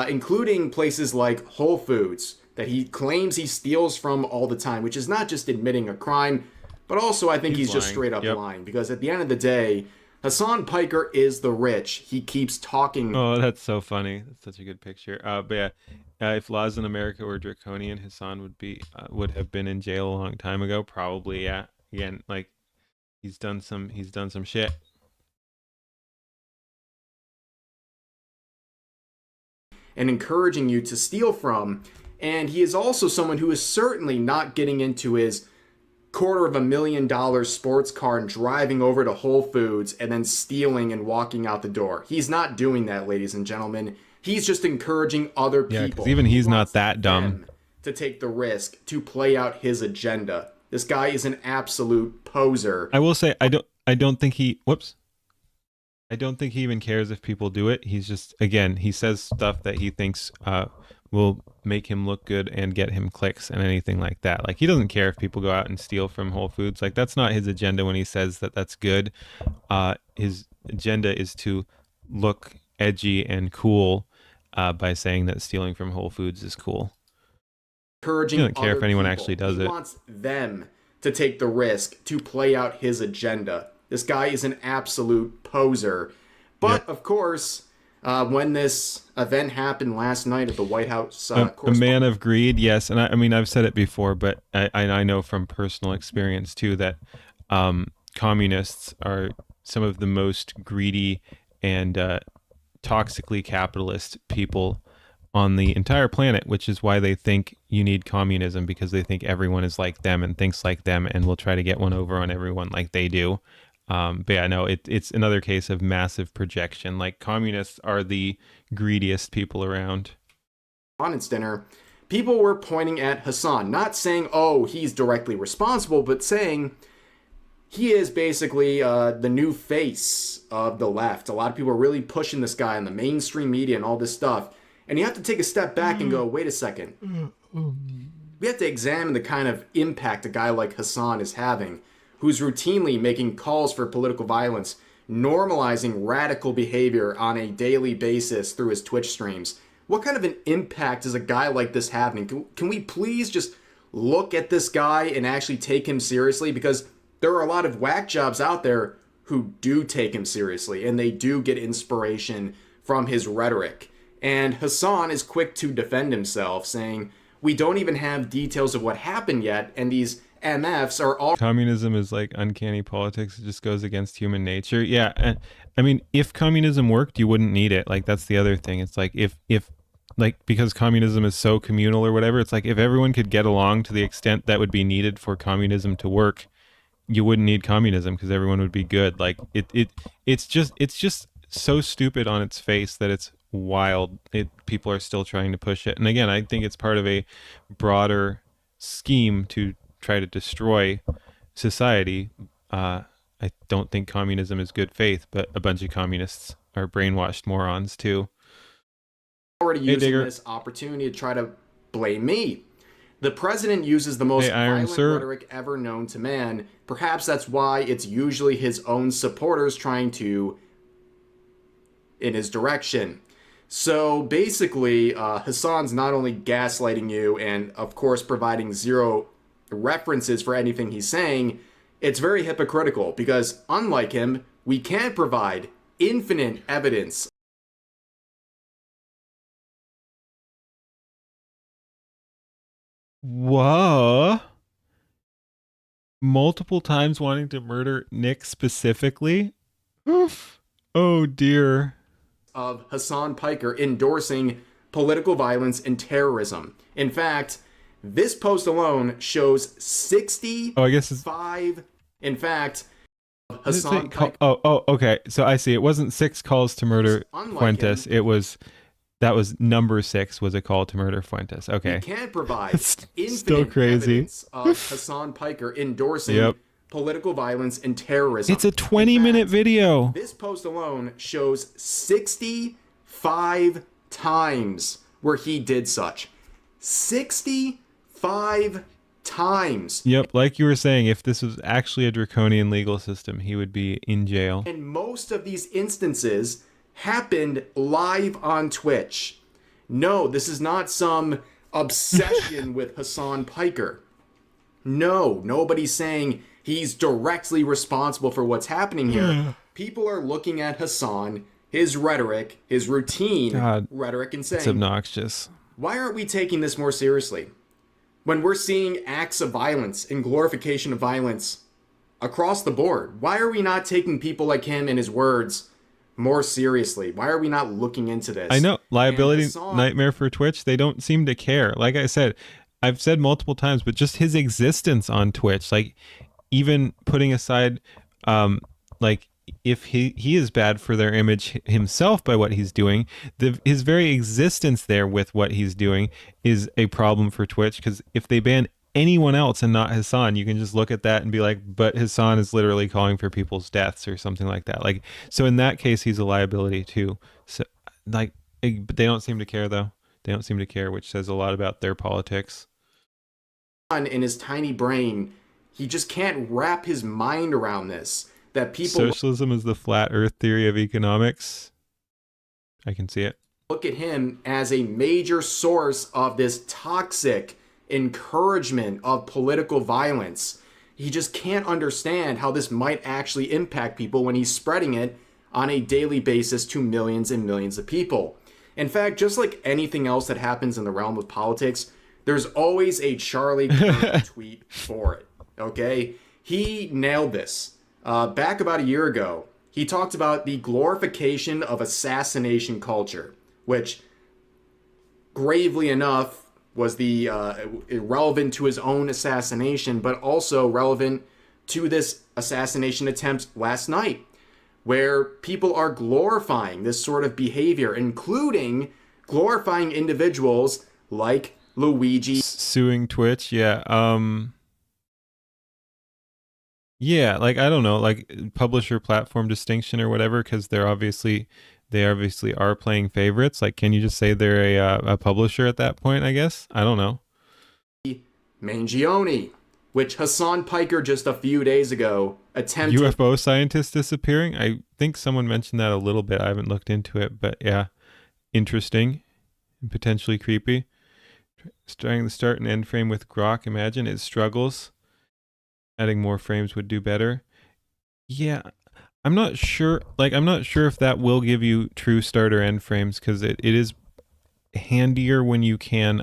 including places like Whole Foods, that he claims he steals from all the time, which is not just admitting a crime, but also I think he's just straight up lying. Because at the end of the day, Hassan Piker is the rich. He keeps talking. Oh, that's so funny. That's such a good picture. But yeah, if laws in America were draconian, Hassan would have been in jail a long time ago. Probably, yeah. Again, like he's done some shit. And encouraging you to steal from. And he is also someone who is certainly not getting into his $250,000 sports car and driving over to Whole Foods and then stealing and walking out the door. He's not doing that, ladies and gentlemen. He's just encouraging other people. Yeah, because even he's not that dumb to take the risk to play out his agenda. This guy is an absolute poser. I will say, I don't think he even cares if people do it. He's just, again, he says stuff that he thinks will make him look good and get him clicks and anything like that. Like, he doesn't care if people go out and steal from Whole Foods. Like, that's not his agenda when he says that that's good. His agenda is to look edgy and cool by saying that stealing from Whole Foods is cool. Encouraging He doesn't care if anyone people. actually does he it. wants them to take the risk to play out his agenda. This guy is an absolute poser. But, of course, when this event happened last night at the White House... a man of greed, yes. And I mean, I've said it before, but I know from personal experience, too, that communists are some of the most greedy and toxically capitalist people on the entire planet, which is why they think you need communism, because they think everyone is like them and thinks like them and will try to get one over on everyone like they do. But yeah, no, it's another case of massive projection. Like, communists are the greediest people around. Dinner, people were pointing at Hassan, not saying, oh, he's directly responsible, but saying he is basically the new face of the left. A lot of people are really pushing this guy in the mainstream media and all this stuff. And you have to take a step back and go, wait a second. We have to examine the kind of impact a guy like Hassan is having, who's routinely making calls for political violence, normalizing radical behavior on a daily basis through his Twitch streams. What kind of an impact is a guy like this having? Can we please just look at this guy and actually take him seriously? Because there are a lot of whack jobs out there who do take him seriously, and they do get inspiration from his rhetoric. And Hassan is quick to defend himself, saying, we don't even have details of what happened yet, and these MFs are all... Communism is like uncanny politics. It just goes against human nature. Yeah, and I mean, if communism worked, you wouldn't need it. Like, that's the other thing. It's like, if like, because communism is so communal or whatever, it's like, if everyone could get along to the extent that would be needed for communism to work, you wouldn't need communism, because everyone would be good. Like, it's just so stupid on its face that it's wild. People are still trying to push it. And again, I think it's part of a broader scheme to try to destroy society. I don't think communism is good faith, but a bunch of communists are brainwashed morons too. Already using this opportunity to try to blame me. The president uses the most violent rhetoric ever known to man. Perhaps that's why it's usually his own supporters trying to in his direction. So basically, Hassan's not only gaslighting you and, of course, providing zero references for anything he's saying, it's very hypocritical because, unlike him, we can provide infinite evidence. Whoa. Multiple times wanting to murder Nick specifically? Oh dear. Of Hassan Piker endorsing political violence and terrorism. In fact, this post alone shows 65. Oh, I guess it's 5. In fact, Hassan Piker. Okay. So I see. It wasn't 6 calls to murder Fuentes. That was number 6 was a call to murder Fuentes. Okay. We can't provide still crazy evidence of Hassan Piker endorsing political violence and terrorism. It's a 20-minute video. This post alone shows 65 times where he did such. 65 times. Yep, like you were saying, if this was actually a draconian legal system, he would be in jail. And most of these instances happened live on Twitch. No, this is not some obsession with Hassan Piker. No, nobody's saying he's directly responsible for what's happening here. People are looking at Hassan, his rhetoric, his routine rhetoric, and saying, it's obnoxious. Why aren't we taking this more seriously? When we're seeing acts of violence and glorification of violence across the board, why are we not taking people like him and his words more seriously? Why are we not looking into this? I know, liability nightmare for Twitch, they don't seem to care. Like I said, I've said multiple times, but just his existence on Twitch, like, even putting aside, like, if he is bad for their image himself by what he's doing, his very existence there with what he's doing is a problem for Twitch, because if they ban anyone else and not Hassan, you can just look at that and be like, but Hassan is literally calling for people's deaths or something like that. Like, so in that case, he's a liability too. So, like, but they don't seem to care though. They don't seem to care, which says a lot about their politics. In his tiny brain, he just can't wrap his mind around this. That people... Socialism is the flat earth theory of economics. I can see it. Look at him as a major source of this toxic encouragement of political violence. He just can't understand how this might actually impact people when he's spreading it on a daily basis to millions and millions of people. In fact, just like anything else that happens in the realm of politics, there's always a Charlie Kirk tweet for it, okay? He nailed this. Back about a year ago, he talked about the glorification of assassination culture, which, gravely enough, was the relevant to his own assassination, but also relevant to this assassination attempt last night, where people are glorifying this sort of behavior, including glorifying individuals like Luigi. Suing Twitch, yeah. Yeah, like, I don't know, like publisher platform distinction or whatever, because they obviously are playing favorites. Like, can you just say they're a publisher at that point, I guess? I don't know. Mangione, which Hassan Piker just a few days ago attempted... UFO scientists disappearing? I think someone mentioned that a little bit. I haven't looked into it, but yeah, interesting and potentially creepy. Trying to start and end frame with Grok, imagine it struggles. Adding more frames would do better. Yeah, I'm not sure. Like, I'm not sure if that will give you true start or end frames, because it is handier when you can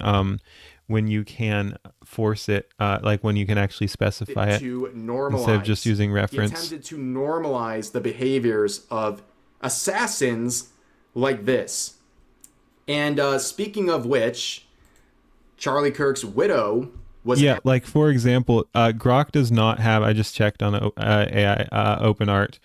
force it, like when you can actually specify it to normalize, instead of just using reference. He attempted to normalize the behaviors of assassins like this. And speaking of which, Charlie Kirk's widow was... Yeah, like, for example, Grok does not have... I just checked on AI OpenArt.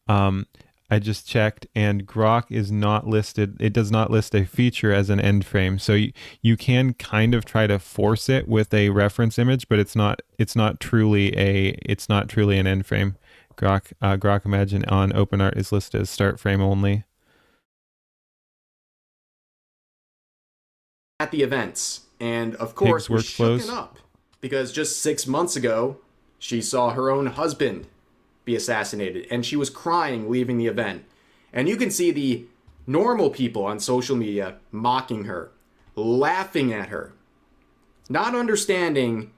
I just checked, and Grok is not listed. It does not list a feature as an end frame. So you can kind of try to force it with a reference image, but it's not truly an end frame. Grok Imagine on OpenArt is listed as start frame only. At the events, and of course was shooken up because just 6 months ago she saw her own husband be assassinated, and she was crying leaving the event. And you can see the normal people on social media mocking her, laughing at her, not understanding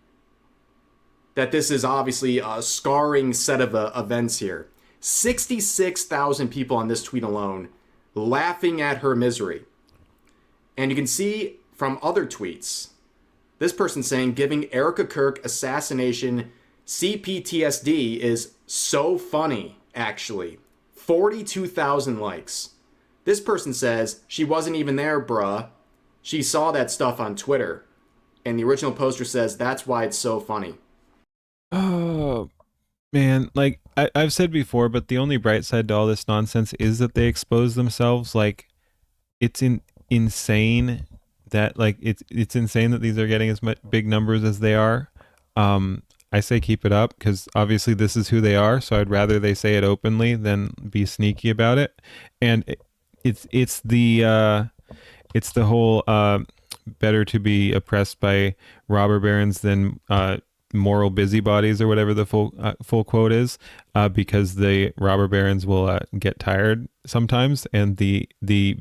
that this is obviously a scarring set of events here. 66,000 people on this tweet alone laughing at her misery. And you can see from other tweets, this person saying giving Erica Kirk assassination CPTSD is so funny, actually. 42,000 likes. This person says she wasn't even there, bruh. She saw that stuff on Twitter. And the original poster says that's why it's so funny. Oh, man. Like, I've said before, but the only bright side to all this nonsense is that they expose themselves. Like, it's insane that, like, it's insane that these are getting as much big numbers as they are. I say keep it up, because obviously this is who they are, so I'd rather they say it openly than be sneaky about it. And it's the whole better to be oppressed by robber barons than moral busybodies, or whatever the full quote is, because the robber barons will get tired sometimes, and the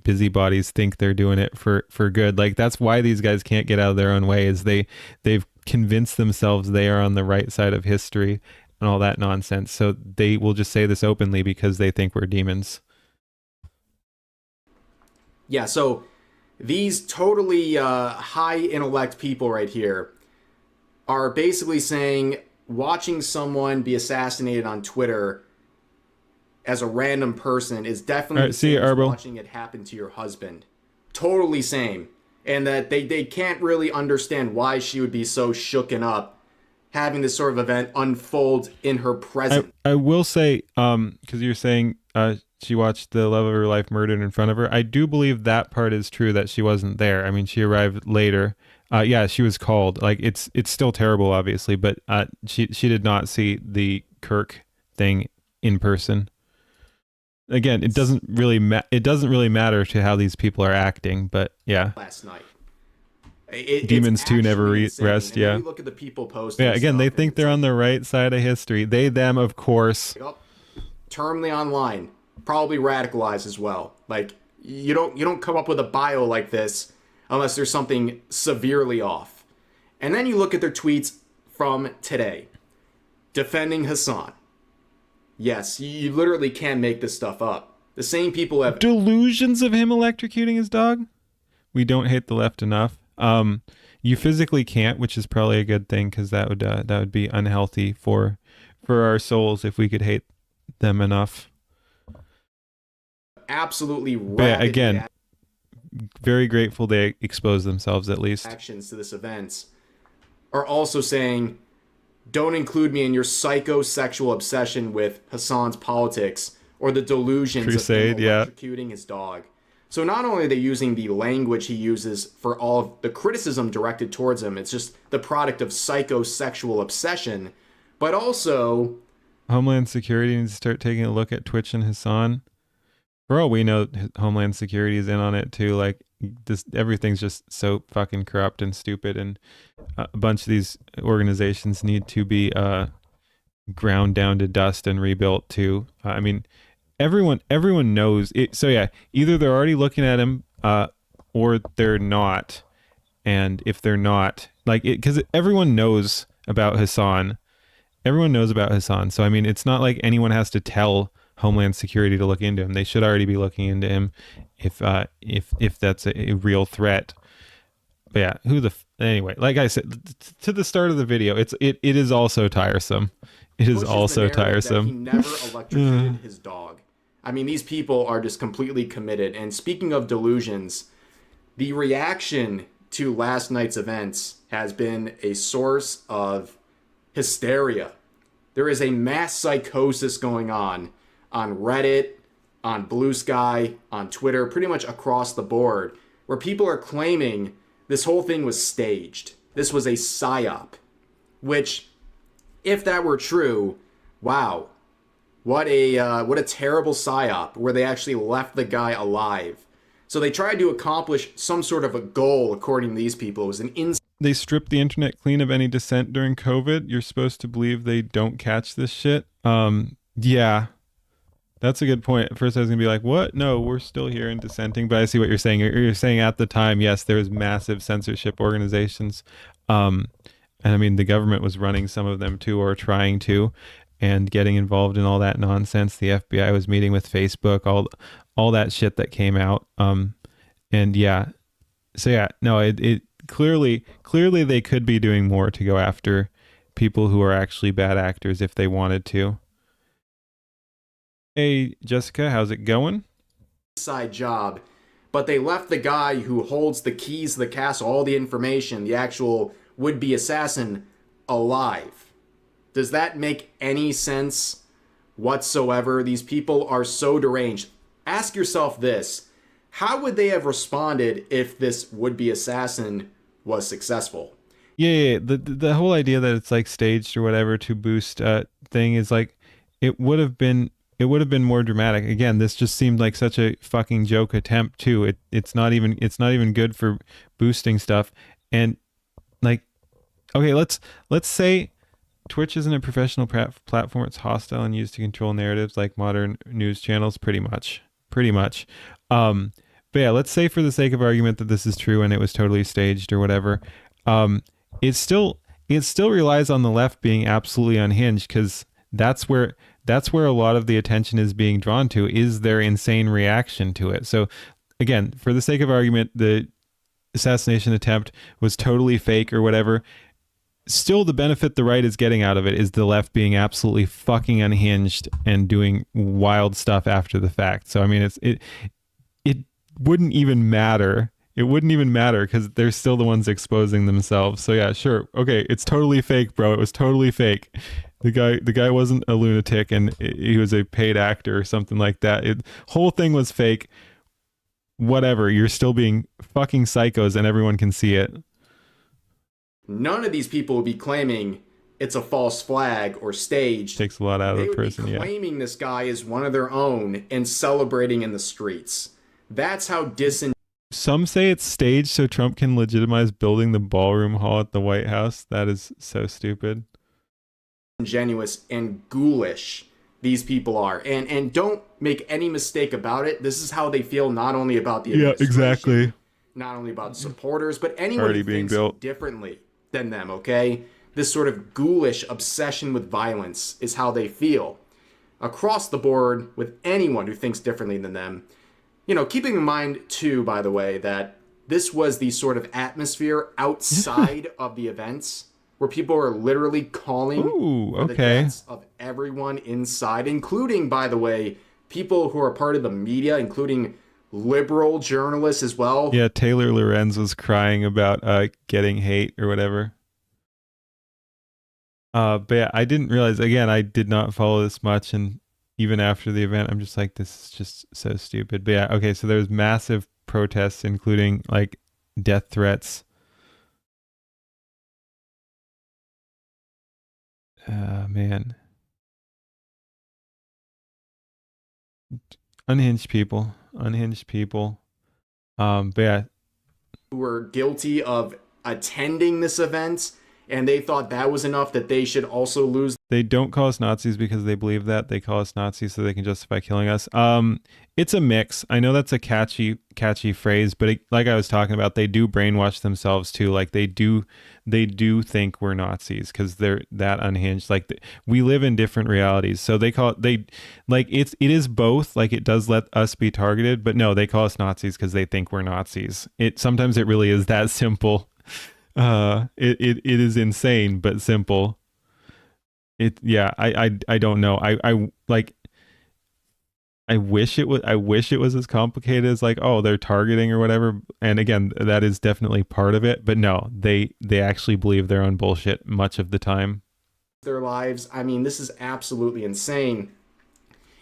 busybodies think they're doing it for good. Like, that's why these guys can't get out of their own way, is they've convinced themselves they are on the right side of history and all that nonsense. So they will just say this openly because they think we're demons. Yeah, so these totally high intellect people right here are basically saying watching someone be assassinated on Twitter as a random person is definitely the same as watching it happen to your husband. Totally same. And that they can't really understand why she would be so shooken up having this sort of event unfold in her presence. I will say, because you're saying she watched the love of her life murdered in front of her. I do believe that part is true, that she wasn't there. I mean, she arrived later. Yeah, she was called. Like, it's still terrible, obviously, but she did not see the Kirk thing in person. Again, it doesn't really matter to how these people are acting, but yeah. Last night. Demons too never rest. Yeah. Look at the people posting. Yeah. Again, they think they're on the right side of history. They, them, of course. Termly online, probably radicalized as well. Like, You don't come up with a bio like this unless there's something severely off. And then you look at their tweets from today, defending Hassan. Yes, you literally can make this stuff up. The same people have delusions of him electrocuting his dog. We don't hate the left enough. You physically can't, which is probably a good thing, because that would be unhealthy for our souls if we could hate them enough. Absolutely yeah, again, very grateful they exposed themselves at least. Actions to this event are also saying, don't include me in your psychosexual obsession with Hassan's politics or the delusions Crusade, of him electrocuting his dog. So not only are they using the language he uses for all of the criticism directed towards him, it's just the product of psychosexual obsession, but also Homeland Security needs to start taking a look at Twitch and Hassan. For all we know, Homeland Security is in on it too. Like, this, everything's just so fucking corrupt and stupid, and a bunch of these organizations need to be ground down to dust and rebuilt too. I mean, everyone knows it. So yeah, either they're already looking at him, or they're not. And if they're not, like, because everyone knows about Hassan. Everyone knows about Hassan. So I mean, it's not like anyone has to tell Homeland Security to look into him. They should already be looking into him if that's a real threat. But yeah, anyway, like I said, to the start of the video, it is also tiresome. It is also tiresome. He never electrocuted his dog. I mean, these people are just completely committed. And speaking of delusions, the reaction to last night's events has been a source of hysteria. There is a mass psychosis going on Reddit, on Blue Sky, on Twitter, pretty much across the board, where people are claiming this whole thing was staged. This was a psyop, which, if that were true, wow, what a terrible psyop, where they actually left the guy alive. So they tried to accomplish some sort of a goal, according to these people. It was they stripped the internet clean of any dissent during COVID. You're supposed to believe they don't catch this shit. Yeah. That's a good point. At first I was going to be like, what? No, we're still here and dissenting. But I see what you're saying. You're saying at the time, yes, there was massive censorship organizations. And I mean, the government was running some of them too, or trying to, and getting involved in all that nonsense. The FBI was meeting with Facebook, all that shit that came out. And yeah. So yeah, no, it clearly they could be doing more to go after people who are actually bad actors if they wanted to. Hey, Jessica, how's it going? Side job, but they left the guy who holds the keys to the castle, all the information, the actual would-be assassin, alive. Does that make any sense whatsoever? These people are so deranged. Ask yourself this: how would they have responded if this would-be assassin was successful? Yeah. The whole idea that it's like staged or whatever to boost thing is like, it would have been more dramatic. Again, this just seemed like such a fucking joke attempt too. It's not even good for boosting stuff. And like, okay, let's say Twitch isn't a professional platform. It's hostile and used to control narratives like modern news channels, pretty much. But yeah, let's say for the sake of argument that this is true and it was totally staged or whatever. It still relies on the left being absolutely unhinged, because that's where a lot of the attention is being drawn to, is their insane reaction to it. So again, for the sake of argument, the assassination attempt was totally fake or whatever. Still, the benefit the right is getting out of it is the left being absolutely fucking unhinged and doing wild stuff after the fact. So I mean, it wouldn't even matter. It wouldn't even matter because they're still the ones exposing themselves. So yeah, sure. Okay, it's totally fake, bro. It was totally fake. The guy wasn't a lunatic, and he was a paid actor or something like that. Whole thing was fake. Whatever. You're still being fucking psychos, and everyone can see it. None of these people would be claiming it's a false flag or staged. Takes a lot out of the person. They would be claiming this guy is one of their own and celebrating in the streets. That's how Some say it's staged so Trump can legitimize building the ballroom hall at the White House. That is so stupid. Disingenuous and ghoulish these people are. And don't make any mistake about it. This is how they feel not only about the administration, not only about supporters, but anyone Already who being thinks built. differently than them, okay? This sort of ghoulish obsession with violence is how they feel. Across the board with anyone who thinks differently than them. You know, keeping in mind, too, by the way, that this was the sort of atmosphere outside of the events where people are literally calling for the deaths of everyone inside, including, by the way, people who are part of the media, including liberal journalists as well. Yeah, Taylor Lorenz was crying about getting hate or whatever. But yeah, I didn't realize, again, I did not follow this much, and even after the event, I'm just like, this is just so stupid. But yeah, okay, so there's massive protests, including like death threats. Man. Unhinged people. But yeah. Who were guilty of attending this event, and they thought that was enough that they should also lose. They don't call us Nazis because they believe that. They call us Nazis so they can justify killing us. It's a mix. I know that's a catchy phrase, but like I was talking about, they do brainwash themselves too. Like they do think we're Nazis because they're that unhinged. Like we live in different realities, so they call it, it is both. Like it does let us be targeted, but no, they call us Nazis because they think we're Nazis. Sometimes it really is that simple. It is insane but simple. I don't know. I wish it was as complicated as like, oh, they're targeting or whatever. And again, that is definitely part of it, but no, they actually believe their own bullshit much of the time. Their lives. I mean, this is absolutely insane.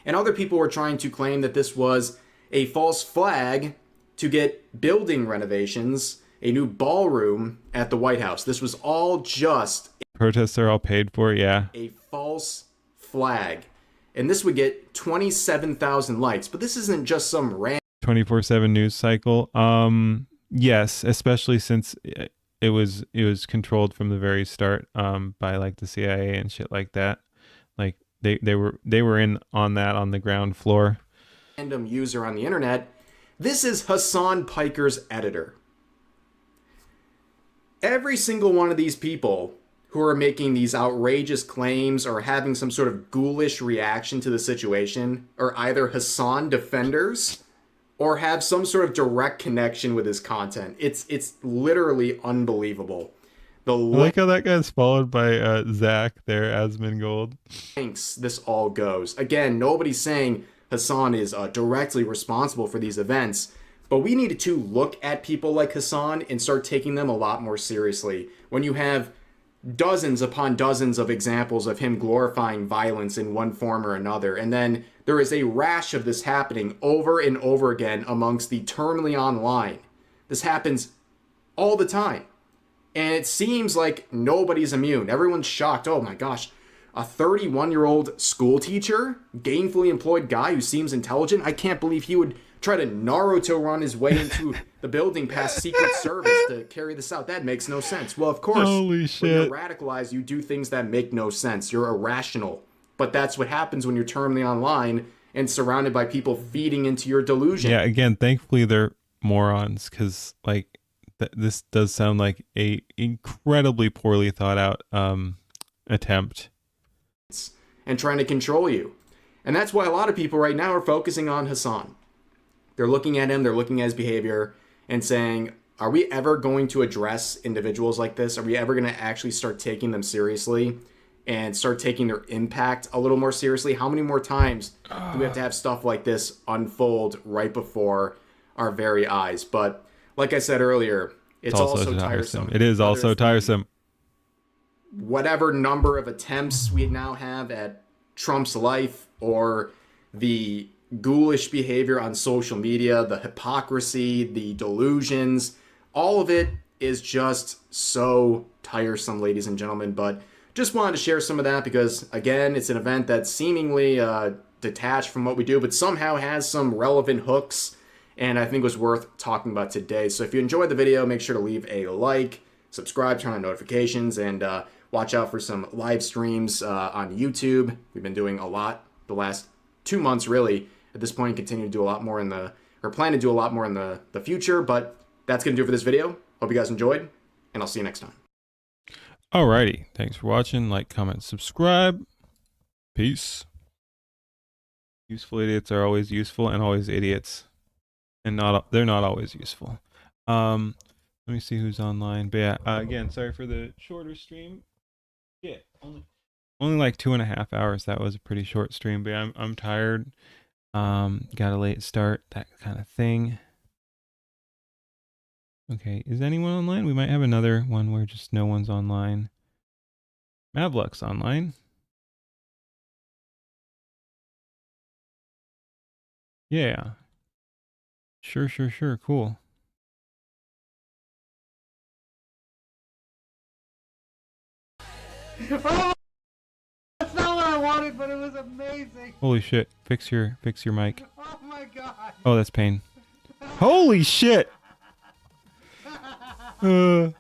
And other people were trying to claim that this was a false flag to get building renovations, a new ballroom at the White House. This was all just protests are all paid for, yeah. A false flag. And this would get 27,000 likes. But this isn't just some random 24/7 news cycle. Yes, especially since it was controlled from the very start by like the CIA and shit like that. Like they were in on that on the ground floor. Random user on the internet. This is Hassan Piker's editor. Every single one of these people who are making these outrageous claims or having some sort of ghoulish reaction to the situation are either Hassan defenders or have some sort of direct connection with his content. It's literally unbelievable. I like how that guy's followed by Zach there, Asmongold. Thanks, this all goes. Again, nobody's saying Hassan is directly responsible for these events, but we needed to look at people like Hassan and start taking them a lot more seriously. When you have dozens upon dozens of examples of him glorifying violence in one form or another, and then there is a rash of this happening over and over again amongst the terminally online. This happens all the time. And it seems like nobody's immune. Everyone's shocked. Oh my gosh, a 31-year-old school teacher, gainfully employed guy who seems intelligent. I can't believe he would try to Naruto run his way into the building past Secret Service to carry this out. That makes no sense. Well, of course, holy shit. When you're radicalized, you do things that make no sense. You're irrational. But that's what happens when you're terminally online and surrounded by people feeding into your delusion. Yeah, again, thankfully they're morons, because like this does sound like a incredibly poorly thought out attempt. And trying to control you. And that's why a lot of people right now are focusing on Hassan. They're looking at him, they're looking at his behavior and saying, are we ever going to address individuals like this? Are we ever going to actually start taking them seriously and start taking their impact a little more seriously? How many more times do we have to have stuff like this unfold right before our very eyes? But like I said earlier, it's also tiresome. It is also tiresome. Whatever number of attempts we now have at Trump's life, or the ghoulish behavior on social media, the hypocrisy, the delusions, all of it is just so tiresome, ladies and gentlemen. But just wanted to share some of that because, again, it's an event that's seemingly detached from what we do, but somehow has some relevant hooks, and I think was worth talking about today. So if you enjoyed the video, make sure to leave a like, subscribe, turn on notifications, and watch out for some live streams on YouTube. We've been doing a lot the last 2 months, really, at this point, continue to do a lot more plan to do a lot more in the future, but that's going to do it for this video. Hope you guys enjoyed, and I'll see you next time. Alrighty. Thanks for watching. Like, comment, subscribe. Peace. Useful idiots are always useful and always idiots. And they're not always useful. Let me see who's online. But yeah, again, sorry for the shorter stream. Yeah, only like 2.5 hours. That was a pretty short stream, but yeah, I'm tired. Got a late start, that kind of thing. Okay, is anyone online? We might have another one where just no one's online. Mavluck's online. Yeah. Sure, cool. Oh, that's not what I wanted, but it was amazing. Holy shit. Fix your mic. Oh my god. Oh, that's pain. Holy shit. I'm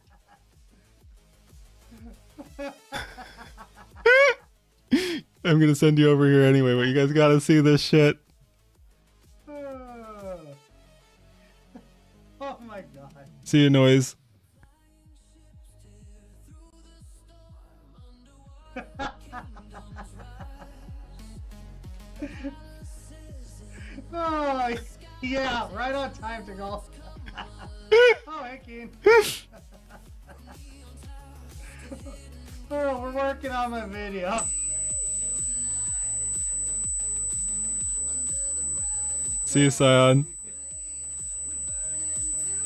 gonna send you over here anyway, but you guys gotta see this shit. Oh my god. See you, Noise. Oh, yeah, right on time to go. Oh, hey, Keen. Oh, we're working on my video. See you, Scion.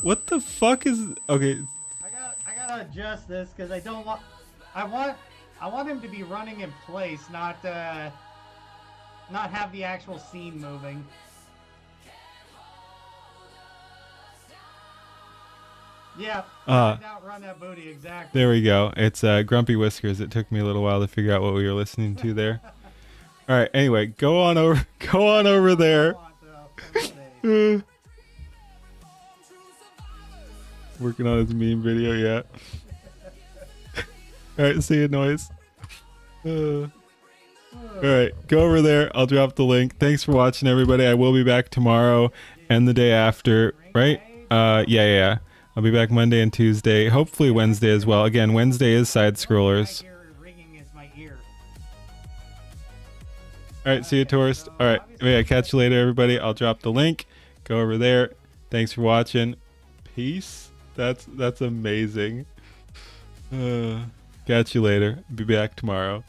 What the fuck is... Okay. I gotta adjust this because I don't want... I want him to be running in place, not have the actual scene moving. Yeah, outrun that booty, exactly. There we go. It's Grumpy Whiskers. It took me a little while to figure out what we were listening to there. All right. Anyway, go on over there. Working on his meme video yet. All right. See you, Noise. All right. Go over there. I'll drop the link. Thanks for watching, everybody. I will be back tomorrow and the day after. Right? Yeah. I'll be back Monday and Tuesday, hopefully Wednesday as well. Again, Wednesday is Side Scrollers. Alright, see you, tourist. Alright, yeah, catch you later, everybody. I'll drop the link. Go over there. Thanks for watching. Peace. That's amazing. Catch you later. Be back tomorrow.